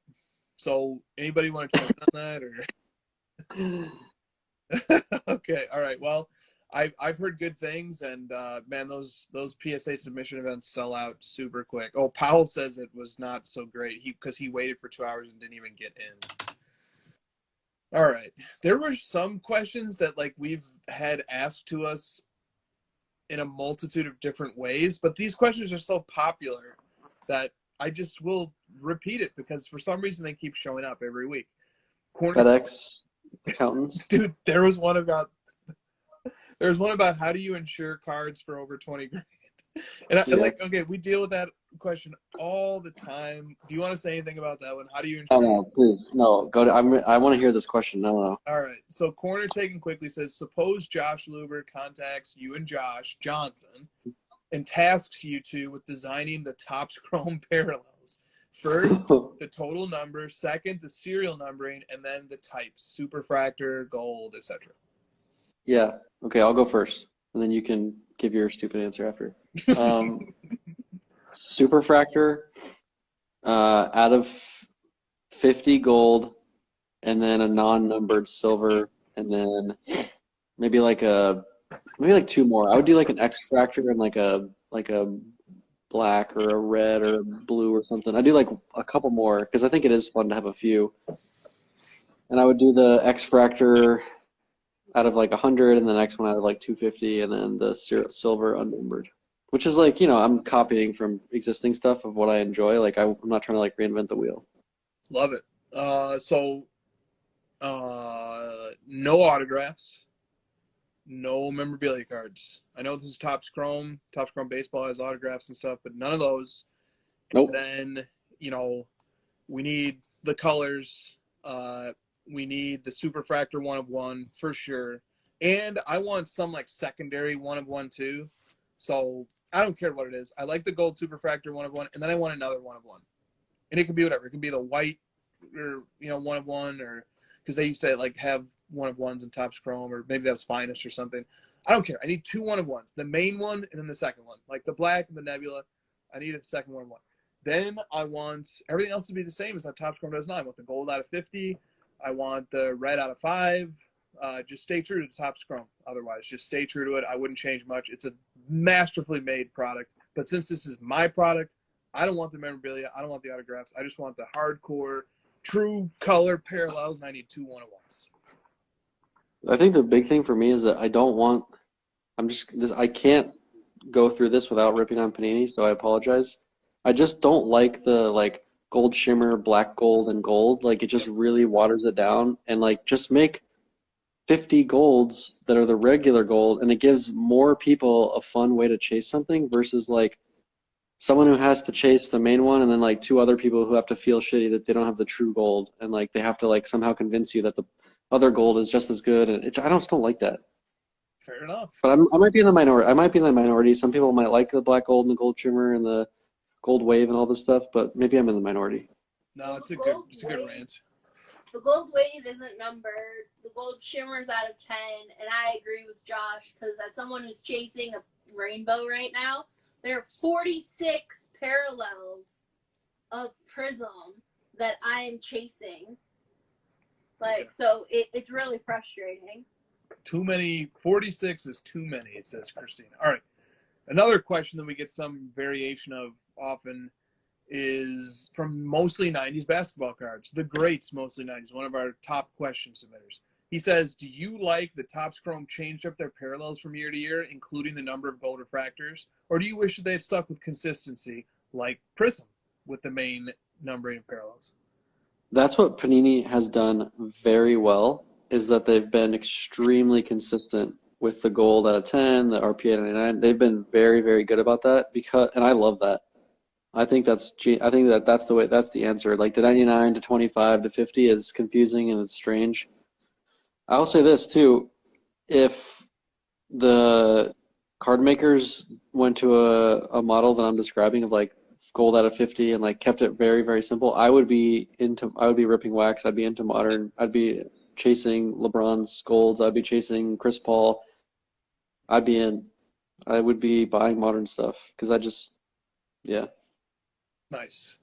So, anybody want to comment on that, or? Okay. All right. Well, I've heard good things, and man, those PSA submission events sell out super quick. Oh, Powell says it was not so great because he waited for 2 hours and didn't even get in. All right, there were some questions that like we've had asked to us in a multitude of different ways, but these questions are so popular that I just will repeat it because for some reason they keep showing up every week. FedEx accountants. Dude, there was one about how do you insure cards for over 20 grand? And I like, okay, we deal with that question all the time. Do you want to say anything about that one? How do you insure? Oh, no, please. No, go to, I want to hear this question. No. All right. So Corner Taken Quickly says, suppose Josh Luber contacts you and Josh Johnson and tasks you two with designing the Topps Chrome parallels. First, the total number. Second, the serial numbering. And then the types, superfractor, gold, etc. Yeah. Okay, I'll go first. And then you can give your stupid answer after. Superfractor, out of 50 gold, and then a non-numbered silver, and then maybe like two more. I would do like an X-fractor and like a black or a red or a blue or something. I'd do like a couple more because I think it is fun to have a few. And I would do the X-fractor out of like 100, and the next one out of like 250, and then the silver unnumbered. Which is like, I'm copying from existing stuff of what I enjoy. Like, I'm not trying to like reinvent the wheel. Love it. No autographs, no memorabilia cards. I know this is Topps Chrome. Topps Chrome Baseball has autographs and stuff, but none of those. Nope. And then, we need the colors. We need the superfractor 1 of 1 for sure. And I want some like secondary 1 of 1 too. So I don't care what it is. I like the gold superfractor 1 of 1, and then I want another 1 of 1. And it can be whatever. It can be the white or 1 of 1, or because they used to like have 1 of 1s in Topps Chrome, or maybe that's Finest or something. I don't care. I need 2 1 of 1s. The main one and then the second one. Like the black and the nebula. I need a second 1 of 1. Then I want everything else to be the same as how Topps Chrome does now. I want the gold out of 50. I want the red out of 5. Just stay true to Topps Chrome. Otherwise, just stay true to it. I wouldn't change much. It's a masterfully made product. But since this is my product, I don't want the memorabilia. I don't want the autographs. I just want the hardcore, true color parallels, and I need 2 1 of 1s. I think the big thing for me is that I can't go through this without ripping on Panini, so I apologize. I just don't like the like gold shimmer, black gold, and gold. Like it just really waters it down, and like just make 50 golds that are the regular gold, and it gives more people a fun way to chase something versus like someone who has to chase the main one and then like 2 other people who have to feel shitty that they don't have the true gold, and like they have to like somehow convince you that the other gold is just as good, and I just don't like that. Fair enough. But I might be in the minority. Some people might like the black gold and the gold shimmer and the gold wave and all this stuff, but maybe I'm in the minority. No, it's a good rant. The gold wave isn't numbered. The gold shimmer's out of 10, and I agree with Josh because as someone who's chasing a rainbow right now, there are 46 parallels of Prism that I am chasing. So it's really frustrating. Too many. 46 is too many, it says Christina. All right. Another question that we get some variation of often is from mostly 90s basketball cards. The Greats, mostly 90s, one of our top question submitters. He says, do you like the Topps Chrome changed up their parallels from year to year, including the number of gold refractors? Or do you wish that they had stuck with consistency like Prism with the main numbering of parallels? That's what Panini has done very well, is that they've been extremely consistent with the gold out of 10, the RPA 99. They've been very, very good about that, and I love that. I think that's the answer. Like the 99 to 25 to 50 is confusing and it's strange. I'll say this too: if the card makers went to a model that I'm describing of like gold out of 50 and like kept it very, very simple, I would be ripping wax. I'd be into modern. I'd be chasing LeBron's golds. I'd be chasing Chris Paul. I would be buying modern stuff because yeah. Nice.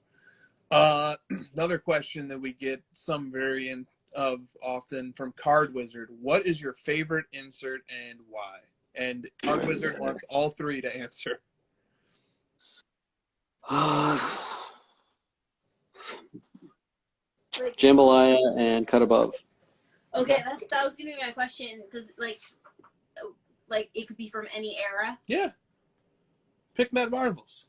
Another question that we get some variant of often from Card Wizard. What is your favorite insert and why? And our wizard wants all three to answer. Like, Jambalaya and cut above. okay, that was gonna be my question. Does like it could be from any era? Yeah. Pick Net Marvels.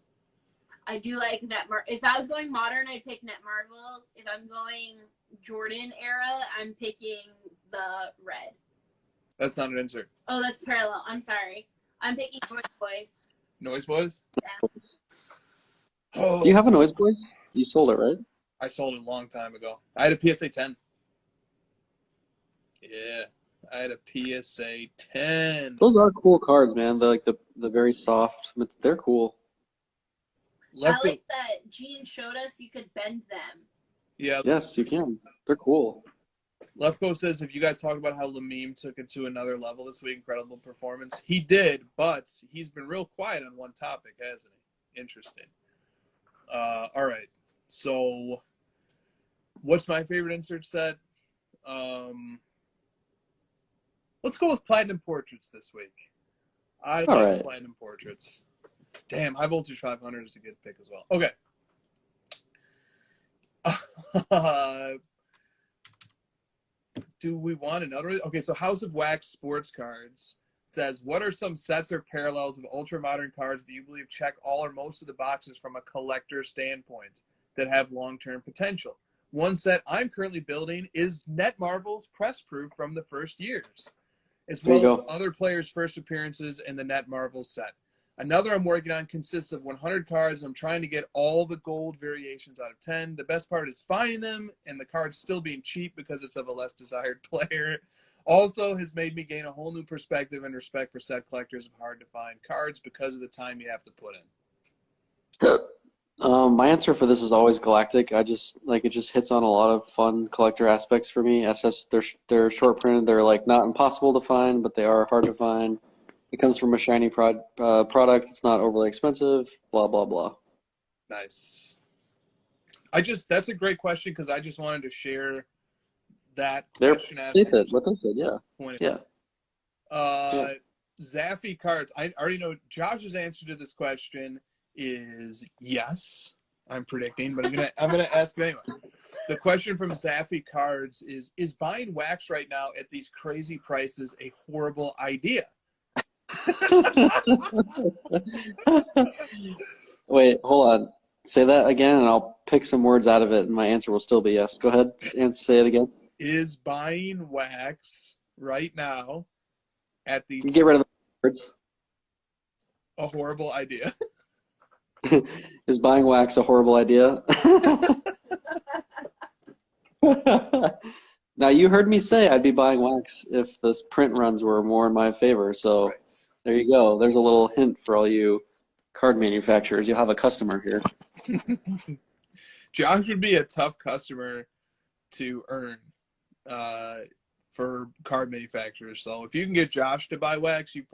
I do like if I was going modern, I'd pick Net Marvels. If I'm going Jordan era, I'm picking the red. That's not an insert. Oh, that's parallel. I'm sorry. I'm picking Noise Boys. Noise Boys? Yeah. Oh, Do you have a Noise Boy? You sold it, right? I sold it a long time ago. I had a PSA 10. Yeah, I had a PSA 10. Those are cool cards, man. They're like the very soft. They're cool. I like that Gene showed us you could bend them. Yeah. Yes, you can. They're cool. Lefko says, if you guys talk about how Lamine took it to another level this week, incredible performance. He did, but he's been real quiet on one topic, hasn't he? Interesting. All right. So, what's my favorite insert set? Let's go with Platinum Portraits this week. I like Platinum Portraits. Damn, High Voltage 500 is a good pick as well. Okay. Do we want another? Okay, so House of Wax Sports Cards says, what are some sets or parallels of ultra-modern cards that you believe check all or most of the boxes from a collector standpoint that have long-term potential? One set I'm currently building is Net Marvels Press Proof from the first years, as well as other players' first appearances in the Net Marvels set. Another I'm working on consists of 100 cards. I'm trying to get all the gold variations out of 10. The best part is finding them and the cards still being cheap because it's of a less desired player. Also has made me gain a whole new perspective and respect for set collectors of hard to find cards because of the time you have to put in. My answer for this is always Galactic. I just it just hits on a lot of fun collector aspects for me. SS, they're short printed. They're like not impossible to find, but they are hard to find. It comes from a shiny product. It's not overly expensive. Blah blah blah. Nice. That's a great question because I just wanted to share that question. What they said, yeah. Yeah. Zaffy cards. I already know Josh's answer to this question is yes. I'm predicting, but I'm gonna ask it anyway. The question from Zaffy Cards is buying wax right now at these crazy prices a horrible idea? Wait, hold on. Say that again, and I'll pick some words out of it, and my answer will still be yes. Go ahead and say it again. Is buying wax right now at the get rid of the words. A horrible idea? Is buying wax a horrible idea? Now, you heard me say I'd be buying wax if the print runs were more in my favor. So There you go. There's a little hint for all you card manufacturers. You'll have a customer here. Josh would be a tough customer to earn for card manufacturers. So if you can get Josh to buy wax, you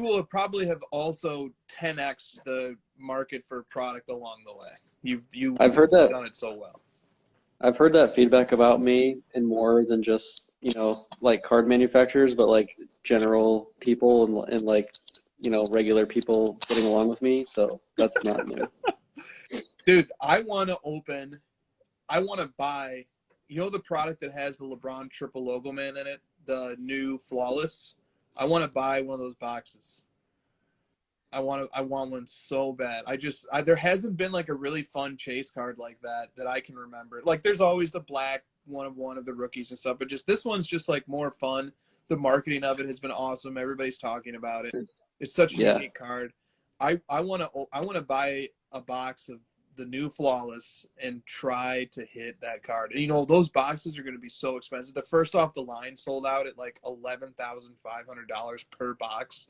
will probably have also 10x the market for product along the way. I've heard that. Done it so well. I've heard that feedback about me in more than just, like card manufacturers, but like general people and like, regular people getting along with me. So that's not new. Dude, I want to buy, the product that has the Lebron triple logo man in it, the new Flawless. I want to buy one of those boxes. I want one so bad. There hasn't been like a really fun chase card like that I can remember. Like there's always the black one of the rookies and stuff, but just this one's just like more fun. The marketing of it has been awesome. Everybody's talking about it. It's such a unique card. I want to buy a box of the new Flawless and try to hit that card. And, those boxes are going to be so expensive. The first off the line sold out at like $11,500 per box.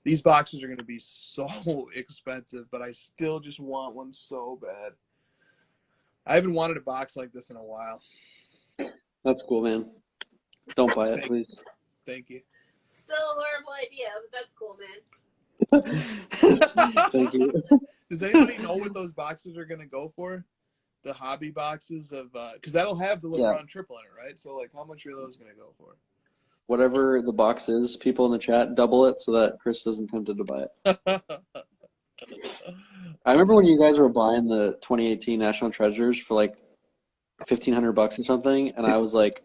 These boxes are going to be so expensive, but I still just want one so bad. I haven't wanted a box like this in a while. That's cool, man. Don't buy it, please. Thank you. Still a horrible idea, but that's cool, man. Thank you. Does anybody know what those boxes are going to go for? The hobby boxes of because that'll have the LeBron triple in it, right? So, like, how much are those going to go for? whatever the box is, people in the chat, double it so that Chris isn't tempted to buy it. I remember when you guys were buying the 2018 National Treasures for like $1,500 or something, and I was like,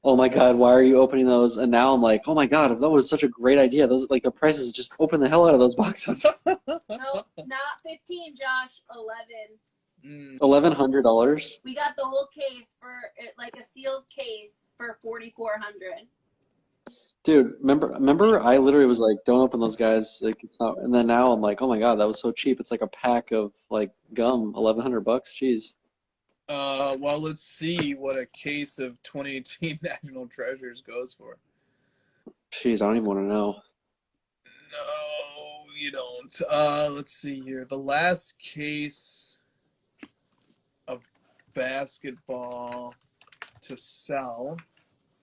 "Oh my God, why are you opening those?" And now I'm like, "Oh my God, that was such a great idea. Those like the prices just open the hell out of those boxes." Nope, not 15, Josh. 11. $1,100. We got the whole case for like a sealed case for 4,400. Dude, remember I literally was like, "Don't open those, guys." Like, it's not, and then now I'm like, "Oh my God, that was so cheap. It's like a pack of like gum, $1,100. Jeez." Well, let's see what a case of 2018 National Treasures goes for. Jeez, I don't even want to know. No, you don't. Let's see here. The last case of basketball to sell. Is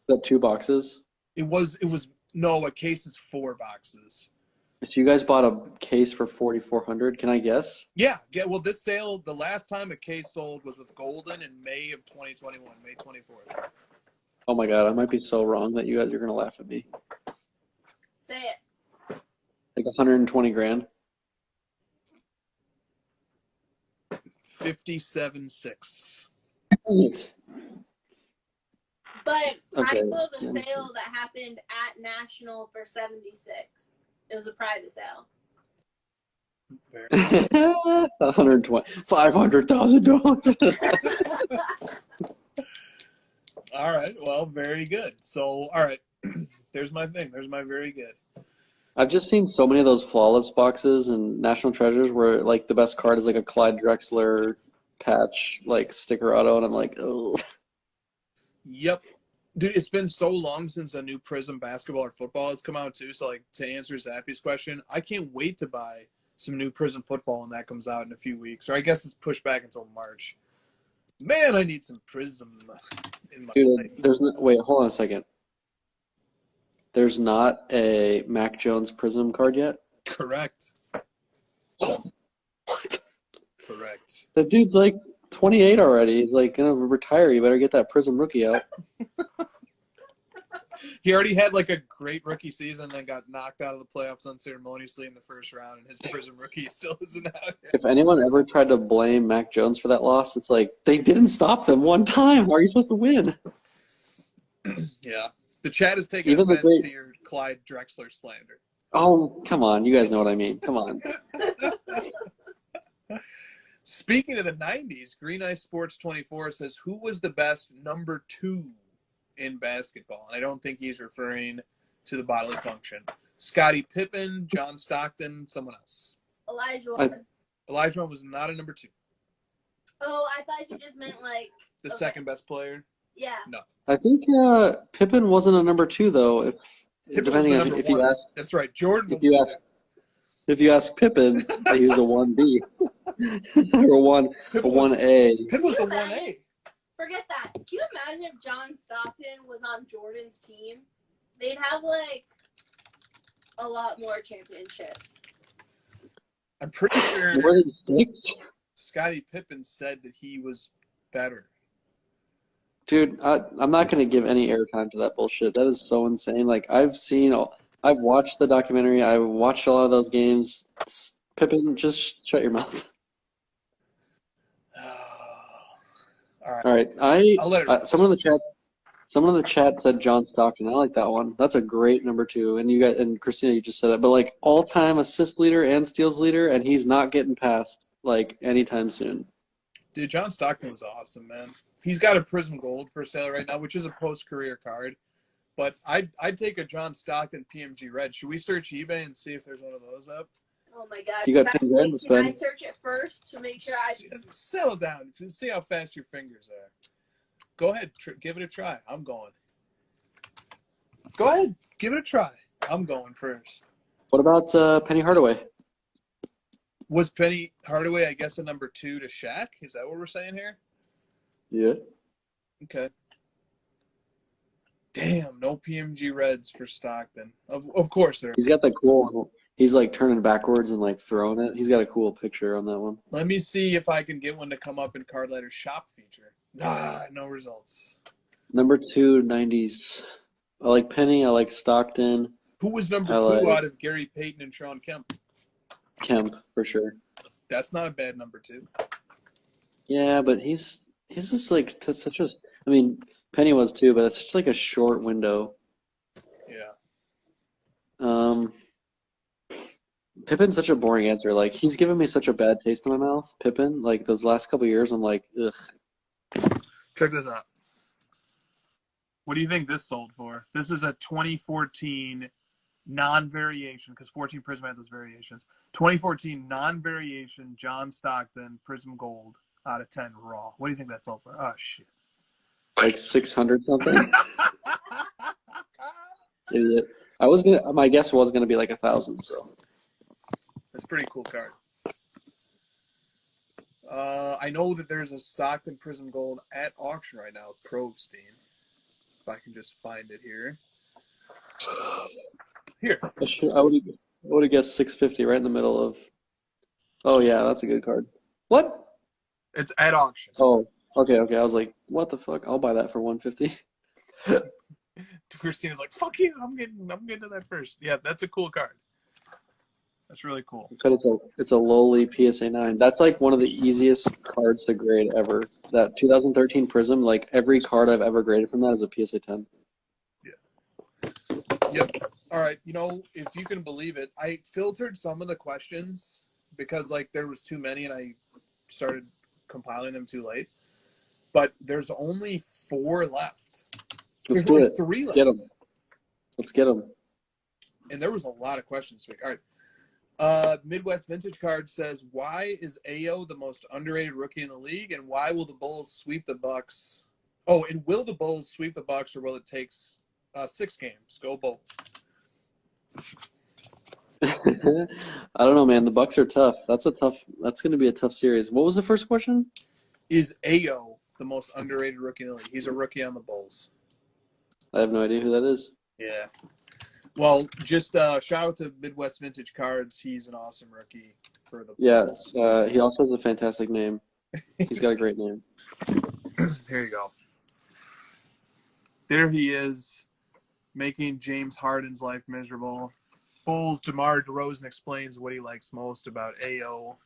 that 2 boxes? It was no, a case is 4 boxes. So you guys bought a case for $4,400. Can I guess? Yeah. Well, this sale, the last time a case sold was with Golden in May of 2021, May 24th. Oh my God, I might be so wrong that you guys are gonna laugh at me. Say it. Like 120 grand. 57.6. Right. But Okay. I know the sale that happened at National for 76. It was a private sale. 120, $500,000. All right. Well, very good. So, all right. There's my thing. There's my very good. I've just seen so many of those flawless boxes and National Treasures where like the best card is like a Clyde Drexler patch, like sticker auto, and I'm like, oh. Yep. Dude, it's been so long since a new Prism basketball or football has come out too. So, like, to answer Zappy's question, I can't wait to buy some new Prism football when that comes out in a few weeks. Or I guess it's pushed back until March. Man, I need some Prism in my Dude, life. there's no, wait, hold on a second. There's not a Mac Jones Prism card yet? Correct. What? Correct. That dude's like 28 already. He's like gonna retire. You better get that Prism rookie out. He already had like a great rookie season, then got knocked out of the playoffs unceremoniously in the first round, and his Prism rookie still isn't out yet. If anyone ever tried to blame Mac Jones for that loss, it's like they didn't stop them one time. How are you supposed to win? Yeah. The chat is taking Even the offense great- to your Clyde Drexler slander. Oh, come on. You guys know what I mean. Come on. Speaking of the 90s, Green Eye Sports 24 says, who was the best number 2 in basketball? And I don't think he's referring to the bodily function. Scottie Pippen, John Stockton, someone else. Elijah. Elijah was not a number 2. Oh, I thought you just meant like The Okay. second best player? yeah. No. I think Pippen wasn't a number 2 though. Pippen was Depending the on number if you 1. ask That's right. Jordan. if you ask Pippen, he was a 1B or a 1A. Pippen was the Can you 1A. Forget that. Can you imagine if John Stockton was on Jordan's team? They'd have like a lot more championships. I'm pretty sure Were they 6? Scottie Pippen said that he was better. Dude, I'm not going to give any airtime to that bullshit. That is so insane. Like, I've watched the documentary. I watched a lot of those games. Pippen, just shut your mouth. All right. All right. I'll let it Someone in the chat said John Stockton. I like that one. That's a great number 2. And you got, and Christina, you just said that. But like all-time assist leader and steals leader, and he's not getting past like anytime soon. Dude, John Stockton was awesome, man. He's got a Prism Gold for sale right now, which is a post-career card. But I'd take a John Stockton PMG Red. Should we search eBay and see if there's one of those up? Oh my god. You got 10 grand to Can I spend. search it first to make sure I Settle down. See how fast your fingers are. Go ahead. Give it a try. I'm going. Go ahead. Give it a try. I'm going first. What about Penny Hardaway? Was Penny Hardaway, I guess, a number 2 to Shaq? Is that what we're saying here? Yeah. Okay. Damn, no PMG Reds for Stockton. Of course there. He's got the cool. He's like turning backwards and like throwing it. He's got a cool picture on that one. Let me see if I can get one to come up in Card Letter Shop feature. Nah, no results. Number 2, 90s. I like Penny. I like Stockton. Who was number I 2 like out of Gary Payton and Sean Kemp? Kemp for sure. That's not a bad number 2. Yeah, but he's just like such a. I mean, Penny was too, but it's just like a short window. Yeah. Pippen's such a boring answer. Like he's given me such a bad taste in my mouth. Pippen, like those last couple years, I'm like, ugh. Check this out. What do you think this sold for? This is a 2014 non-variation, because 14 Prism had those variations. 2014 non-variation John Stockton Prism Gold out of 10 raw. What do you think that sold for? Oh, shit. Like 600 something. Idiot. My guess was gonna be like 1,000. So That's a pretty cool card. I know that there's a Stockton Prism Gold at auction right now, Provstein. If I can just find it here. Here. I would have guessed 650 right in the middle of. Oh yeah, that's a good card. What? It's at auction. Oh, okay. I was like, what the fuck? I'll buy that for 150. Christina's like, fuck you, I'm getting to that first. Yeah, that's a cool card. That's really cool. But it's a lowly PSA 9. That's like one of the easiest cards to grade ever. That 2013 Prism, like every card I've ever graded from that is a PSA 10. Yep. All right. If you can believe it, I filtered some of the questions because like there was too many and I started compiling them too late. But there's only 4 left. Let's There's do only it. 3 left. Get them. Let's get them. And there was a lot of questions this week. All right. Midwest Vintage Card says, why is Ayo the most underrated rookie in the league, and why will the Bulls sweep the Bucks? Oh, and will the Bulls sweep the Bucks, or will it take 6 games? Go Bulls. I don't know, man. The Bucks are tough. That's going to be a tough series. What was the first question? Is Ayo the most underrated rookie in the league? He's a rookie on the Bulls. I have no idea who that is. Yeah. Well, just shout out to Midwest Vintage Cards. He's an awesome rookie for the Bulls. He also has a fantastic name. He's got a great name. Here you go. There he is, making James Harden's life miserable. Bulls DeMar DeRozan explains what he likes most about Ayo.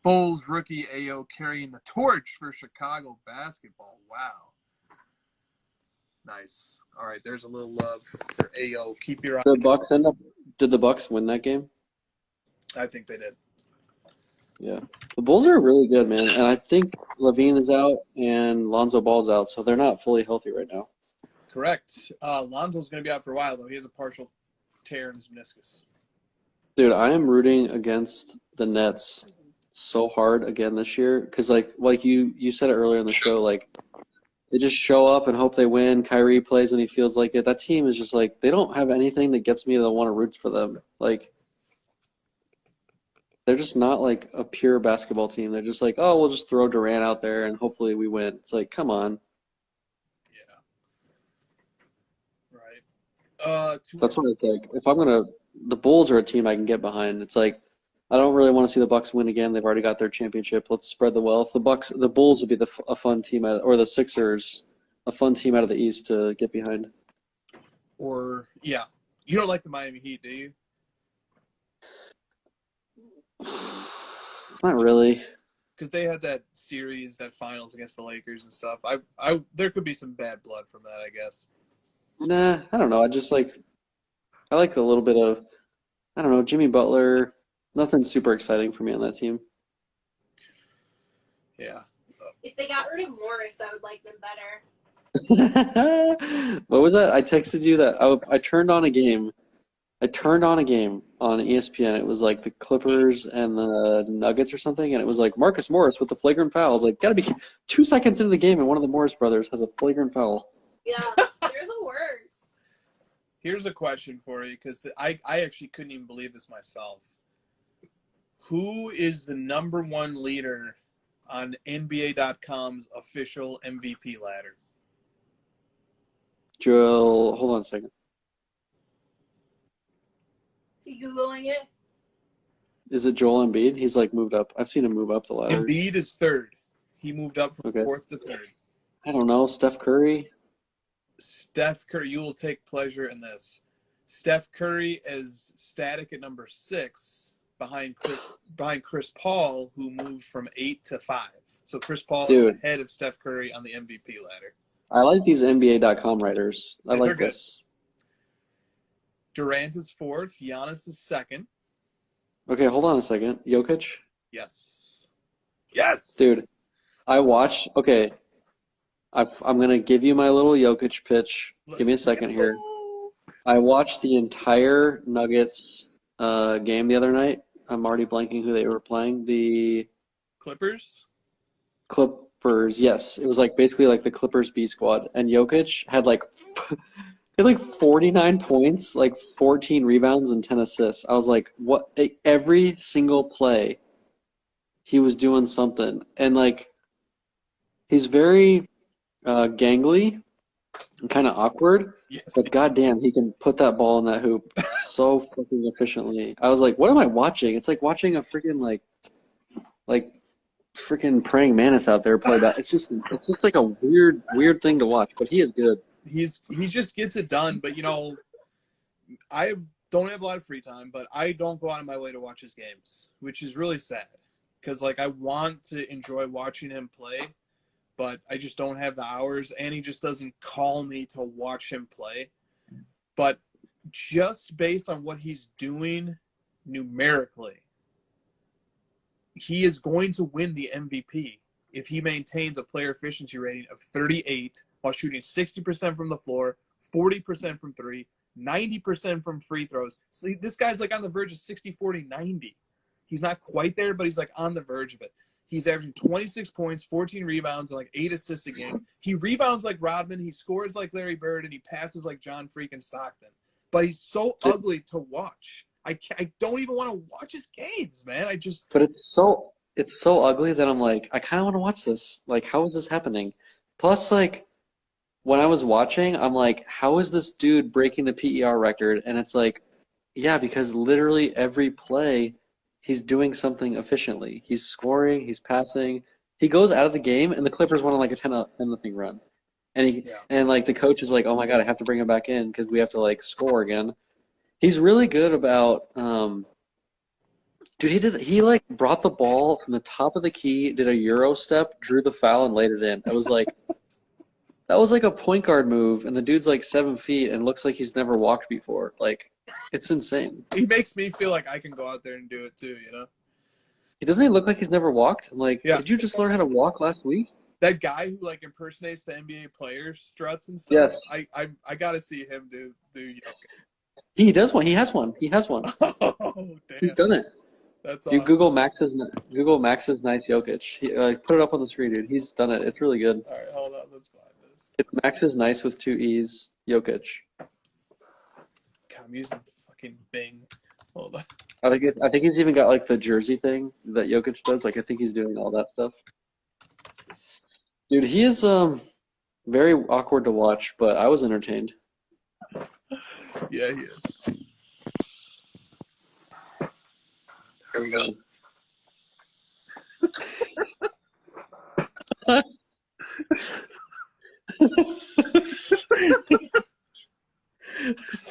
Bulls rookie Ayo carrying the torch for Chicago basketball. Wow. Nice. All right, there's a little love for Ayo. Keep your eye. Did the Bucks win that game? I think they did. Yeah. The Bulls are really good, man. And I think Levine is out and Lonzo Ball's out, so they're not fully healthy right now. Correct. Lonzo's going to be out for a while, though. He has a partial tear in his meniscus. Dude, I am rooting against the Nets so hard again this year because, like you said it earlier in the show, like, they just show up and hope they win. Kyrie plays when he feels like it. That team is just like, they don't have anything that gets me to want to root for them. Like, they're just not like a pure basketball team. They're just like, oh, we'll just throw Durant out there and hopefully we win. It's like, come on. Yeah. Right. That's what it's like. The Bulls are a team I can get behind. It's like, I don't really want to see the Bucks win again. They've already got their championship. Let's spread the wealth. The Bulls would be a fun team, or the Sixers, a fun team out of the East to get behind. Or yeah, you don't like the Miami Heat, do you? Not really. Because they had that series, that finals against the Lakers and stuff. There could be some bad blood from that, I guess. Nah, I don't know. I like a little bit of, I don't know, Jimmy Butler. Nothing super exciting for me on that team. Yeah. If they got rid of Morris, I would like them better. What was that? I texted you that I turned on a game. I turned on a game on ESPN. It was like the Clippers and the Nuggets or something, and it was like Marcus Morris with the flagrant foul. I was like, gotta be 2 seconds into the game, and one of the Morris brothers has a flagrant foul. Yeah, they're the worst. Here's a question for you, because I actually couldn't even believe this myself. Who is the number 1 leader on NBA.com's official MVP ladder? Joel, hold on a second. Is he Googling it? Is it Joel Embiid? He's like moved up. I've seen him move up the ladder. Embiid is 3rd. He moved up from 4th to 3rd. I don't know. Steph Curry? Steph Curry, you will take pleasure in this. Steph Curry is static at number 6 behind Chris Paul, who moved from 8 to 5. So Chris Paul is ahead of Steph Curry on the MVP ladder. I like these NBA.com writers. I Yeah, like this. Durant is 4th. Giannis is 2nd. Okay, hold on a second. Jokic? Yes. Yes! Dude, I watched. Okay, I'm going to give you my little Jokic pitch. Give me a second here. I watched the entire Nuggets game the other night. I'm already blanking who they were playing. The Clippers? Clippers, yes. It was like basically like the Clippers B squad. And Jokic had like 49 points, like 14 rebounds and 10 assists. I was like, what? Every single play, he was doing something. And like, he's very gangly and kind of awkward. Yes. But goddamn, he can put that ball in that hoop so fucking efficiently. I was like, what am I watching? It's like watching a freaking like freaking praying mantis out there play that. It's just like a weird thing to watch. But he is good. He just gets it done. But I don't have a lot of free time, but I don't go out of my way to watch his games, which is really sad because like I want to enjoy watching him play, but I just don't have the hours, and he just doesn't call me to watch him play. But just based on what he's doing numerically, he is going to win the MVP if he maintains a player efficiency rating of 38 while shooting 60% from the floor, 40% from 3, 90% from free throws. So this guy's like on the verge of 60, 40, 90. He's not quite there, but he's like on the verge of it. He's averaging 26 points, 14 rebounds, and like 8 assists a game. He rebounds like Rodman. He scores like Larry Bird, and he passes like John freaking Stockton. But he's so ugly to watch. I don't even want to watch his games, man. But it's so ugly that I'm like, I kind of want to watch this. Like, how is this happening? Plus, like, when I was watching, I'm like, how is this dude breaking the PER record? And it's like, yeah, because literally every play, he's doing something efficiently. He's scoring, he's passing. He goes out of the game, and the Clippers went on like a 10-0 run. And like the coach is like, oh my God, I have to bring him back in because we have to like score again. He's really good about dude, he like brought the ball from the top of the key, did a Euro step, drew the foul, and laid it in. It was like that was like a point guard move, and the dude's like 7 feet and looks like he's never walked before. Like, it's insane. He makes me feel like I can go out there and do it too, Doesn't he look like he's never walked? I'm like, Yeah. Did you just learn how to walk last week? That guy who like impersonates the NBA players, struts and stuff. Yes. I gotta see him do He does one. He has one. Oh damn! He's done it. That's You awesome. Google Max's nice Jokic. Put it up on the screen, dude. He's done it. It's really good. All right, hold on. Let's find this. It's Max's nice with 2 E's. Jokic. God, I'm using fucking Bing. Hold on. I think he's even got like the jersey thing that Jokic does. Like I think he's doing all that stuff. Dude, he is very awkward to watch, but I was entertained. Yeah, he is. There we go.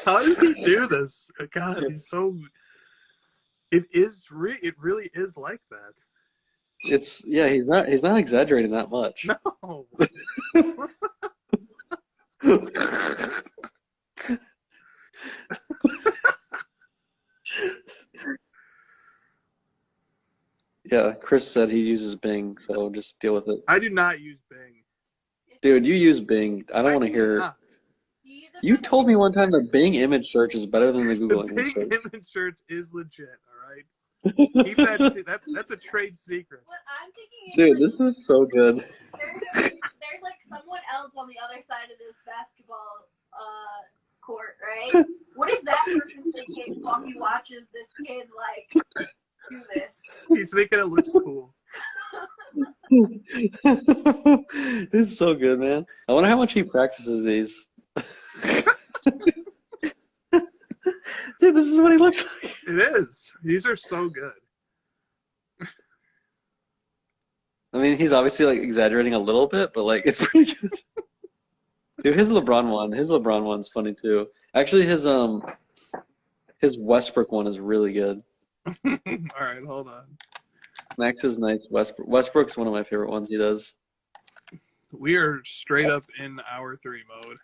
How does he do this? God, he's so. It really is like that. He's not exaggerating that much. No. Yeah, Chris said he uses Bing, so just deal with it. I do not use Bing. Dude, you use Bing. I don't want to hear. Not. You told me one time that Bing image search is better than the Google The image Bing search. image search is legit. All right. Keep that. That's a trade secret. What I'm thinking is Dude, like, this is so good. there's like someone else on the other side of this basketball court, right? What is that person thinking while he watches this kid like do this? He's making it look cool. It's so good, man. I wonder how much he practices these. Dude, this is what he looks like. It is. These are so good. I mean, he's obviously like exaggerating a little bit, but like it's pretty good. Dude, his LeBron one's funny too. Actually, his Westbrook one is really good. All right, hold on. Max is nice. Westbrook's one of my favorite ones he does. We are straight up in hour 3 mode.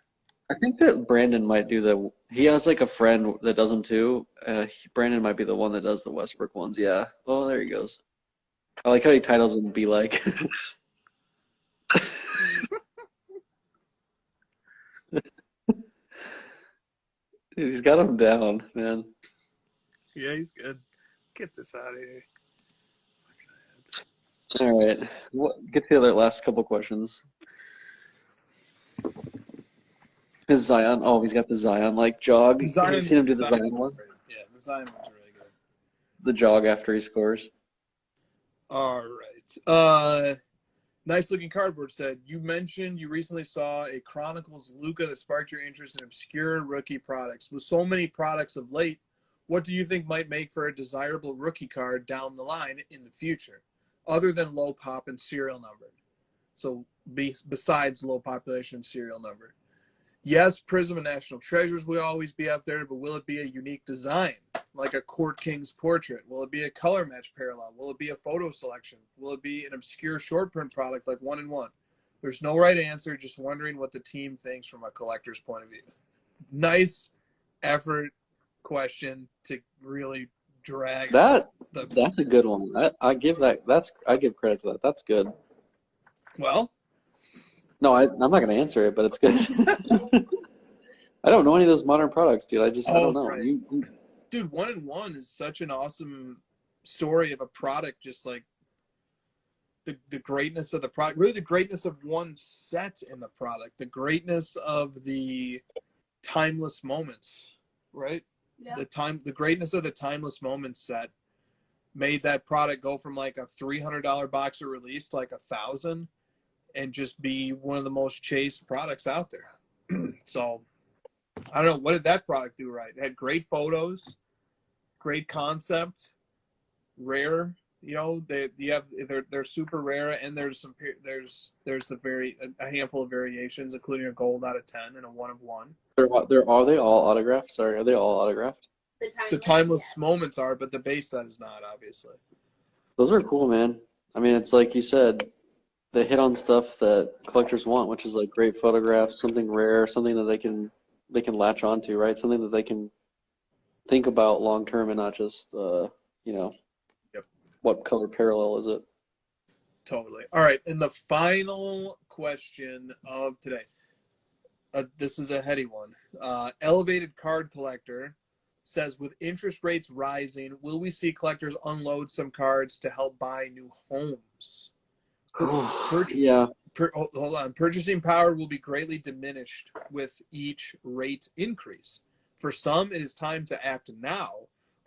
I think that Brandon might do he has like a friend that does them too. Brandon might be the one that does the Westbrook ones. Yeah. Oh, there he goes. I like how he titles them "Be Like." Dude, he's got him down, man. Yeah, he's good. Get this out of here. All right. Get to the other last couple questions. His Zion. Oh, he's got the Zion like jog. Have you seen him do the Zion one? Yeah, the Zion one's really good. The jog after he scores. All right. Nice looking cardboard said, you mentioned you recently saw a Chronicles Luka that sparked your interest in obscure rookie products. With so many products of late, what do you think might make for a desirable rookie card down the line in the future, other than low pop and serial numbered? So besides low population and serial numbered. Yes, Prism and National Treasures will always be up there, but will it be a unique design, like a Court King's portrait? Will it be a color match parallel? Will it be a photo selection? Will it be an obscure short print product like 1-in-1? There's no right answer, just wondering what the team thinks from a collector's point of view. Nice effort question to really drag that. That's a good one. I give credit to that. That's good. Well, no, I'm not going to answer it, but it's good. I don't know any of those modern products, dude. I don't know. Right. Dude, 1-in-1 is such an awesome story of a product, just like the greatness of the product, really the greatness of one set in the product, the greatness of the timeless moments, right? Yeah. The greatness of the timeless moments set made that product go from like a $300 box of release to like $1,000 and just be one of the most chased products out there. So I don't know, what did that product do right? It had great photos, great concept, rare. You know, they're super rare, and there's a handful of variations, including a gold out of 10 and a 1-of-1. Are they all autographed? Sorry, are they all autographed? The timeless moments are, but the base set is not, obviously. Those are cool, man. I mean, it's like you said, they hit on stuff that collectors want, which is like great photographs, something rare, something that they can latch onto, right? Something that they can think about long term and not just Yep. What color parallel is it? Totally. All right, and the final question of today. This is a heady one. Elevated Card Collector says, with interest rates rising, will we see collectors unload some cards to help buy new homes? Yeah. Hold on. Purchasing power will be greatly diminished with each rate increase. For some, it is time to act now,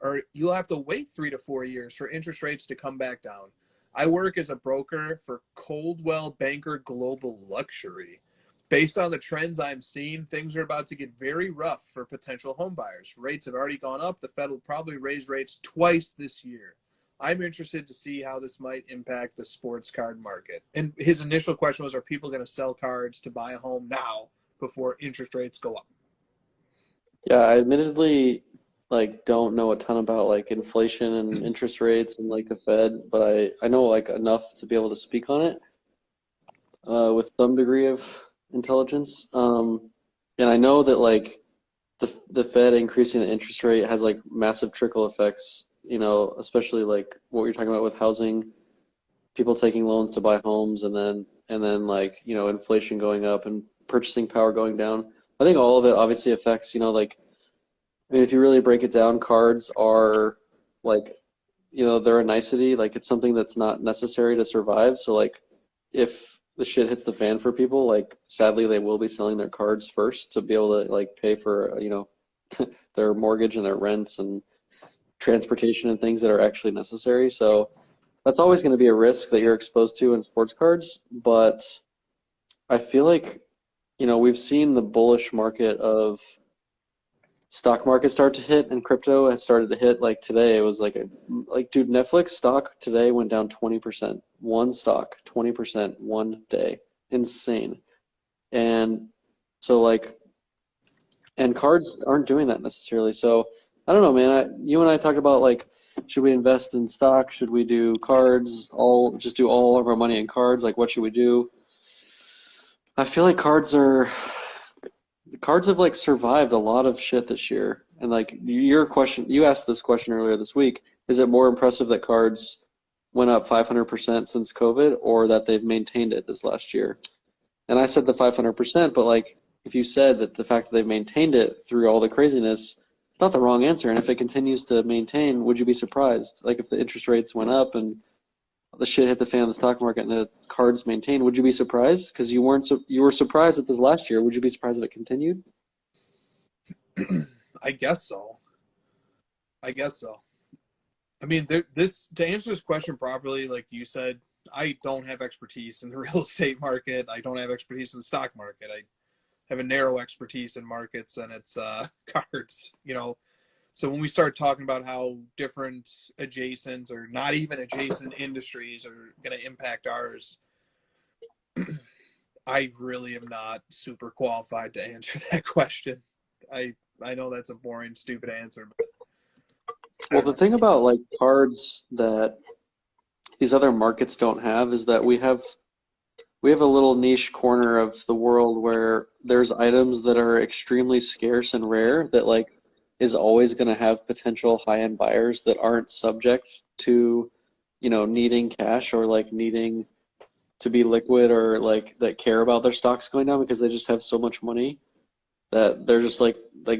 or you'll have to wait 3 to 4 years for interest rates to come back down. I work as a broker for Coldwell Banker Global Luxury. Based on the trends I'm seeing, things are about to get very rough for potential home buyers. Rates have already gone up. The Fed will probably raise rates twice this year. I'm interested to see how this might impact the sports card market. And his initial question was, are people going to sell cards to buy a home now before interest rates go up? Yeah, I admittedly don't know a ton about like inflation and interest rates and like the Fed, but I know like enough to be able to speak on it with some degree of intelligence. And I know that like the Fed increasing the interest rate has like massive trickle effects, especially like what you're talking about with housing, people taking loans to buy homes, and then like, inflation going up and purchasing power going down. I think all of it obviously affects, if you really break it down, cards are like, they're a nicety. Like it's something that's not necessary to survive. So like if the shit hits the fan for people, like sadly they will be selling their cards first to be able to like pay for, their mortgage and their rents and transportation and things that are actually necessary. So that's always going to be a risk that you're exposed to in sports cards. But I feel like, we've seen the bullish market of stock market start to hit, and crypto has started to hit. Like today, it was dude, Netflix stock today went down 20%. One stock, 20% one day. Insane. And So like, and cards aren't doing that necessarily. So I don't know, man. You and I talked about like, should we invest in stock? Should we do cards? Just do all of our money in cards? Like, what should we do? I feel like cards have like survived a lot of shit this year. And like you asked this question earlier this week. Is it more impressive that cards went up 500% since COVID, or that they've maintained it this last year? And I said the 500%, but like if you said that the fact that they've maintained it through all the craziness, not the wrong answer. And if it continues to maintain, would you be surprised? Like if the interest rates went up and the shit hit the fan in the stock market and the cards maintained, would you be surprised? Because you were surprised at this last year. Would you be surprised if it continued? I guess so. I mean, to answer this question properly, like you said, I don't have expertise in the real estate market. I don't have expertise in the stock market. I have a narrow expertise in markets, and it's cards, you know. So when we start talking about how different adjacent or not even adjacent industries are going to impact ours, I really am not super qualified to answer that question. I know that's a boring, stupid answer, but well, the thing about like cards that these other markets don't have is that we have a little niche corner of the world where there's items that are extremely scarce and rare that like is always going to have potential high-end buyers that aren't subject to, you know, needing cash or like needing to be liquid, or like that care about their stocks going down because they just have so much money that they're just like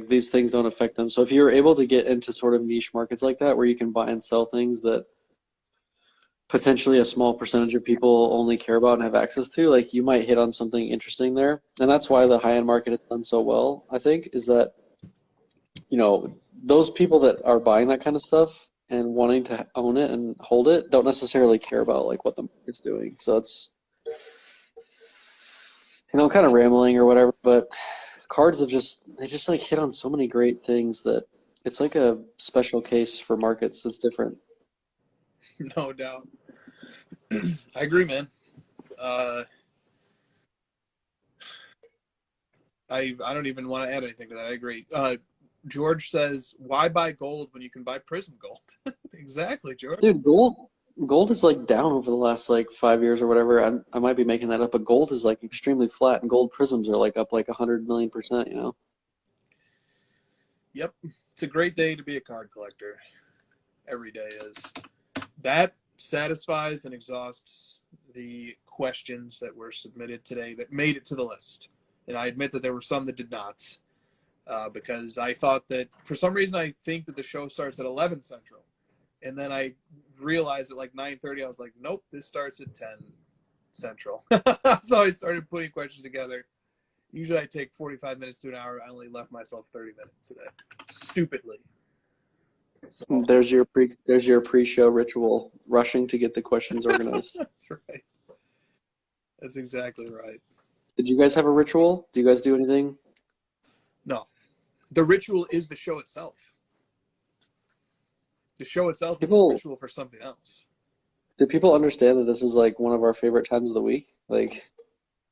these things don't affect them. So if you're able to get into sort of niche markets like that where you can buy and sell things that potentially a small percentage of people only care about and have access to, like you might hit on something interesting there. And that's why the high-end market has done so well, I think, is that, you know, those people that are buying that kind of stuff and wanting to own it and hold it don't necessarily care about like what the market's doing. So it's, you know, kind of rambling or whatever, but cards they just like hit on so many great things that it's like a special case for markets. It's different. no doubt. I agree, man. I don't even want to add anything to that. I agree. George says, why buy gold when you can buy Prism gold? Exactly, George. Dude, gold is like down over the last like 5 years or whatever. I might be making that up, but gold is like extremely flat, and gold prisms are like up like 100 million%, you know? Yep. It's a great day to be a card collector. Every day is. That satisfies and exhausts the questions that were submitted today that made it to the list. And I admit that there were some that did not. Because I thought that, for some reason, I think that the show starts at 11 Central. And then I realized at like 9:30, I was like, nope, this starts at 10 Central. So I started putting questions together. Usually I take 45 minutes to an hour. I only left myself 30 minutes today. Stupidly. So, There's your pre-show ritual, rushing to get the questions organized. that's right. That's exactly right. Did you guys have a ritual? Do you guys do anything? No. The ritual is the show itself. The show itself is a ritual for something else. Do people understand that this is like one of our favorite times of the week? Like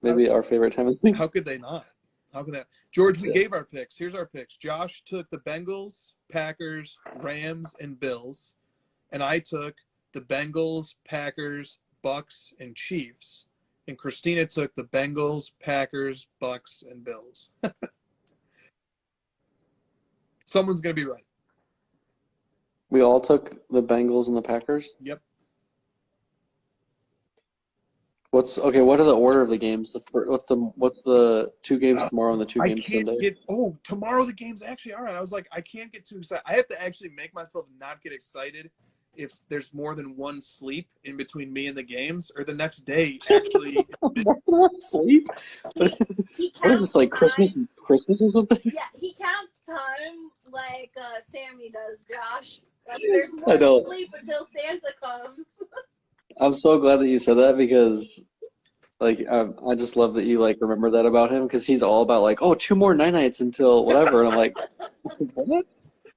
maybe our favorite time of the week? How could they not? George, we gave our picks. Here's our picks. Josh took the Bengals, Packers, Rams, and Bills. And I took the Bengals, Packers, Bucks, and Chiefs. And Christina took the Bengals, Packers, Bucks, and Bills. Someone's going to be right. We all took the Bengals and the Packers? Yep. What are the order of the games? What's the two games tomorrow and the two games Sunday? Tomorrow the games actually are. I was like, I can't get too excited. I have to actually make myself not get excited if there's more than one sleep in between me and the games, or the next day actually. More than one sleep? He What is this, like Christmas or something? Yeah, he counts time like Sammy does, Josh. Like, there's more sleep until Santa comes. I'm so glad that you said that, because like I just love that you like remember that about him, because he's all about like, 2 more nights until whatever, and I'm like, what?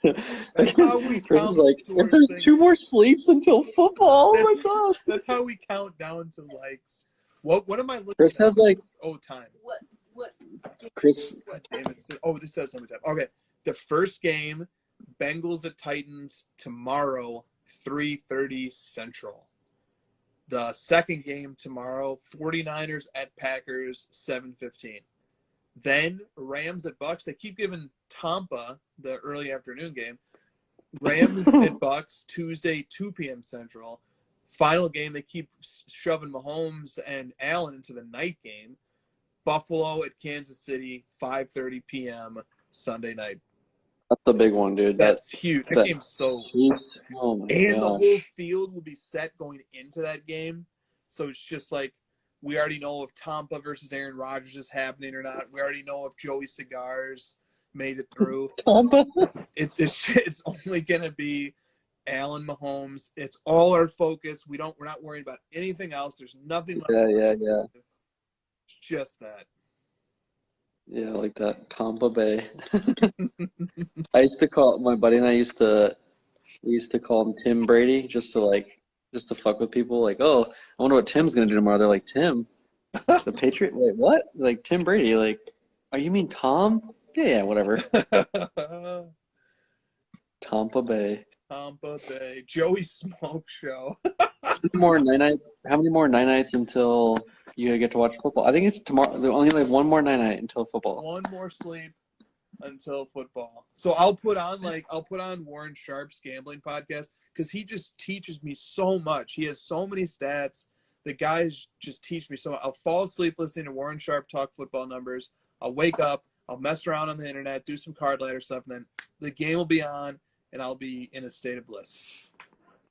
That's how we count. Like, there's 2 more sleeps until football. Oh my god! That's how we count down to likes. What am I looking Chris at? has like time. What? Chris, God damn it. Oh, this says something. Okay. The first game, Bengals at Titans tomorrow, 3:30 Central. The second game tomorrow, 49ers at Packers, 7:15. Then Rams at Bucks. They keep giving Tampa the early afternoon game. Rams at Bucks, Tuesday, 2 p.m. Central. Final game, they keep shoving Mahomes and Allen into the night game. Buffalo at Kansas City, 5:30 p.m. Sunday night. that's the big one, dude. That's huge. That game's so Oh my and the gosh. whole field will be set going into that game. So it's just like we already know if Tampa versus Aaron Rodgers is happening or not. We already know if Joey Cigars made it through. It's only gonna be Allen Mahomes. It's all our focus. We're not worrying about anything else. There's nothing left. Yeah. It's just that. Yeah, like that Tampa Bay. I used to call my buddy and we used to call him Tim Brady just to fuck with people. Like, oh, I wonder what Tim's gonna do tomorrow. They're like, Tim, the Patriot? Wait, what? Like Tim Brady? Like, oh, you mean Tom? Yeah, whatever. Tampa Bay. Tampa Bay. Joey Smoke Show. How many more night nights until you get to watch football? I think it's tomorrow. They only have one more night until football. One more sleep until football. So I'll put on Warren Sharp's gambling podcast because he just teaches me so much. He has so many stats. The guys just teach me so much. I'll fall asleep listening to Warren Sharp talk football numbers. I'll wake up. I'll mess around on the internet, do some card ladder stuff, and then the game will be on, and I'll be in a state of bliss.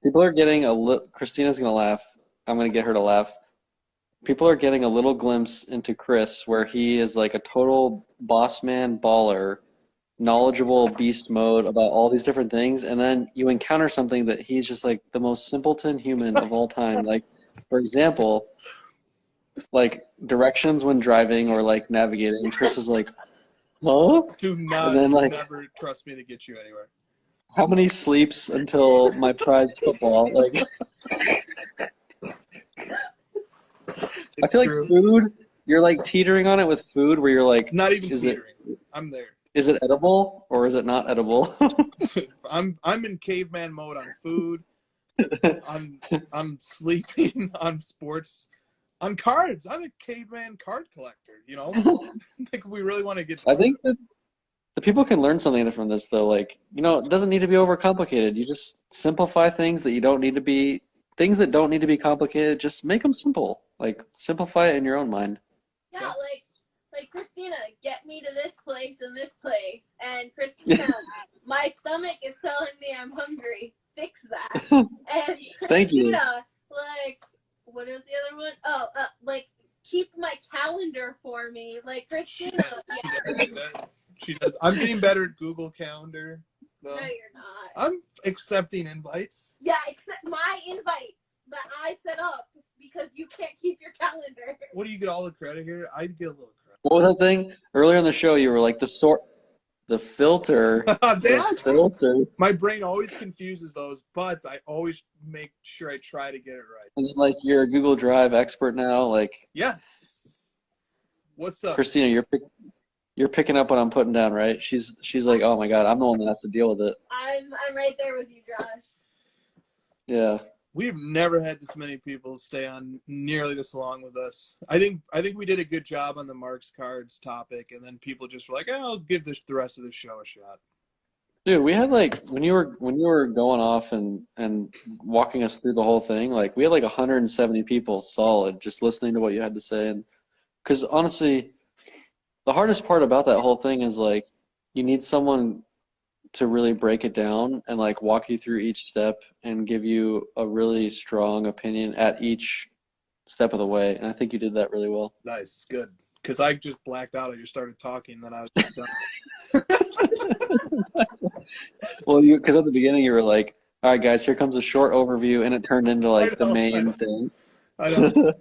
People are getting Christina's gonna laugh. I'm gonna get her to laugh. People are getting a little glimpse into Chris where he is like a total boss man baller, knowledgeable beast mode about all these different things, and then you encounter something that he's just like the most simpleton human of all time. Like, for example, like directions when driving or like navigating. Chris is like, huh? Do not never trust me to get you anywhere. How many sleeps until my prize football? Like, I feel like food. You're like teetering on it with food, where you're like, not even teetering. I'm there. Is it edible or is it not edible? I'm in caveman mode on food. I'm sleeping on sports, on cards. I'm a caveman card collector. You know, like we really want to get. I think that the people can learn something from this, though. Like, you know, it doesn't need to be overcomplicated. You just simplify things that don't need to be complicated. Just make them simple. Like, simplify it in your own mind. Yeah, yes. like Christina, get me to this place and this place, and Christina, my stomach is telling me I'm hungry. Fix that. And Christina, thank you. Like, what is the other one? Oh, like keep my calendar for me. Like Christina. She does. I'm getting better at Google Calendar. No, you're not. I'm accepting invites. Yeah, except my invites that I set up because you can't keep your calendar. What do you get all the credit here? I get a little credit. What was that thing earlier in the show? You were like the filter. The filter. My brain always confuses those, but I always make sure I try to get it right. And then, like, you're a Google Drive expert now. Like, yes. What's up, Christina? You're picking up what I'm putting down, right? She's like, oh my God, I'm the one that has to deal with it. I'm right there with you, Josh. Yeah. We've never had this many people stay on nearly this long with us. I think we did a good job on the Marks cards topic, and then people just were like, oh, I'll give the rest of the show a shot. Dude, we had like when you were going off and walking us through the whole thing, like we had like 170 people solid just listening to what you had to say, and because honestly, the hardest part about that whole thing is like you need someone to really break it down and like walk you through each step and give you a really strong opinion at each step of the way. And I think you did that really well. Nice, good. Because I just blacked out. I just started talking, and then I was just done. Well, because at the beginning you were like, all right, guys, here comes a short overview, and it turned into like the main thing. I know.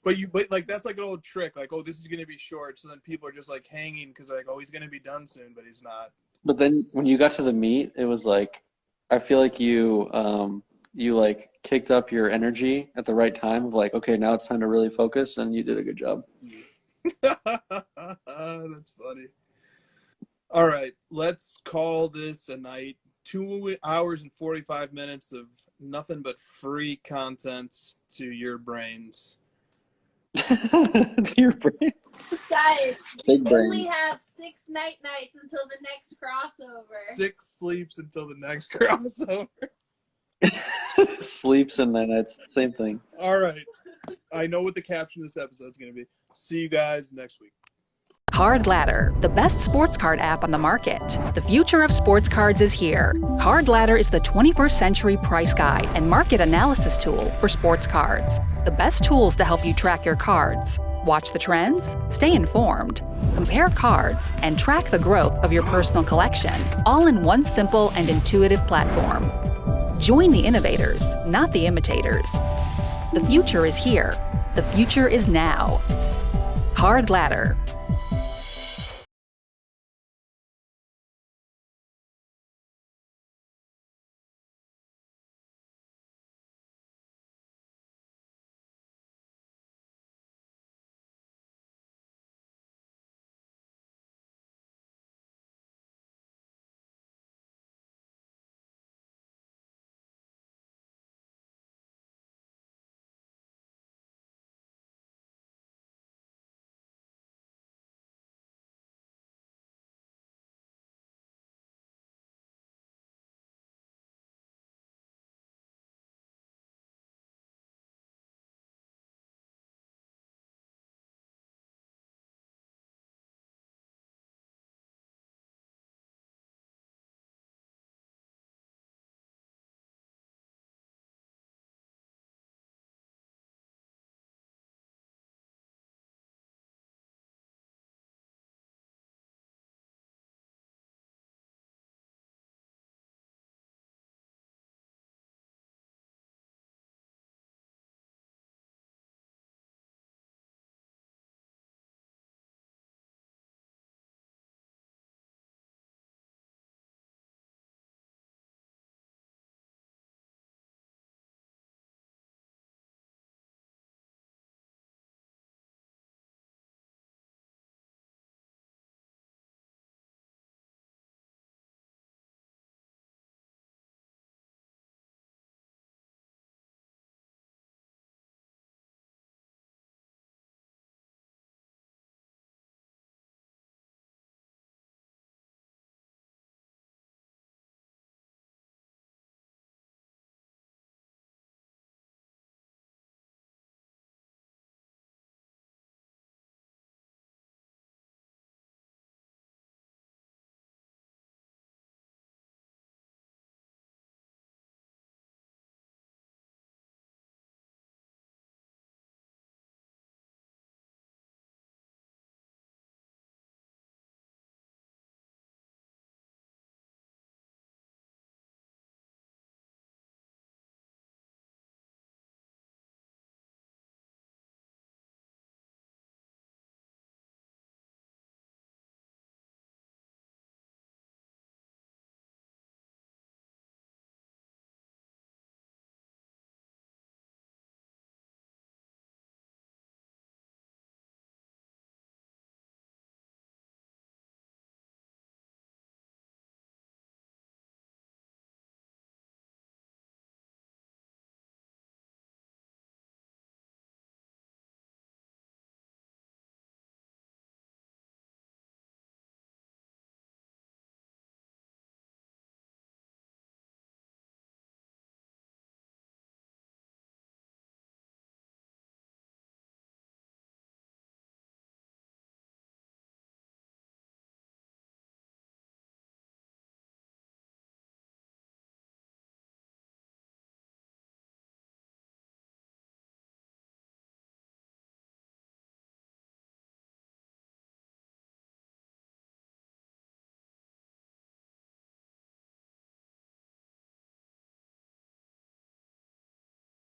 But like that's like an old trick. Like, oh, this is gonna be short, so then people are just like hanging because like, oh, he's gonna be done soon, but he's not. But then when you got to the meat, it was like, I feel like you like kicked up your energy at the right time of like, okay, now it's time to really focus, and you did a good job. That's funny. All right, let's call this a night. 2 hours and 45 minutes of nothing but free content to your brains. To your brain. Guys, Big we brain. only have 6 nights until the next crossover. 6 sleeps until the next crossover. Sleeps and nights, same thing. All right. I know what the caption of this episode is going to be. See you guys next week. Card Ladder, the best sports card app on the market. The future of sports cards is here. Card Ladder is the 21st century price guide and market analysis tool for sports cards. The best tools to help you track your cards. Watch the trends, stay informed, compare cards, and track the growth of your personal collection, all in one simple and intuitive platform. Join the innovators, not the imitators. The future is here. The future is now. Card Ladder.